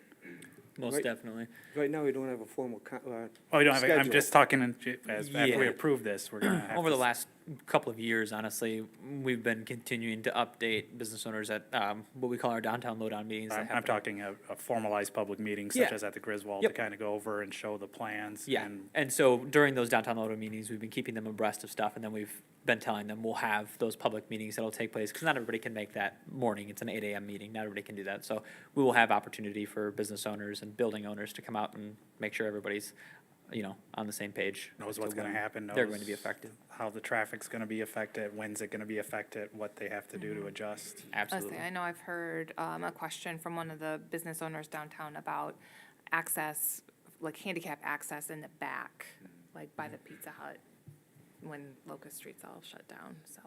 Most Right. definitely. Right now, we don't have a formal Oh, you don't have, I'm schedule. just talking after we Yeah. approve this, we're going to have Over the to- last couple of years, honestly, we've been continuing to update business owners at what we call our downtown lowdown meetings. that I'm happen- talking a formalized public meeting such Yeah. as at the Griswold to Yep. kind of go over and show the plans. Yeah, and- and so during those downtown lowdown meetings, we've been keeping them abreast of stuff, and then we've been telling them we'll have those public meetings that'll take place, because not everybody can make that morning. It's an 8 a.m. meeting. Not everybody can do that. So we will have opportunity for business owners and building owners to come out and make sure everybody's, on the same page. Knows what's to going to when happen, knows. They're going to be affected. How the traffic's going to be affected, when's it going to be affected, what they have to do to adjust. Absolutely. I know I've heard a question from one of the business owners downtown about access, like handicap access in the back, like by the Pizza Hut, when Locust Street's all shut down, so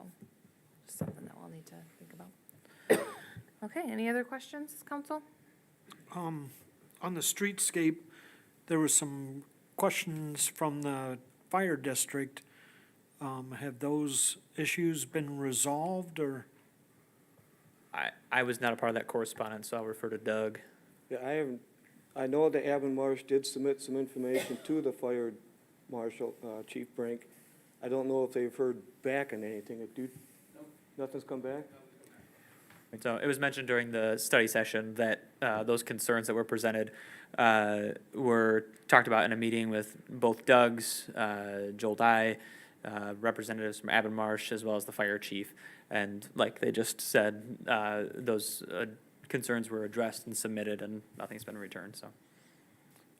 just something that we'll need to think about. Okay, any other questions, council? On the streetscape, there was some questions from the fire district. Have those issues been resolved, or? I was not a part of that correspondence, so I'll refer to Doug. Yeah, I know that Avon Marsh did submit some information to the fire marshal, Chief Brink. I don't know if they've heard back on anything. Nothing's come back? So it was mentioned during the study session that those concerns that were presented were talked about in a meeting with both Doug's, Joel Dye, representatives from Avon Marsh, as well as the fire chief. And like they just said, those concerns were addressed and submitted, and nothing's been returned, so.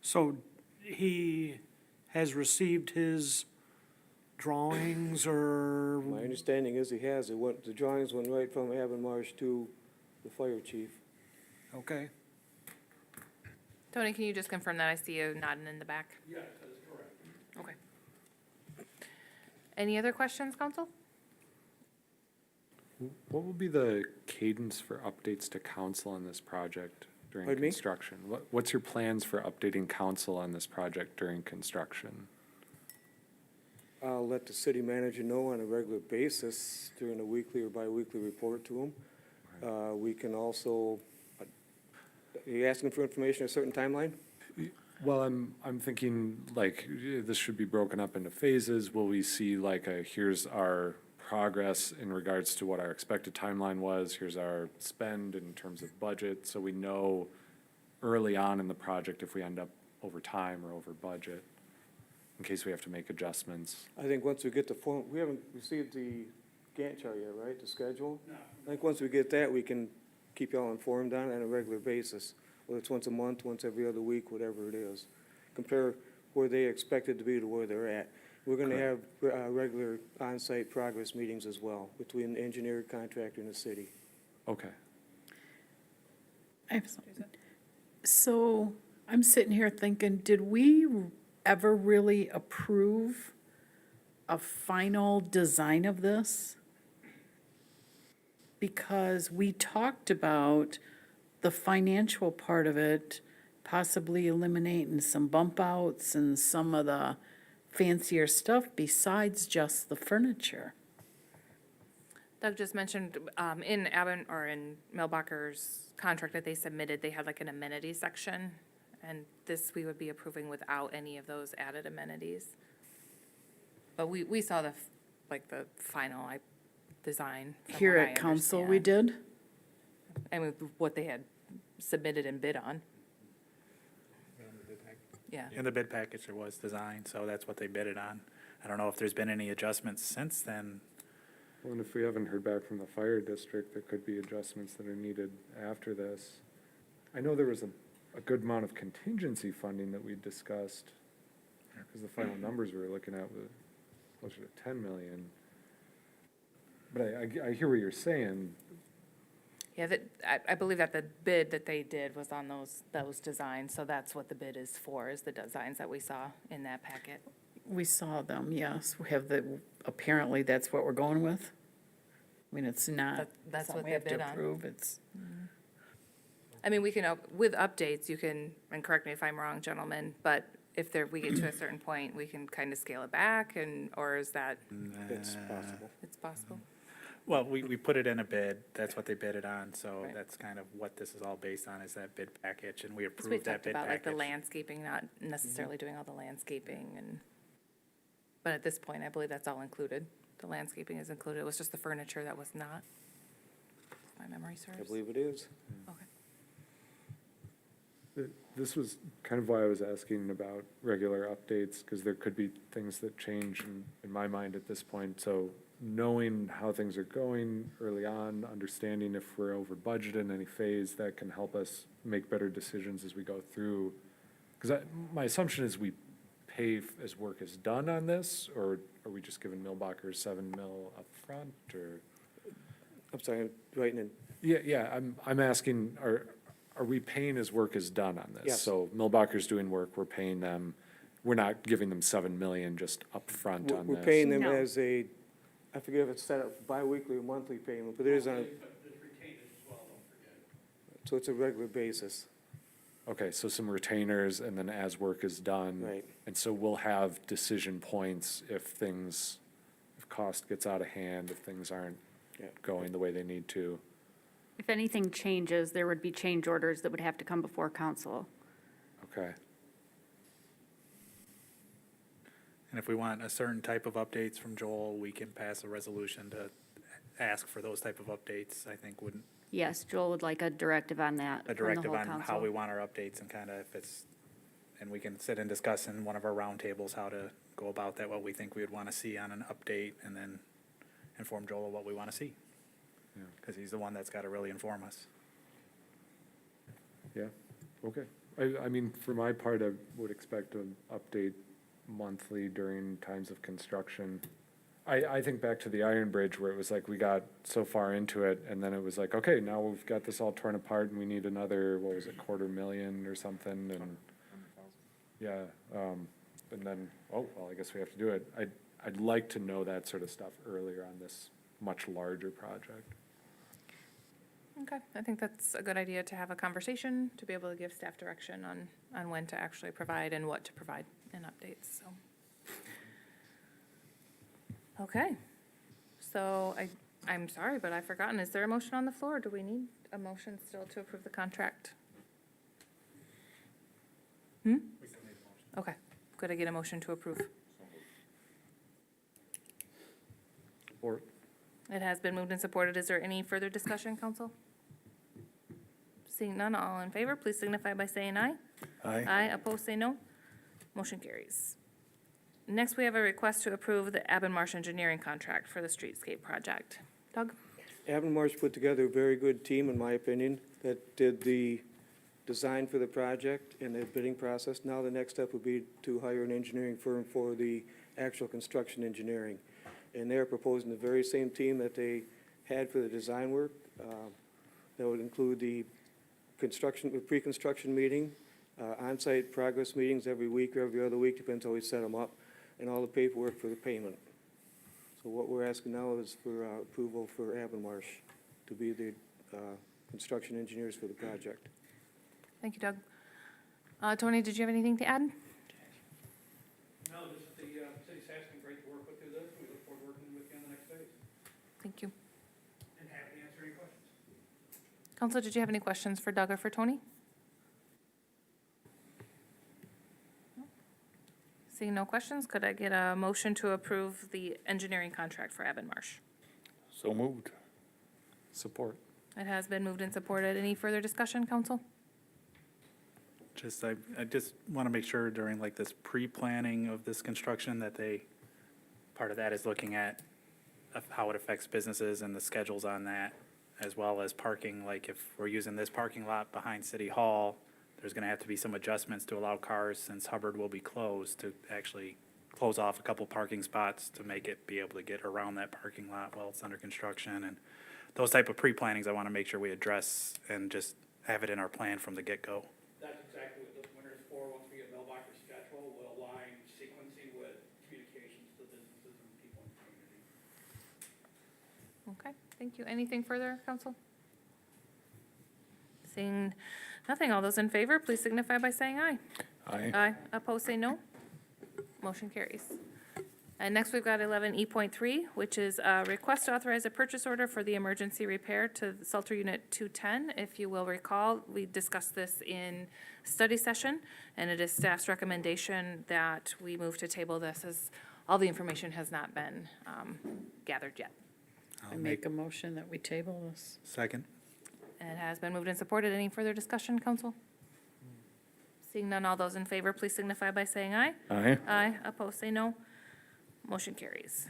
So he has received his drawings, or? My understanding is he has. The drawings went right from Avon Marsh to the fire chief. Okay. Tony, can you just confirm that? I see you nodding in the back. Yes, that is correct. Okay. Any other questions, council? What will be the cadence for updates to council on this project during Pardon me? construction? What's your plans for updating council on this project during construction? I'll let the city manager know on a regular basis during a weekly or bi-weekly report to him. We can also, are you asking for information at a certain timeline? Well, I'm thinking like this should be broken up into phases. Will we see like here's our progress in regards to what our expected timeline was, here's our spend in terms of budget, so we know early on in the project if we end up over time or over budget, in case we have to make adjustments. I think once we get the form, we haven't received the Gantt chart yet, right, the schedule? No. I think once we get that, we can keep y'all informed on it on a regular basis, whether it's once a month, once every other week, whatever it is. Compare where they expect it to be to where they're at. We're gonna have, regular on-site progress meetings as well between the engineer, contractor, and the city. Okay. I have something. So I'm sitting here thinking, did we ever really approve a final design of this? Because we talked about the financial part of it, possibly eliminating some bump outs and some of the fancier stuff besides just the furniture. Doug just mentioned, in in Milbacher's contract that they submitted, they had like an amenity section. And this we would be approving without any of those added amenities. But we saw the final design. from Here what I at council, we understand. did? I mean, what they had submitted and bid on. Yeah. In the bid package, there was design, so that's what they bid it on. I don't know if there's been any adjustments since then. Well, and if we haven't heard back from the fire district, there could be adjustments that are needed after this. I know there was a good amount of contingency funding that we discussed, because the final numbers we were looking at were closer to 10 million. But I hear what you're saying. Yeah, I believe that the bid that they did was on those designs, so that's what the bid is for, is the designs that we saw in that packet. We saw them, yes. We have apparently that's what we're going with? I mean, it's not That's something what we they have to bid on. approve, it's, I mean, we can, with updates, you can, and correct me if I'm wrong, gentlemen, but if we get to a certain point, we can kind of scale it back, or is that, That's possible. it's possible? Well, we put it in a bid, that's what they bid it on, so Right. that's kind of what this is all based on, is that bid package, and we Because we approved that talked bid about like the package. landscaping, not necessarily doing all the landscaping but at this point, I believe that's all included. The landscaping is included, it was just the furniture that was not, if my memory serves. I believe it is. Okay. This was kind of why I was asking about regular updates, because there could be things that change in my mind at this point. So knowing how things are going early on, understanding if we're over budget in any phase, that can help us make better decisions as we go through. Because my assumption is we pay as work is done on this, or are we just giving Milbacher 7 mil upfront, or? I'm sorry, I'm writing in. Yeah, I'm asking, are we paying as work is done on this? Yes. So Milbacher's doing work, we're paying them, we're not giving them 7 million just upfront on this? We're paying them No. as a, I forget if it's set up bi-weekly or monthly payment, but it is on, There's retained as well, don't forget. so it's a regular basis. Okay, so some retainers and then as work is done. Right. And so we'll have decision points if cost gets out of hand, if things aren't Yeah. going the way they need to. If anything changes, there would be change orders that would have to come before council. Okay, And if we want a certain type of updates from Joel, we can pass a resolution to ask for those type of updates, I think wouldn't, Yes, Joel would like a directive on that a from the directive whole on how council. we want our updates and kind of if it's, and we can sit and discuss in one of our roundtables how to go about that, what we think we would want to see on an update, and then inform Joel of what we want to see. Yeah. Because he's the one that's got to really inform us. yeah, okay. I mean, for my part, I would expect an update monthly during times of construction. I think back to the Iron Bridge where it was like we got so far into it and then it was like, okay, now we've got this all torn apart and we need another, what was it, 250,000 or something, and yeah, and then, oh, well, I guess we have to do it. I'd like to know that sort of stuff earlier on this much larger project. Okay, I think that's a good idea to have a conversation, to be able to give staff direction on when to actually provide and what to provide in updates, so. Okay, so I'm sorry, but I've forgotten, is there a motion on the floor? Do we need a motion still to approve the contract? Okay, could I get a motion to approve? Or, It has been moved and supported. Is there any further discussion, council? Seeing none, all in favor, please signify by saying aye. Aye, opposed, say no. Motion carries. Next, we have a request to approve the Marsh engineering contract for the streetscape project. Doug? Marsh put together a very good team, in my opinion, that did the design for the project and the bidding process. Now the next step would be to hire an engineering firm for the actual construction engineering. And they're proposing the very same team that they had for the design work. That would include the pre-construction meeting, on-site progress meetings every week or every other week, depends how we set them up, and all the paperwork for the payment. So what we're asking now is for approval for Avonmarsh to be the construction engineers for the project. Thank you, Doug. Tony, did you have anything to add? No, just that the city staff's been great to work with through this. We look forward to working with you on the next phase. Thank you. And happy to answer any questions. Counselor, did you have any questions for Doug or for Tony? Seeing no questions, could I get a motion to approve the engineering contract for Avonmarsh? So moved. Support. It has been moved and supported. Any further discussion, council? I just want to make sure during like this pre-planning of this construction that part of that is looking at how it affects businesses and the schedules on that, as well as parking. Like if we're using this parking lot behind City Hall, there's going to have to be some adjustments to allow cars, since Hubbard will be closed, to actually close off a couple parking spots to make it be able to get around that parking lot while it's under construction. And those type of pre-plannings, I want to make sure we address and just have it in our plan from the get-go. That's exactly what this winter is for. Once we get mailboxes scheduled, we'll align sequencing with communications to businesses and people in the community. Okay, thank you. Anything further, council? Seeing nothing, all those in favor, please signify by saying aye. Aye. Aye. Opposed, say no. Motion carries. And next, we've got 11E.3, which is a request to authorize a purchase order for the emergency repair to Salter Unit 210. If you will recall, we discussed this in study session, and it is staff's recommendation that we move to table this, as all the information has not been gathered yet. I make a motion that we table this. Second. It has been moved and supported. Any further discussion, council? Seeing none, all those in favor, please signify by saying aye. Aye. Aye. Opposed, say no. Motion carries.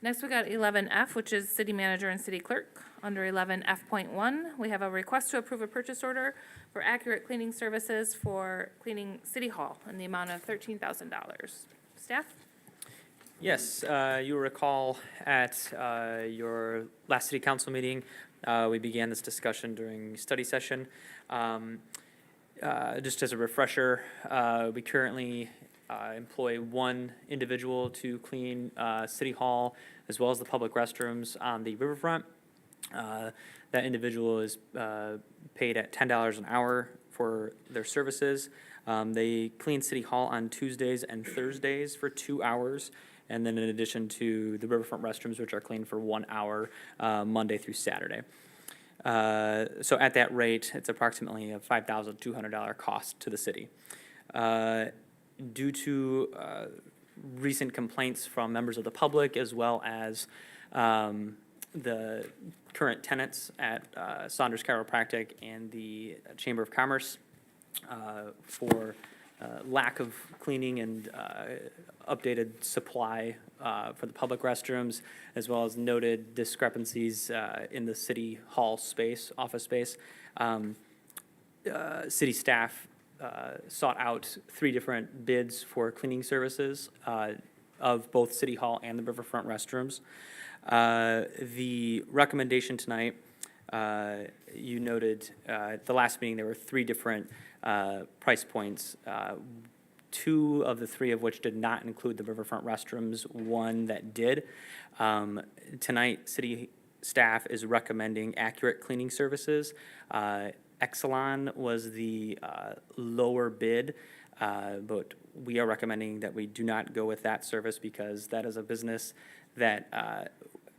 Next, we got 11F, which is city manager and city clerk. Under 11F.1, we have a request to approve a purchase order for accurate cleaning services for cleaning City Hall in the amount of $13,000. Staff? Yes, you recall at your last city council meeting, we began this discussion during study session. Just as a refresher, we currently employ one individual to clean City Hall as well as the public restrooms on the riverfront. That individual is paid at $10 an hour for their services. They clean City Hall on Tuesdays and Thursdays for 2 hours, and then in addition to the riverfront restrooms, which are cleaned for 1 hour, Monday through Saturday. So at that rate, it's approximately a $5,200 cost to the city. Due to recent complaints from members of the public, as well as the current tenants at Saunders Chiropractic and the Chamber of Commerce for lack of cleaning and updated supply for the public restrooms, as well as noted discrepancies in the city hall space, office space. City staff sought out 3 different bids for cleaning services of both City Hall and the riverfront restrooms. The recommendation tonight, you noted at the last meeting, there were 3 different price points, 2 of the 3 of which did not include the riverfront restrooms, 1 that did. Tonight, city staff is recommending accurate cleaning services. Exelon was the lower bid, but we are recommending that we do not go with that service because that is a business that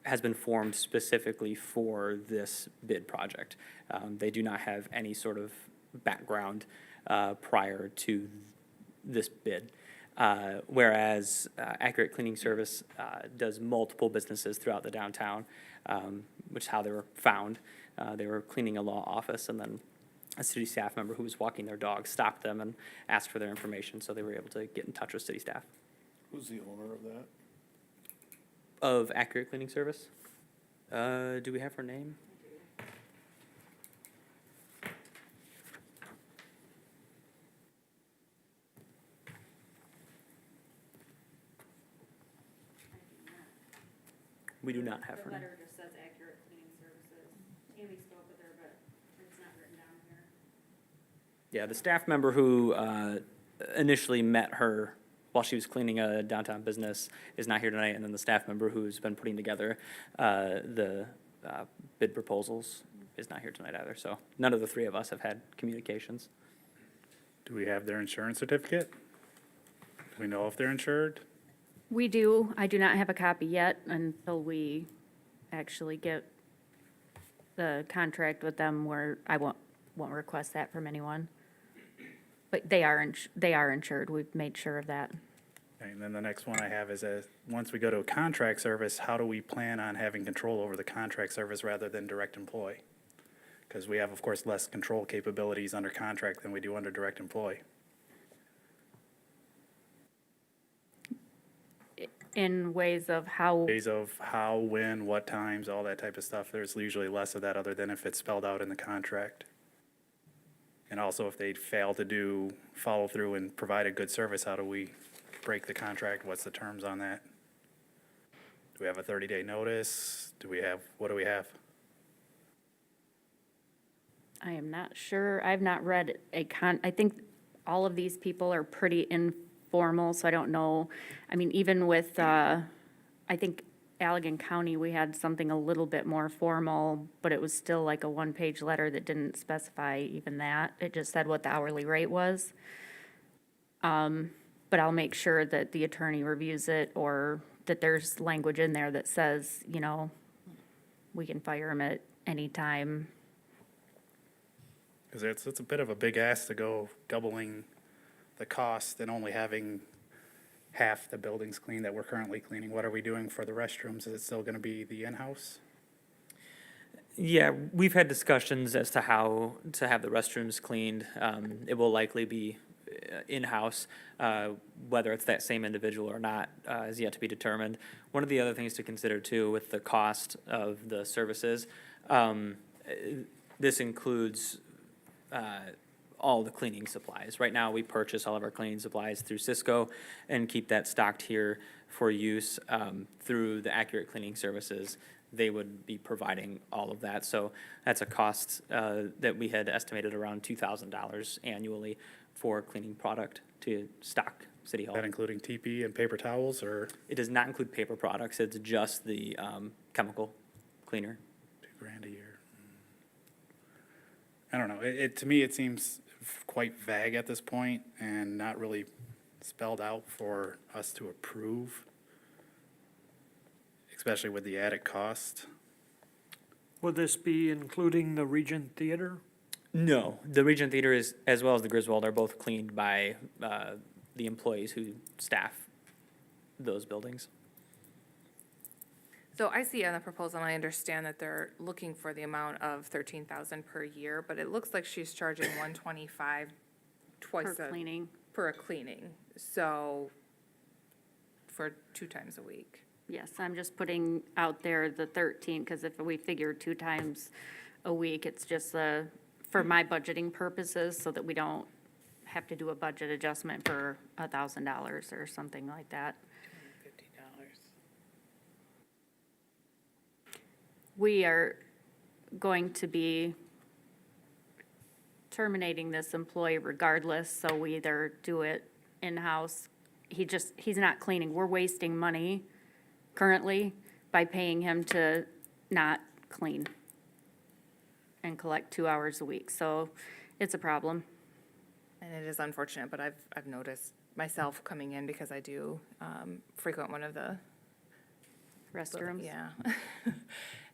has been formed specifically for this bid project. They do not have any sort of background prior to this bid. Whereas Accurate Cleaning Service does multiple businesses throughout the downtown, which is how they were found. They were cleaning a law office, and then a city staff member who was walking their dog stopped them and asked for their information, so they were able to get in touch with city staff. Who's the owner of that? Of Accurate Cleaning Service? Do we have her name? We do not have her name. just says accurate cleaning services. Amy spoke with her, but it's not written down here. Yeah, the staff member who initially met her while she was cleaning a downtown business is not here tonight, and then the staff member who's been putting together the bid proposals is not here tonight either. So none of the three of us have had communications. Do we have their insurance certificate? Do we know if they're insured? We do. I do not have a copy yet until we actually get the contract with them where I won't request that from anyone. But they are insured. We've made sure of that. Okay, and then the next one I have is, once we go to a contract service, how do we plan on having control over the contract service rather than direct employ? Because we have, of course, less control capabilities under contract than we do under direct employ. In ways of how, Days of how, when, what times, all that type of stuff, there's usually less of that other than if it's spelled out in the contract. And also, if they fail to follow through and provide a good service, how do we break the contract? What's the terms on that? Do we have a 30-day notice? What do we have? I am not sure. I've not read I think all of these people are pretty informal, so I don't know. I mean, even with, I think Allegan County, we had something a little bit more formal, but it was still like a one-page letter that didn't specify even that. It just said what the hourly rate was. But I'll make sure that the attorney reviews it, or that there's language in there that says, you know, we can fire him at any time. Because it's a bit of a big ask to go doubling the cost and only having half the buildings cleaned that we're currently cleaning. What are we doing for the restrooms? Is it still going to be the in-house? Yeah, we've had discussions as to how to have the restrooms cleaned. It will likely be in-house. Whether it's that same individual or not is yet to be determined. One of the other things to consider too with the cost of the services, this includes all the cleaning supplies. Right now, we purchase all of our cleaning supplies through Cisco and keep that stocked here for use through the Accurate Cleaning Services. They would be providing all of that. So that's a cost that we had estimated around $2,000 annually for cleaning product to stock City Hall. Is that including TP and paper towels, or It does not include paper products. It's just the chemical cleaner. $2,000 a year? I don't know. To me, it seems quite vague at this point and not really spelled out for us to approve, especially with the added cost. Would this be including the Regent Theater? No, the Regent Theater is, as well as the Griswold, are both cleaned by the employees who staff those buildings. So I see on the proposal, and I understand that they're looking for the amount of $13,000 per year, but it looks like she's charging $125 twice Per cleaning. per cleaning. So for 2 times a week. Yes, I'm just putting out there the 13, because if we figure 2 times a week, it's just for my budgeting purposes, so that we don't have to do a budget adjustment for $1,000 or something like that. We are going to be terminating this employee regardless, so we either do it in-house. He's not cleaning. We're wasting money currently by paying him to not clean and collect 2 hours a week. So it's a problem. And it is unfortunate, but I've noticed myself coming in, because I do frequent one of the Restrooms. Yeah.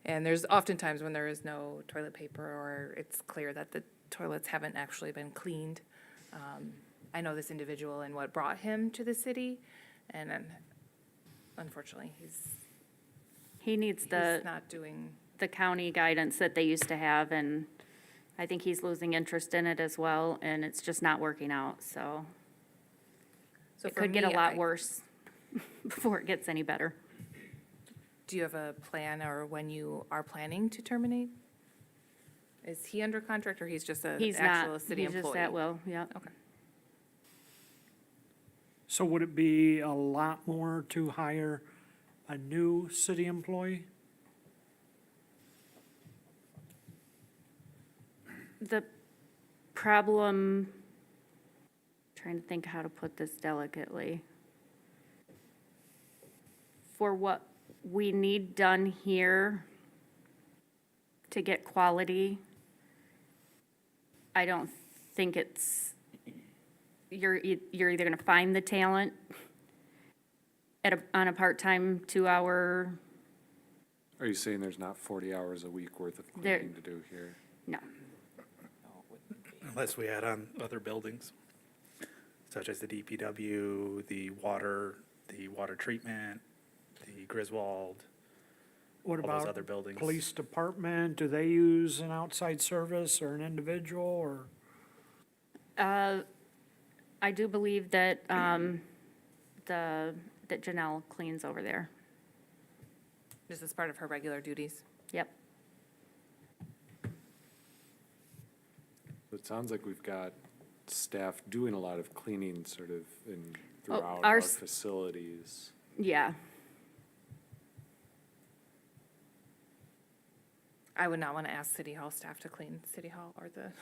And there's oftentimes when there is no toilet paper, or it's clear that the toilets haven't actually been cleaned. I know this individual and what brought him to the city, and unfortunately, He needs he's the not doing. the county guidance that they used to have, and I think he's losing interest in it as well, and it's just not working out, so So it for could get a me, lot worse before it gets any better. Do you have a plan, or when you are planning to terminate? Is he under contract, or he's just an He's actual not, city he's employee? just at will, yeah. Okay. So would it be a lot more to hire a new city employee? The problem, trying to think how to put this delicately. For what we need done here to get quality, I don't think it's, you're either gonna find the talent on a part-time 2-hour, Are you saying there's not 40 hours a week worth of There- cleaning to do here? no. Unless we add on other buildings, such as the DPW, the water treatment, the Griswold, What all those about other buildings. police department? Do they use an outside service or an individual or? I do believe that, that Janelle cleans over there. This is part of her regular duties. Yep. So it sounds like we've got staff doing a lot of cleaning sort of in, Oh, throughout our our s- facilities. Yeah. I would not want to ask City Hall staff to clean City Hall or the,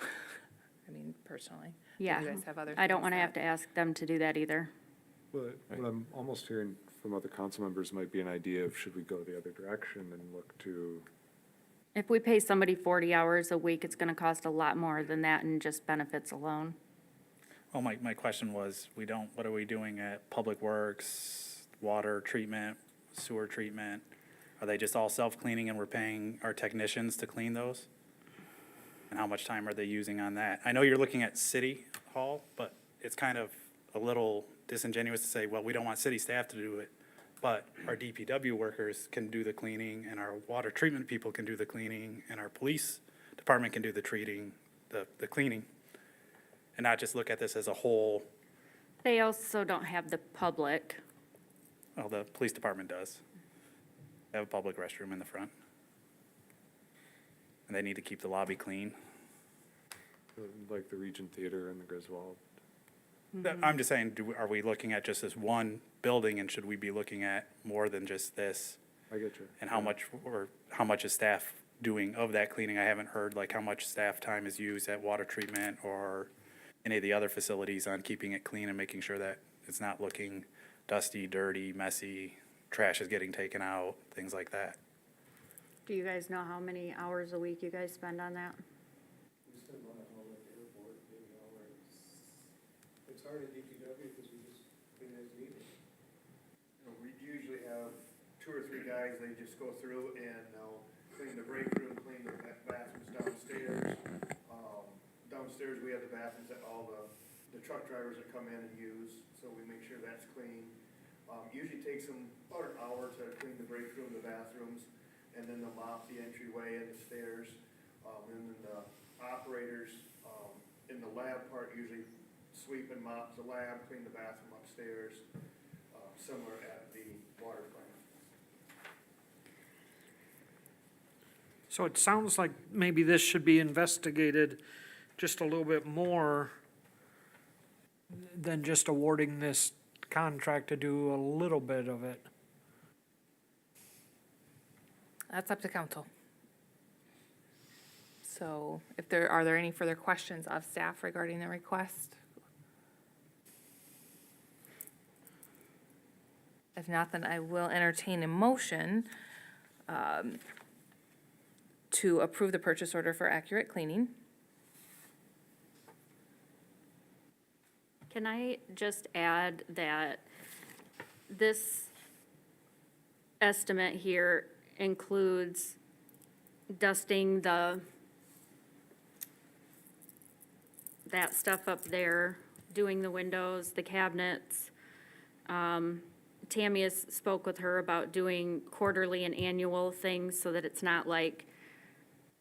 I mean, personally. Do Yeah. you guys have other I don't things want to have that- to ask them to do that either. What I'm almost hearing from other council members might be an idea of should we go the other direction and look to, If we pay somebody 40 hours a week, it's going to cost a lot more than that in just benefits alone. Well, my question was, what are we doing at Public Works, water treatment, sewer treatment? Are they just all self-cleaning and we're paying our technicians to clean those? And how much time are they using on that? I know you're looking at City Hall, but it's kind of a little disingenuous to say, well, we don't want city staff to do it, but our DPW workers can do the cleaning, and our water treatment people can do the cleaning, and our police department can do the treating, the cleaning. And not just look at this as a whole. They also don't have the public. Well, the police department does. They have a public restroom in the front. And they need to keep the lobby clean. like the Regent Theater and the Griswold. I'm just saying, are we looking at just this one building, and should we be looking at more than just this? I get you. And how much is staff doing of that cleaning? I haven't heard like how much staff time is used at water treatment or any of the other facilities on keeping it clean and making sure that it's not looking dusty, dirty, messy, trash is getting taken out, things like that. Do you guys know how many hours a week you guys spend on that? We spend one at home at the airport, maybe hours. It's hard at DPW because we just clean as needed. We usually have 2 or 3 guys, they just go through and they'll clean the break room, clean the bathrooms downstairs. Downstairs, we have the bathrooms that all the truck drivers that come in and use, so we make sure that's clean. Usually takes them about an hour to clean the break room, the bathrooms, and then they'll mop the entryway and the stairs. And then the operators, in the lab part, usually sweep and mop the lab, clean the bathroom upstairs, similar at the water plant. So it sounds like maybe this should be investigated just a little bit more than just awarding this contract to do a little bit of it. That's up to council. So are there any further questions of staff regarding the request? If not, then I will entertain a motion to approve the purchase order for accurate cleaning. Can I just add that this estimate here includes dusting that stuff up there, doing the windows, the cabinets. Tammy has spoke with her about doing quarterly and annual things so that it's not like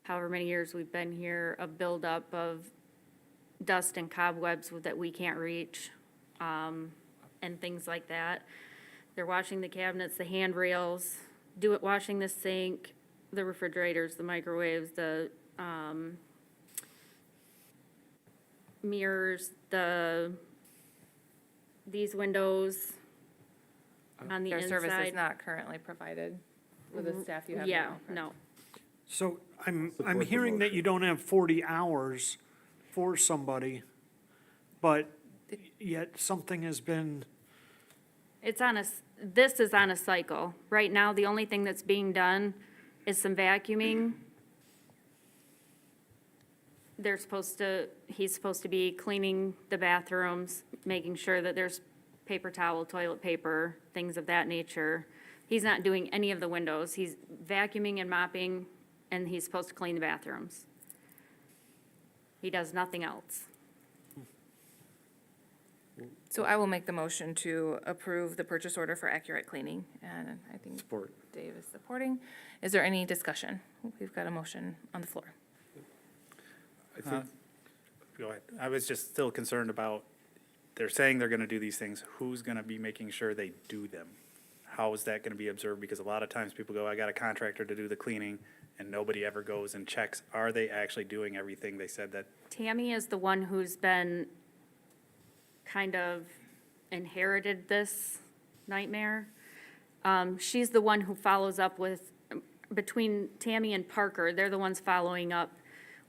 however many years we've been here, a buildup of dust and cobwebs that we can't reach, and things like that. They're washing the cabinets, the handrails, washing the sink, the refrigerators, the microwaves, the, mirrors, these windows. on the Their service is inside. not currently provided with the staff you have Yeah, now. correct? no. So I'm Support the hearing that motion. you don't have 40 hours for somebody, but yet something has been, It's on this is on a cycle. Right now, the only thing that's being done is some vacuuming. He's supposed to be cleaning the bathrooms, making sure that there's paper towel, toilet paper, things of that nature. He's not doing any of the windows. He's vacuuming and mopping, and he's supposed to clean the bathrooms. He does nothing else. So I will make the motion to approve the purchase order for Accurate Cleaning, and I think Support. Dave is supporting. Is there any discussion? We've got a motion on the floor. I think, Go ahead. I was just still concerned about, they're saying they're gonna do these things, who's gonna be making sure they do them? How is that gonna be observed? Because a lot of times people go, I got a contractor to do the cleaning, and nobody ever goes and checks, are they actually doing everything they said that? Tammy is the one who's been kind of inherited this nightmare. She's the one who follows up with, between Tammy and Parker, they're the ones following up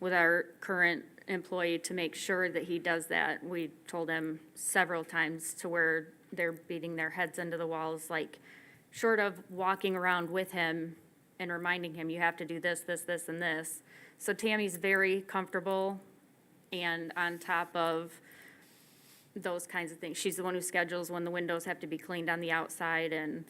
with our current employee to make sure that he does that. We told him several times to where they're beating their heads into the walls, like, short of walking around with him and reminding him, you have to do this, this, this, and this. So Tammy's very comfortable and on top of those kinds of things. She's the one who schedules when the windows have to be cleaned on the outside and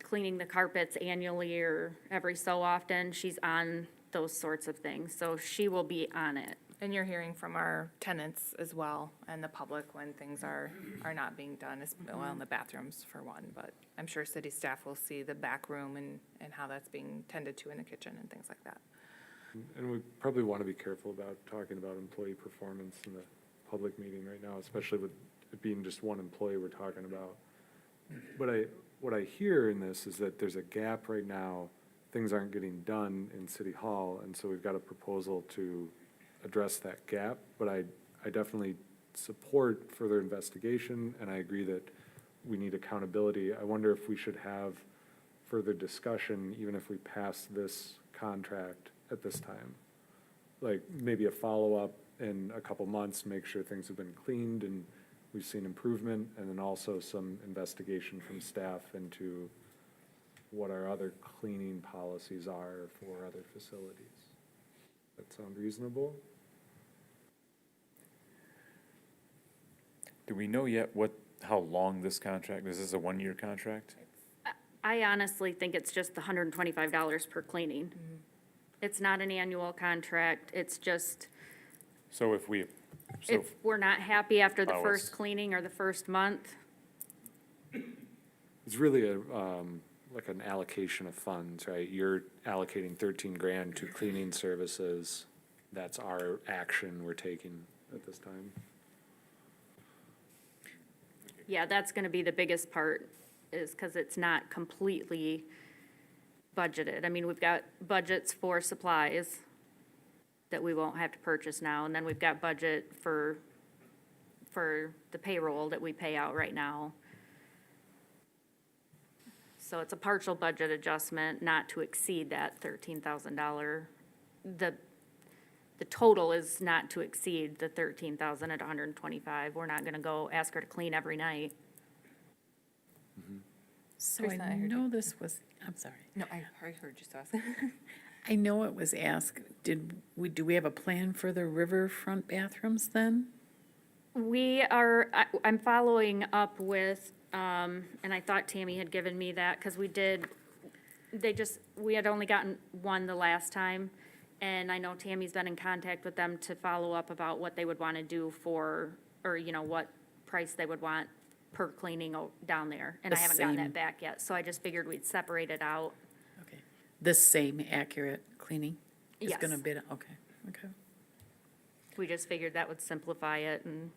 cleaning the carpets annually or every so often. She's on those sorts of things, so she will be on it. And you're hearing from our tenants as well, and the public when things are not being done, well, in the bathrooms for one, but I'm sure city staff will see the back room and how that's being tended to in the kitchen and things like that. and we probably want to be careful about talking about employee performance in the public meeting right now, especially with it being just one employee we're talking about. What I hear in this is that there's a gap right now, things aren't getting done in City Hall, and so we've got a proposal to address that gap, but I definitely support further investigation, and I agree that we need accountability. I wonder if we should have further discussion, even if we pass this contract at this time. Like, maybe a follow-up in a couple months, make sure things have been cleaned and we've seen improvement, and then also some investigation from staff into what our other cleaning policies are for other facilities. That sound reasonable? Do we know yet how long this contract, is this a one-year contract? I honestly think it's just the $125 per cleaning. It's not an annual contract, it's just, So if we, if we're not happy after the Allow first us- cleaning or the first month, It's really a, like an allocation of funds, right? You're allocating 13 grand to cleaning services. That's our action we're taking at this time. yeah, that's gonna be the biggest part, is because it's not completely budgeted. I mean, we've got budgets for supplies that we won't have to purchase now, and then we've got budget for the payroll that we pay out right now. So it's a partial budget adjustment, not to exceed that $13,000. The total is not to exceed the 13,000 at 125. We're not gonna go ask her to clean every night. So Teresa, I I heard know this was, I'm sorry. No, I heard you ask. I know it was asked, do we have a plan for the riverfront bathrooms then? I'm following up with, and I thought Tammy had given me that, because we had only gotten one the last time, and I know Tammy's been in contact with them to follow up about what they would want to do for, or, what price they would want per cleaning down there, and I The haven't gotten same. that back yet, so I just figured we'd separate it out. Okay. This same accurate cleaning is Yes. gonna be, okay. We just figured that would simplify it, and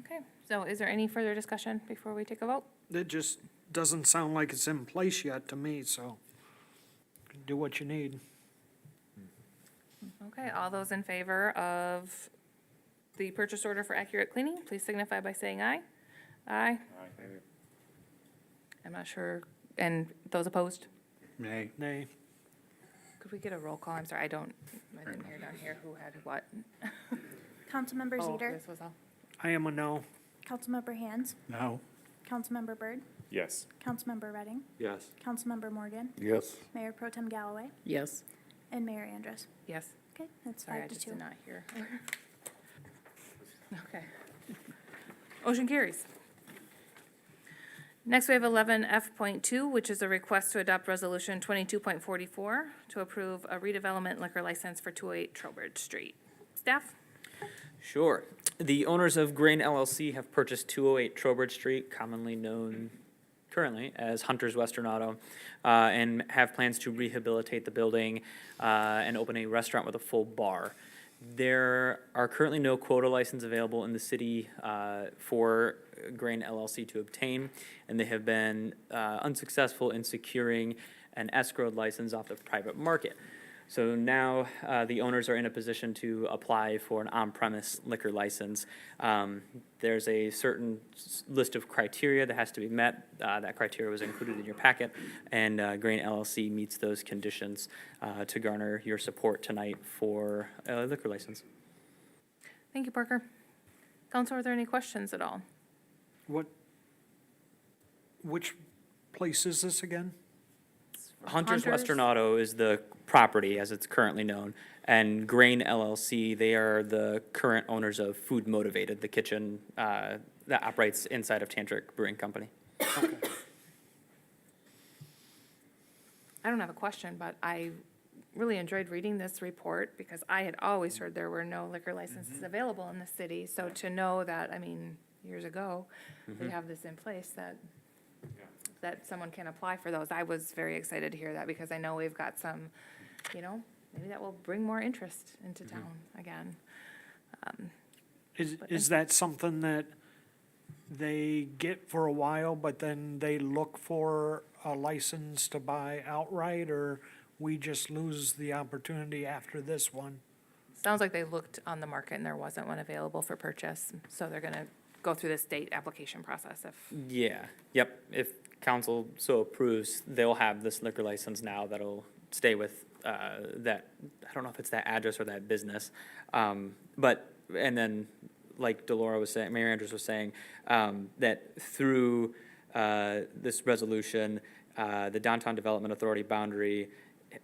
Okay, so is there any further discussion before we take a vote? it just doesn't sound like it's in place yet to me, so do what you need. Okay, all those in favor of the purchase order for Accurate Cleaning, please signify by saying aye. Aye. I'm not sure. And those opposed? Nay. Nay. Could we get a roll call? I'm sorry, I didn't hear down here who had what. Councilmember Oh, Zeter, this was all. I am a no. Councilmember Hands, No. Councilmember Byrd, Yes. Councilmember Redding, Yes. Councilmember Morgan, Yes. Mayor Pro Tem Galloway, Yes. and Mayor Andrus. Yes. Okay, that's Sorry, I 5 to just 2. did not hear. Okay. Motion carries. Next, we have 11F.2, which is a request to adopt Resolution 22.44 to approve a redevelopment liquor license for 208 Trowbridge Street. Staff? Sure. The owners of Grain LLC have purchased 208 Trowbridge Street, commonly known currently as Hunter's Western Auto, and have plans to rehabilitate the building and open a restaurant with a full bar. There are currently no quota license available in the city for Grain LLC to obtain, and they have been unsuccessful in securing an escrowed license off the private market. So now the owners are in a position to apply for an on-premise liquor license. There's a certain list of criteria that has to be met. That criteria was included in your packet, and Grain LLC meets those conditions to garner your support tonight for a liquor license. Thank you, Parker. Council, are there any questions at all? Which place is this again? Hunter's Western Hunters? Auto is the property as it's currently known, and Grain LLC, they are the current owners of Food Motivated, the kitchen that operates inside of Tantric Brewing Company. I don't have a question, but I really enjoyed reading this report because I had always heard there were no liquor licenses available in the city. So to know that, I mean, years ago, we have this in place that someone can apply for those. I was very excited to hear that because I know we've got some, maybe that will bring more interest into town again. Is that something that they get for a while, but then they look for a license to buy outright, or we just lose the opportunity after this one? Sounds like they looked on the market and there wasn't one available for purchase. So they're gonna go through the state application process if, Yeah, yep. If council so approves, they'll have this liquor license now that'll stay with that, I don't know if it's that address or that business. But, and then, like Delora was saying, Mayor Andrus was saying, that through this resolution, the Downtown Development Authority boundary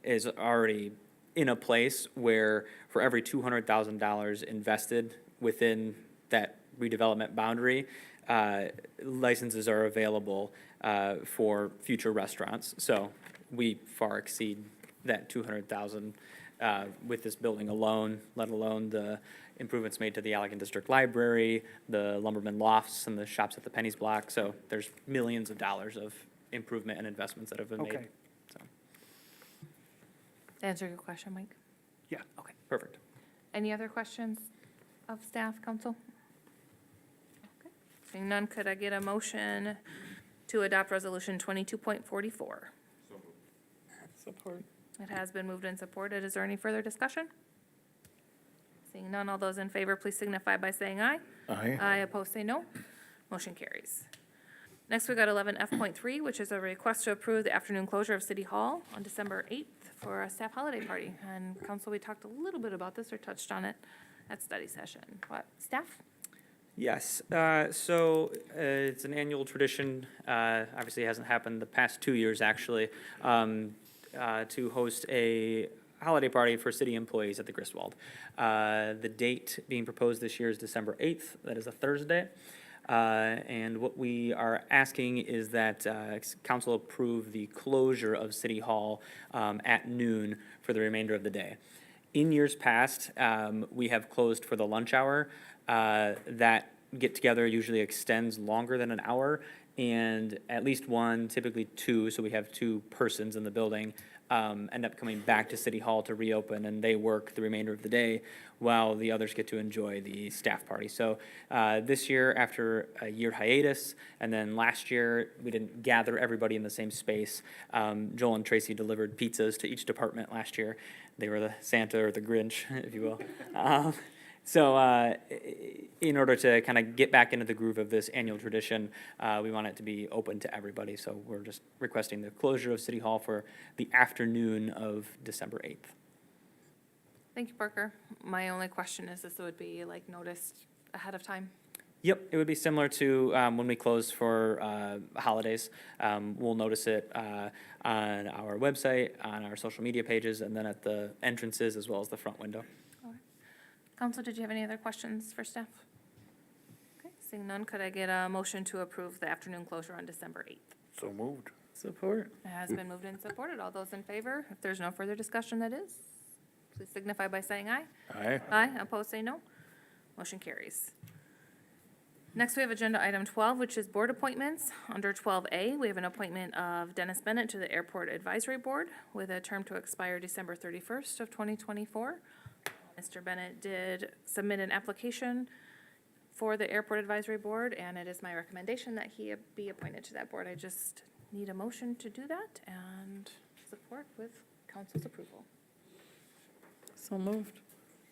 is already in a place where for every $200,000 invested within that redevelopment boundary, licenses are available for future restaurants. So we far exceed that 200,000 with this building alone, let alone the improvements made to the Allegan District Library, the Lumberman Lofts, and the shops at the Pennies Block. So there's millions of dollars of improvement and investments that have been made. Okay. So, answer your question, Mike? Yeah. Okay. perfect. Any other questions of staff, council? Okay. Seeing none, could I get a motion to adopt resolution 22.44? Support. It has been moved and supported. Is there any further discussion? Seeing none, all those in favor, please signify by saying aye. Aye. Aye, opposed, say no. Motion carries. Next, we got 11F.3, which is a request to approve the afternoon closure of City Hall on December 8th for a staff holiday party. And council, we talked a little bit about this or touched on it at study session. What, staff? Yes, it's an annual tradition, obviously it hasn't happened the past 2 years, actually, to host a holiday party for city employees at the Griswold. The date being proposed this year is December 8th, that is a Thursday. And what we are asking is that council approve the closure of City Hall at noon for the remainder of the day. In years past, we have closed for the lunch hour. That get-together usually extends longer than an hour, and at least one, typically two, so we have two persons in the building, end up coming back to City Hall to reopen, and they work the remainder of the day while the others get to enjoy the staff party. So this year, after a year hiatus, and then last year, we didn't gather everybody in the same space. Joel and Tracy delivered pizzas to each department last year. They were the Santa or the Grinch, if you will. So in order to kind of get back into the groove of this annual tradition, we want it to be open to everybody. So we're just requesting the closure of City Hall for the afternoon of December 8th. Thank you, Parker. My only question is this would be like noticed ahead of time? Yep, it would be similar to when we close for holidays. We'll notice it on our website, on our social media pages, and then at the entrances as well as the front window. Council, did you have any other questions for staff? Okay, seeing none, could I get a motion to approve the afternoon closure on December 8th? So moved. Support. It has been moved and supported. All those in favor? If there's no further discussion, that is, please signify by saying aye. Aye. Aye, opposed, say no. Motion carries. Next, we have agenda item 12, which is board appointments. Under 12A, we have an appointment of Dennis Bennett to the Airport Advisory Board with a term to expire December 31st of 2024. Mr. Bennett did submit an application for the Airport Advisory Board, and it is my recommendation that he be appointed to that board. I just need a motion to do that and support with council's approval. So moved.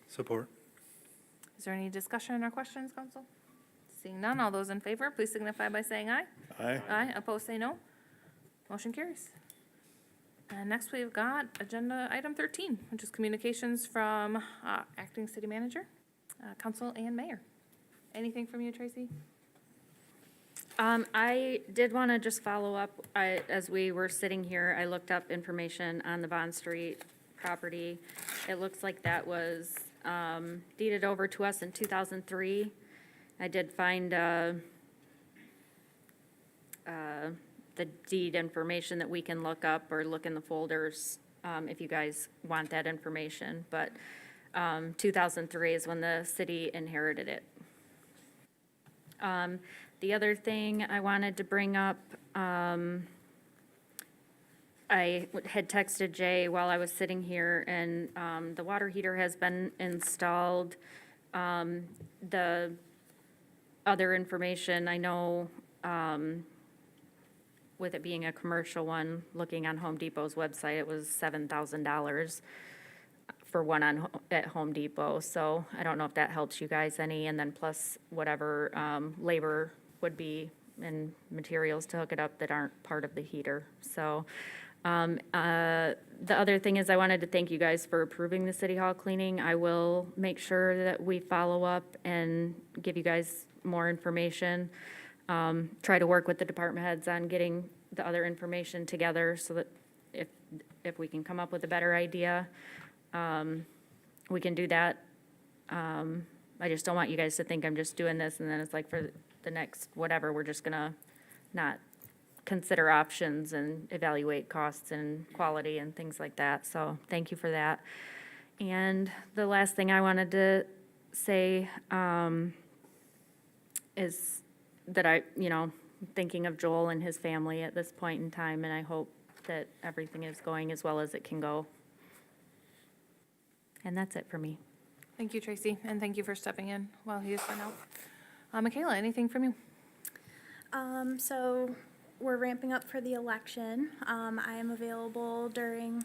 Support. Is there any discussion or questions, council? Seeing none, all those in favor, please signify by saying aye. Aye. Aye, opposed, say no. Motion carries. And next, we've got agenda item 13, which is communications from acting city manager, council, and mayor. Anything from you, Tracy? I did want to just follow up. As we were sitting here, I looked up information on the Bond Street property. It looks like that was deeded over to us in 2003. I did find the deed information that we can look up or look in the folders if you guys want that information. But 2003 is when the city inherited it. The other thing I wanted to bring up, I had texted Jay while I was sitting here, and the water heater has been installed. The other information, I know, with it being a commercial one, looking on Home Depot's website, it was $7,000 for one at Home Depot. So I don't know if that helps you guys any, and then plus whatever labor would be and materials to hook it up that aren't part of the heater. So the other thing is I wanted to thank you guys for approving the City Hall cleaning. I will make sure that we follow up and give you guys more information. Try to work with the department heads on getting the other information together so that if we can come up with a better idea, we can do that. I just don't want you guys to think I'm just doing this and then it's like for the next whatever, we're just gonna not consider options and evaluate costs and quality and things like that. So thank you for that. And the last thing I wanted to say is that thinking of Joel and his family at this point in time, and I hope that everything is going as well as it can go. And that's it for me. Thank you, Tracy, and thank you for stepping in while he has been out. Michaela, anything from you? So we're ramping up for the election. I am available during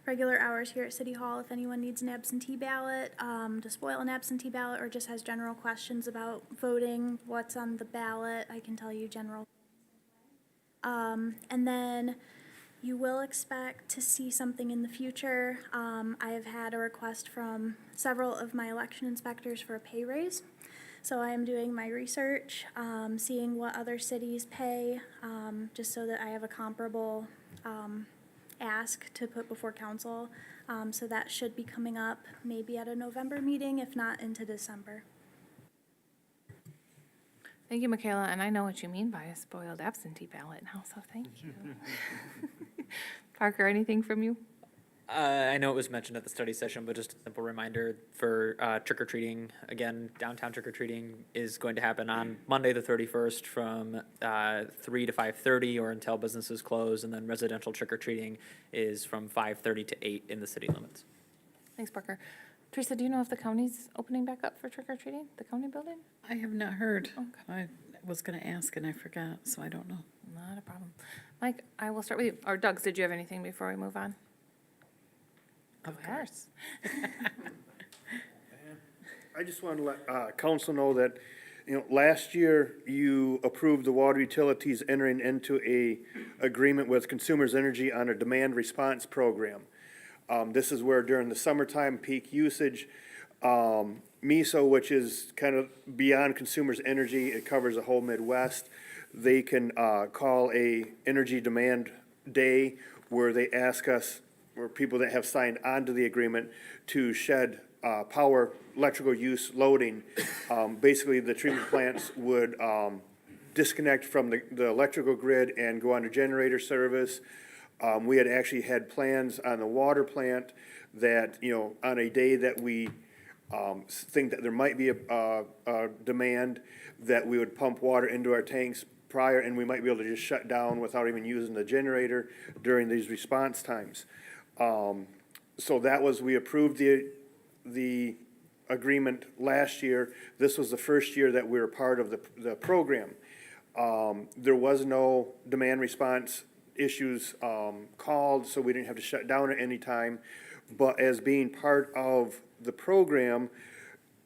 regular hours here at City Hall if anyone needs an absentee ballot, to spoil an absentee ballot, or just has general questions about voting, what's on the ballot. I can tell you general. And then you will expect to see something in the future. I have had a request from several of my election inspectors for a pay raise. So I am doing my research, seeing what other cities pay, just so that I have a comparable ask to put before council. So that should be coming up maybe at a November meeting, if not into December. Thank you, Michaela, and I know what you mean by a spoiled absentee ballot now, so thank you. Parker, anything from you? I know it was mentioned at the study session, but just a simple reminder for trick-or-treating. Again, downtown trick-or-treating is going to happen on Monday, the 31st from 3 to 5:30 or until businesses close, and then residential trick-or-treating is from 5:30 to 8 in the city limits. Thanks, Parker. Teresa, do you know if the county's opening back up for trick-or-treating, the county building? I have not heard. Okay. I was going to ask and I forgot, so I don't know. Not a problem. Mike, I will start with you. Or Doug, did you have anything before we move on? Of course. I just want to let council know that, last year you approved the water utilities entering into a agreement with Consumers Energy on a demand response program. This is where during the summertime peak usage, MISO, which is kind of beyond Consumers Energy, it covers the whole Midwest. They can call a energy demand day where they ask us, or people that have signed onto the agreement, to shed power, electrical use loading. Basically, the treatment plants would disconnect from the electrical grid and go on to generator service. We had actually had plans on the water plant that, on a day that we think that there might be a demand, that we would pump water into our tanks prior, and we might be able to just shut down without even using the generator during these response times. So that was, we approved the agreement last year. This was the first year that we were part of the program. There was no demand response issues called, so we didn't have to shut down at any time. But as being part of the program,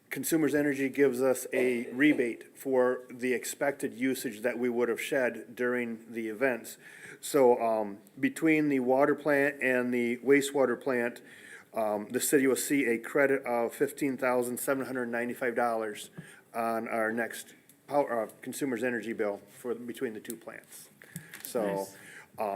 Consumers Energy gives us a rebate for the expected usage that we would have shed during the events. So between the water plant and the wastewater plant, the city will see a credit of $15,795 on our next Consumers Energy bill between the two plants. So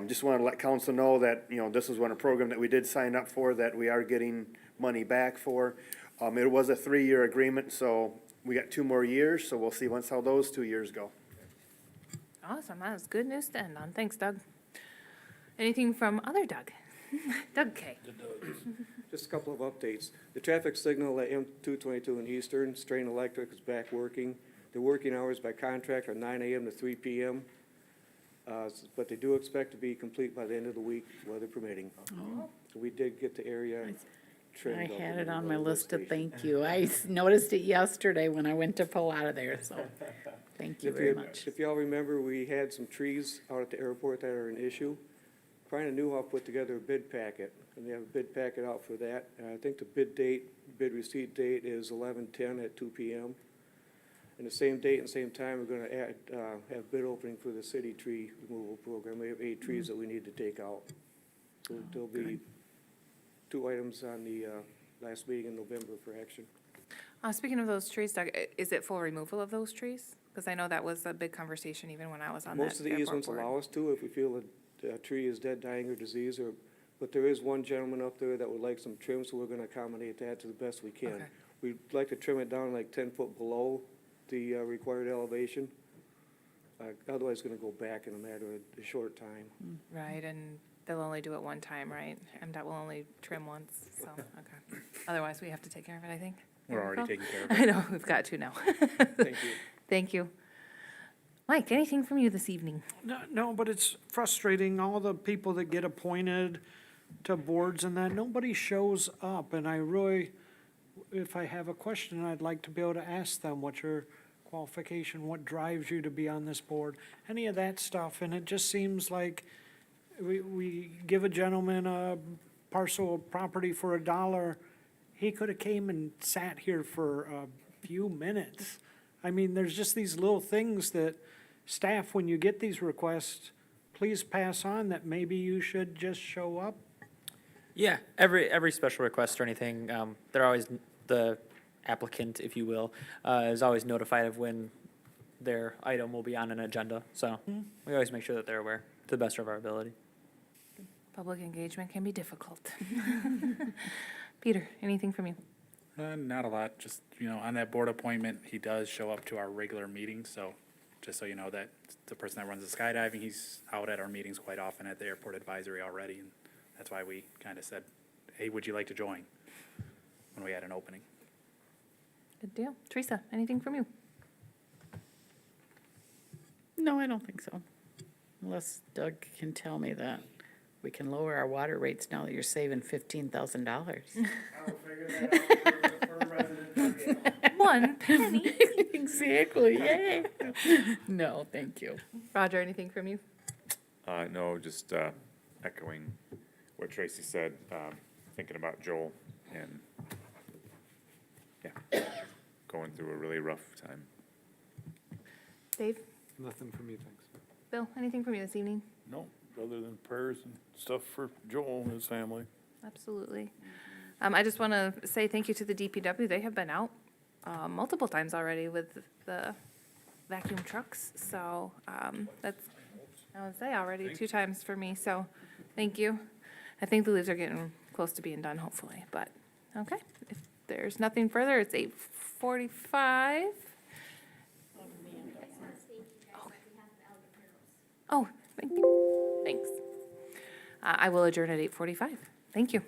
just want to let council know that, this is one program that we did sign up for, that we are getting money back for. It was a 3-year agreement, so we got 2 more years, so we'll see how those 2 years go. Awesome, that was good news to end on. Thanks, Doug. Anything from other Doug? Doug K. Just a couple of updates. The traffic signal at M222 in Eastern, Strain Electric, is back working. The working hours by contract are 9 a.m. to 3 p.m. But they do expect to be complete by the end of the week, weather permitting. So we did get the area trimmed I up had in it the on my railway list to station. thank you. I noticed it yesterday when I went to pull out of there, so thank you If very much. If y'all remember, we had some trees out at the airport that are an issue. Brian and Newhoff put together a bid packet, and they have a bid packet out for that. And I think the bid receipt date is 11/10 at 2 p.m. And the same date and same time, we're gonna have bid opening for the city tree removal program. We have 8 trees that we need to take out. So there'll be 2 items on the last meeting in November for action. Speaking of those trees, Doug, is it full removal of those trees? Because I know that was a big conversation even when I was on that Most of the airport easements board. allow us to, if we feel that a tree is dead, dying, or diseased, but there is one gentleman up there that would like some trim, so we're gonna accommodate that to the best we can. Okay. We'd like to trim it down like 10 foot below the required elevation. Otherwise, it's gonna go back in a matter of a short time. Right, and they'll only do it one time, right? MDOT will only trim once, so, okay. Otherwise, we have to take care of it, I think. We're already taking care of it. I know, we've got to now. Thank you. Thank you. Mike, anything from you this evening? No, but it's frustrating, all the people that get appointed to boards and that, nobody shows up, and I really, if I have a question, I'd like to be able to ask them, what's your qualification, what drives you to be on this board, any of that stuff, and it just seems like we give a gentleman a parcel of property for $1, he could have came and sat here for a few minutes. I mean, there's just these little things that staff, when you get these requests, please pass on that maybe you should just show up. Yeah, every special request or anything, they're always, the applicant, if you will, is always notified of when their item will be on an agenda. So we always make sure that they're aware to the best of our ability. Public engagement can be difficult. Peter, anything from you? Not a lot, just, on that board appointment, he does show up to our regular meetings, so just so you know that the person that runs the skydiving, he's out at our meetings quite often at the airport advisory already, and that's why we kind of said, hey, would you like to join? When we had an opening. Good deal. Teresa, anything from you? No, I don't think so. Unless Doug can tell me that we can lower our water rates now that you're saving $15,000. I'll figure that out for resident. One penny. Exactly, yay. No, thank you. Roger, anything from you? No, just echoing what Tracy said, thinking about Joel, and, yeah. going through a really rough time. Dave, Nothing for me, thanks. Bill, anything from you this evening? No, other than prayers and stuff for Joel and his family. Absolutely. I just want to say thank you to the DPW. They have been out multiple times already with the vacuum trucks. So that's, I would say already 2 times for me. So thank you. I think the leaves are getting close to being done, hopefully. But okay, if there's nothing further, it's 8:45. Oh, thank you. Thanks. I will adjourn at 8:45. Thank you.